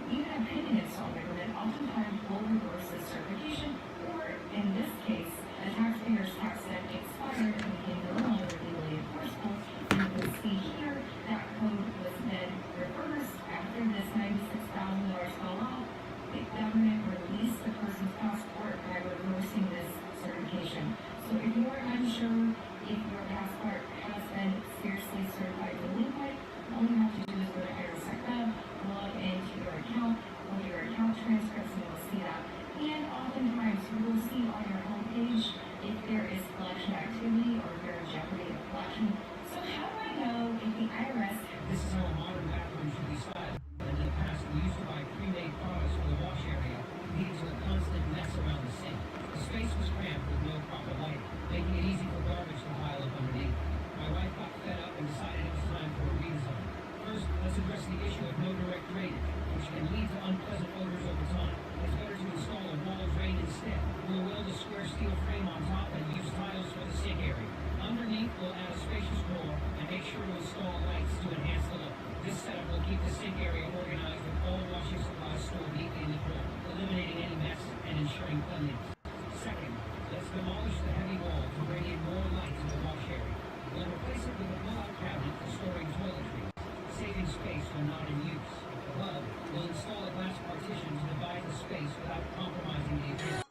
even a pending installment agreement oftentimes will reverse this certification, or in this case, the taxpayer's tax debt expired and became no longer legally enforceable. You can see here that code was then reversed after this $96,000 fell off. The government released the person's passport by reversing this certification. So if you are unsure if your passport has been seriously certified delinquent, all you have to do is go to irs.gov, log into your account, go to your account transcripts, and you'll see that. And oftentimes you will see on your homepage if there is collection activity or if you're in jeopardy of collection. So how do I know if the IRS... This is how a modern bathroom should be styled. In the past, we used to buy pre-made products for the wash area, leading to a constant mess around the sink. The space was cramped with no proper lighting, making it easy for garbage to pile up underneath. My wife got fed up and decided it was time for a redesign. First, let's address the issue of no direct drainage, which can lead to unpleasant odors over time. It's better to install a wall drain instead. We'll weld a square steel frame on top and use tiles for the sink area. Underneath, we'll add a spacious door and make sure to install lights to enhance the look. This setup will keep the sink area organized with all washing supplies stored neatly in the drawer, eliminating any mess and ensuring cleanliness. Second, let's demolish the heavy wall to bring in more light to the wash area. We'll replace it with a pull-out cabinet for storing toiletries, saving space when not in use. Above, we'll install a glass partition to divide the space without compromising the appearance.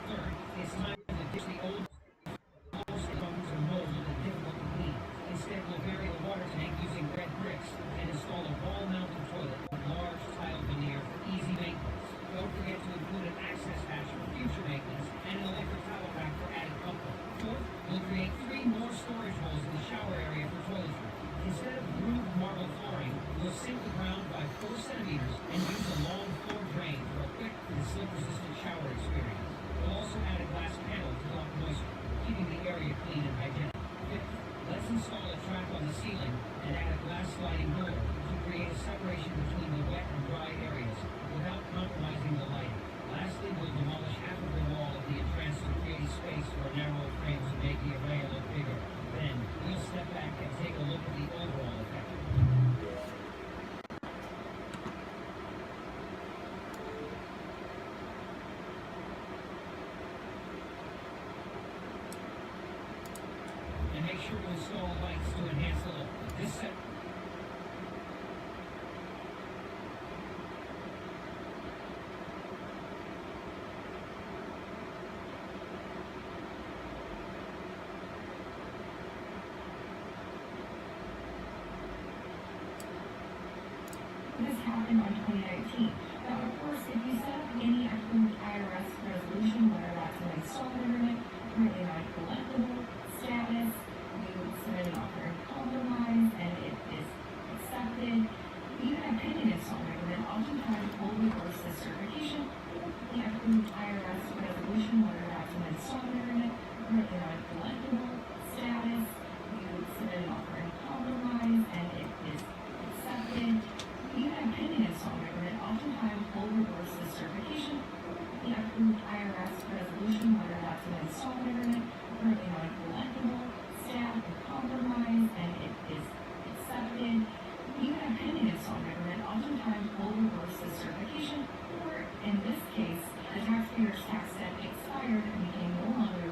Third, it's time to ditch the old floors and mold and difficult to clean. Instead, we'll bury the water tank using red bricks and install a wall-mounted toilet with large tile veneer for easy maintenance. Don't forget to include an access hatch for future maintenance and an electric towel rack for added comfort. Fourth, we'll create 3 more storage holes in the shower area for toiletry. Instead of grooved marble flooring, we'll sink the ground by 4 centimeters and use a long floor drain for a quick and slip-resistant shower experience. We'll also add a glass panel to block moisture, keeping the area clean and hygienic. Fifth, let's install a trap on the ceiling and add a glass sliding door sure to install lights to enhance the look. This set This happened on 2019. Now, of course, if you set up any approved IRS resolution, whether that's an installment agreement, currently non-collectible status, you submit an offer in compromise, and it is accepted. Even a pending installment agreement oftentimes will reverse the certification. The approved IRS resolution, whether that's an installment agreement, currently non-collectible status, you submit an offer in compromise, and it is accepted. Even a pending installment agreement oftentimes will reverse the certification. The approved IRS resolution, whether that's an installment agreement, currently non-collectible, staff and compromise, and it is accepted. Even a pending installment agreement oftentimes will reverse the certification, or in this case, the taxpayer's tax debt expired and became no longer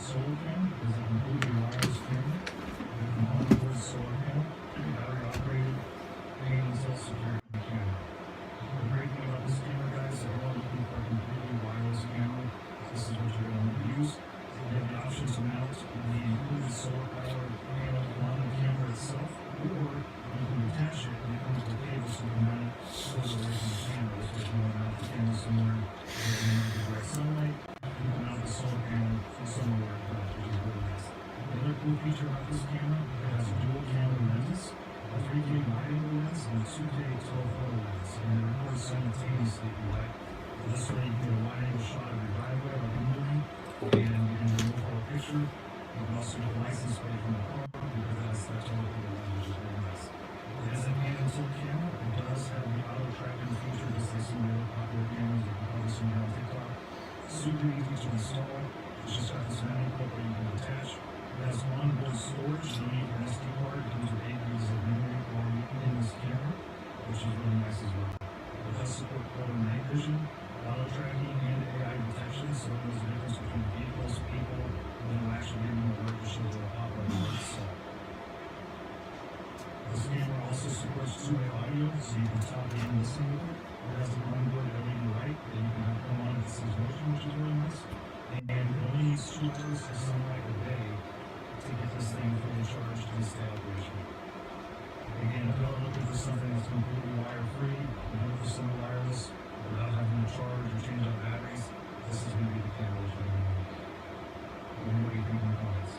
solar panel is a completely wireless camera with an onboard solar panel, battery operated, and self-security camera. The great thing about this camera, guys, if you're looking for a completely wireless camera, this is what you're going to want to use. You have the option to mount the included solar power panel on the camera itself, or you can attach it and it comes with a cable so you can mount it further away from the camera. So if you want to mount the camera somewhere where you might get direct sunlight, you can mount the solar panel from somewhere where it which is really nice. The other cool feature about this camera, it has a dual camera lens, a 3K wide-angle lens, and a 2K telephoto lens, and they record simultaneously if you like. This way you can get a wide-angle shot of your driveway like I'm doing, and you can do a full picture. You can also get a license plate from the car because that telephoto lens, which is very nice. It is an hand-tilt camera. It does have the auto-tracking feature, just like some of the other popular cameras that you've probably seen on TikTok. Super easy to install. It's just got this mounting clip that you can attach. It has onboard storage. No need for an SD card. It comes with 8 gigs of memory already in this camera, which is really nice as well. It does support color and night vision, auto tracking, and AI detection, so it knows the difference between vehicles, people, and then it'll actually give you an alert to show the pop-up alerts. This camera also supports two-way audio, so you can talk and listen with it. It has an onboard LED light that you can have come on if it sees motion, which is really nice. And it only needs 2 hours of sunlight a day to get this thing fully charged and stay operational. Again, if you're looking for something that's completely wire-free, 100% wireless, without having to charge or change out batteries, this is going to be the camera that you're going to need. What do you think in the comments?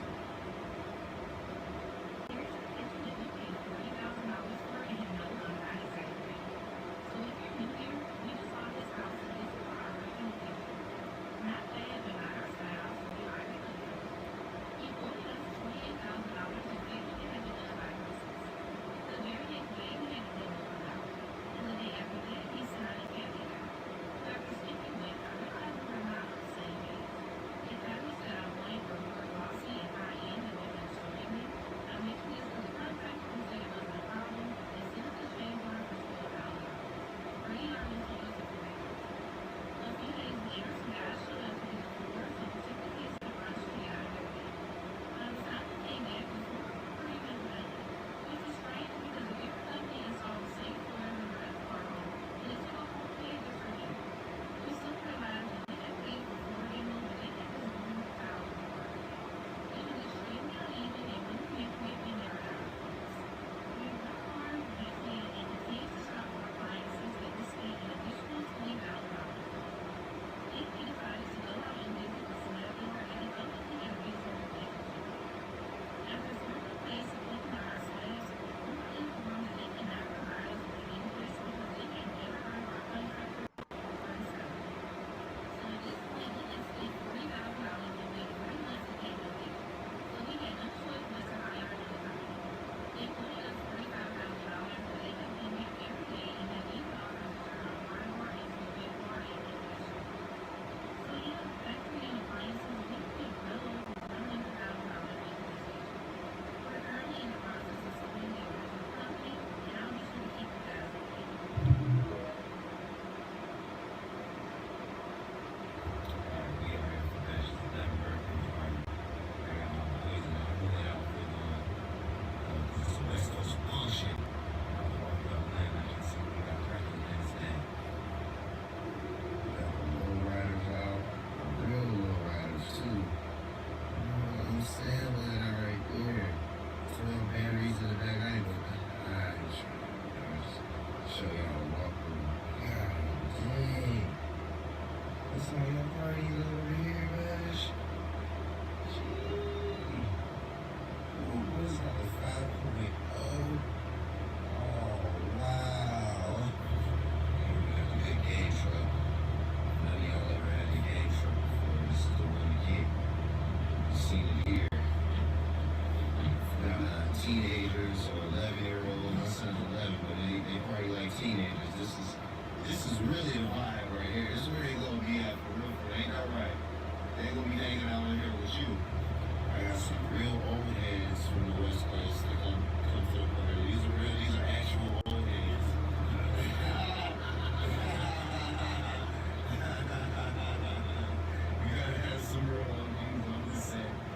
Teenagers or 11-year-olds. My son's 11, but they party like teenagers. This is really the vibe right here. This is where they gonna be at for real. Ain't that right? They ain't gonna be hanging out in here with you. I got some real old heads from the West Coast that come to the party. These are actual old heads. You gotta have some real old heads on this set.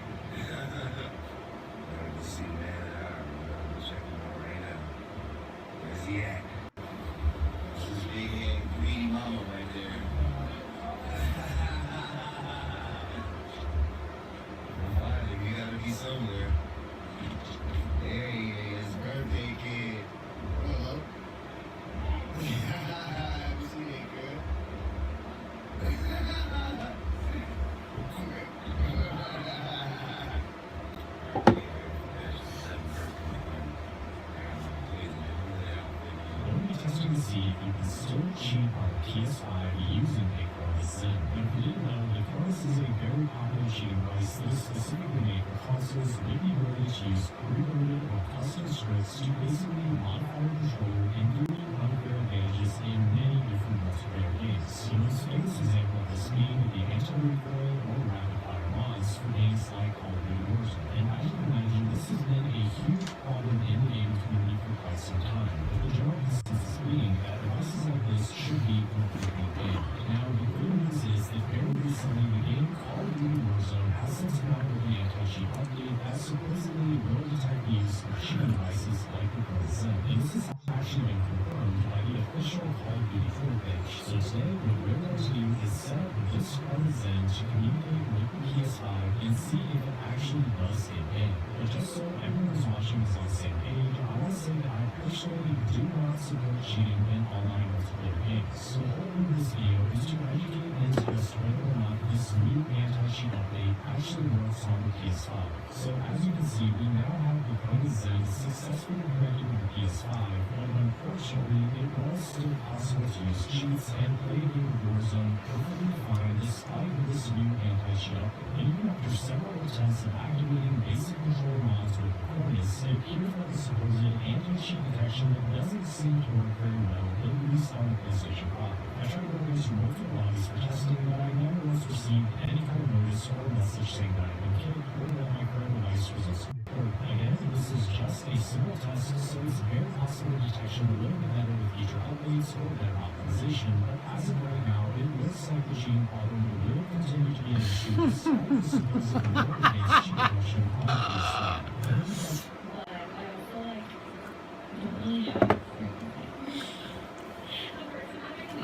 still cheap on PS5 using a Cronus Zen. Now, if you didn't know, the Cronus is a very popular cheating device that is specifically made for consoles with the ability to use pre-loaded or custom scripts to basically modify the controller and give you unfair advantages in many different multiplayer games. The most famous example of this being the anti-recoil or rapid-fire mods for games like Call of Duty Warzone. And as you can imagine, this has been a huge problem in the gaming community for quite some time. But the general consensus being that devices like this should be completely banned. Now, the good news is that very recently, the game Call of Duty Warzone has since come out with an anti-cheat update that supposedly will detect the use of cheating devices like the Cronus Zen. And this has actually been confirmed by the official Call of Duty Twitter page. So today, what we're going to do is set up this Cronus Zen to communicate with the PS5 and see if it actually does get banned. But just so everyone who's watching is on the same page, I want to say that I personally do not support cheating in online multiplayer games. So the whole point of this video is to educate and discuss whether or not this new anti-cheat update actually works on the PS5. So as you can see, we now have the Cronus Zen successfully connected with the PS5, but unfortunately, it was still possible to use cheats and play a game of Warzone perfectly fine despite this new anti-cheat update. And even after several attempts of activating basic control mods with Cronus, it appears that the supposed anti-cheat detection doesn't seem to work very well, at least on the PlayStation 5. I tried going into multiple lobbies for testing, but I never once received any kind of notice or message saying that I've been kicked or that my current device was in support. Again, this is just a simple test, so it's very possible detection will get better with future updates or better optimization, but as of right now, it looks like the cheating problem will continue to be an issue despite the supposed more advanced cheat detection on the PS5.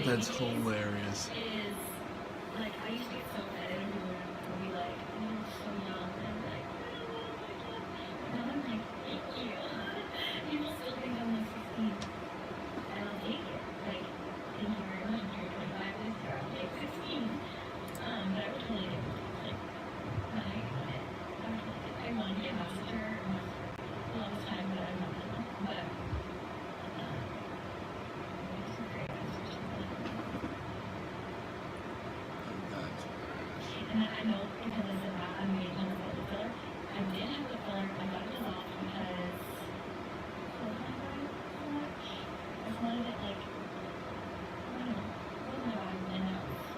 That's hilarious. Like, I used to get so mad at everyone would be like, you're so young, and I'm like, now I'm like, thank you. People still think I'm like 16, and I'll take it. Like, thank you very much. If you're 25 this year, I'll take 16. But I would totally do it. Like, I want to be a master all the time, but I'm not gonna. But, it's a great message. And I know because I said that I'm made on the filler. I did have the filler. I got it dissolved because I wasn't buying so much. I just wanted it like, I don't know, it wasn't bad and now it's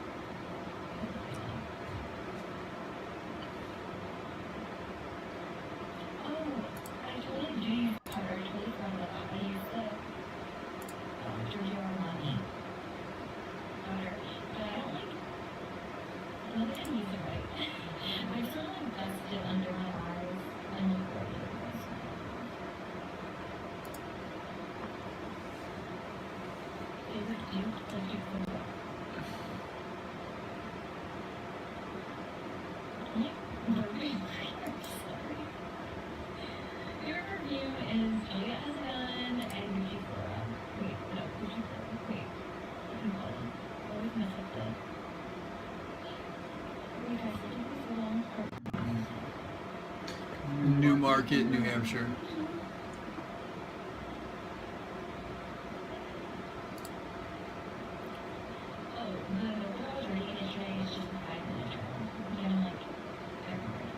oh, I totally do use powder. I totally forgot about that. I use the Giorgio Armani powder, but I don't like. I didn't use it right. I just want to dust it under my eyes and look really good. Favorite Duke? Like Duke from what? I'm sorry. Your review is Julia Azan and Gucci Flora. Wait, no, Gucci Flora. Wait, I can call them. I always mess up the. Newmarket, New Hampshire. Oh, the girl I was reading yesterday is just a 5-minute term. You know, like, everywhere.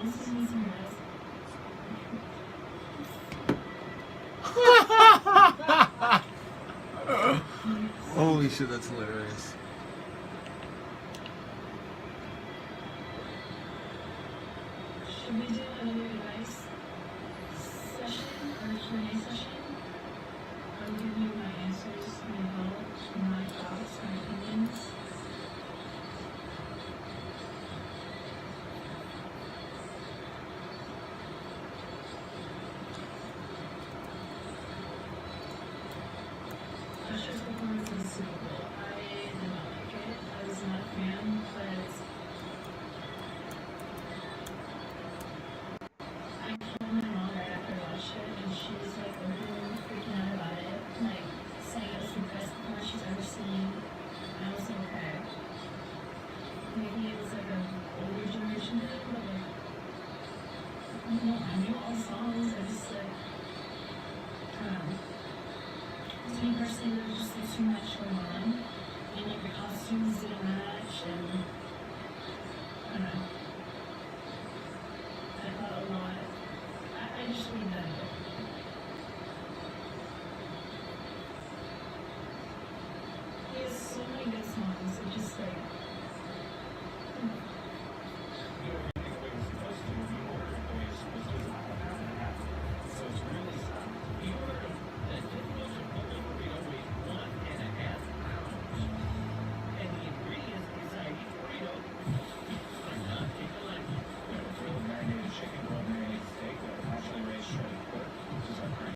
listen to me some guys. Holy shit, that's hilarious. Should we do another advice session or Q&A session? I'll give you my answers, my knowledge, my thoughts, my opinions. Usher's performance in the Super Bowl. I did not like it. I was not a fan, but I told my mom right after I watched it, and she was like really freaking out about it, like saying it was the best performance she's ever seen. And I was like, okay, maybe it was like a older generation thing, but like, I don't know, I knew all the songs. I just like, I don't know. To me personally, there was just like too much going on, and like the costumes didn't match, and I don't know. I thought a lot. I just really done it. He has so many good songs. It just like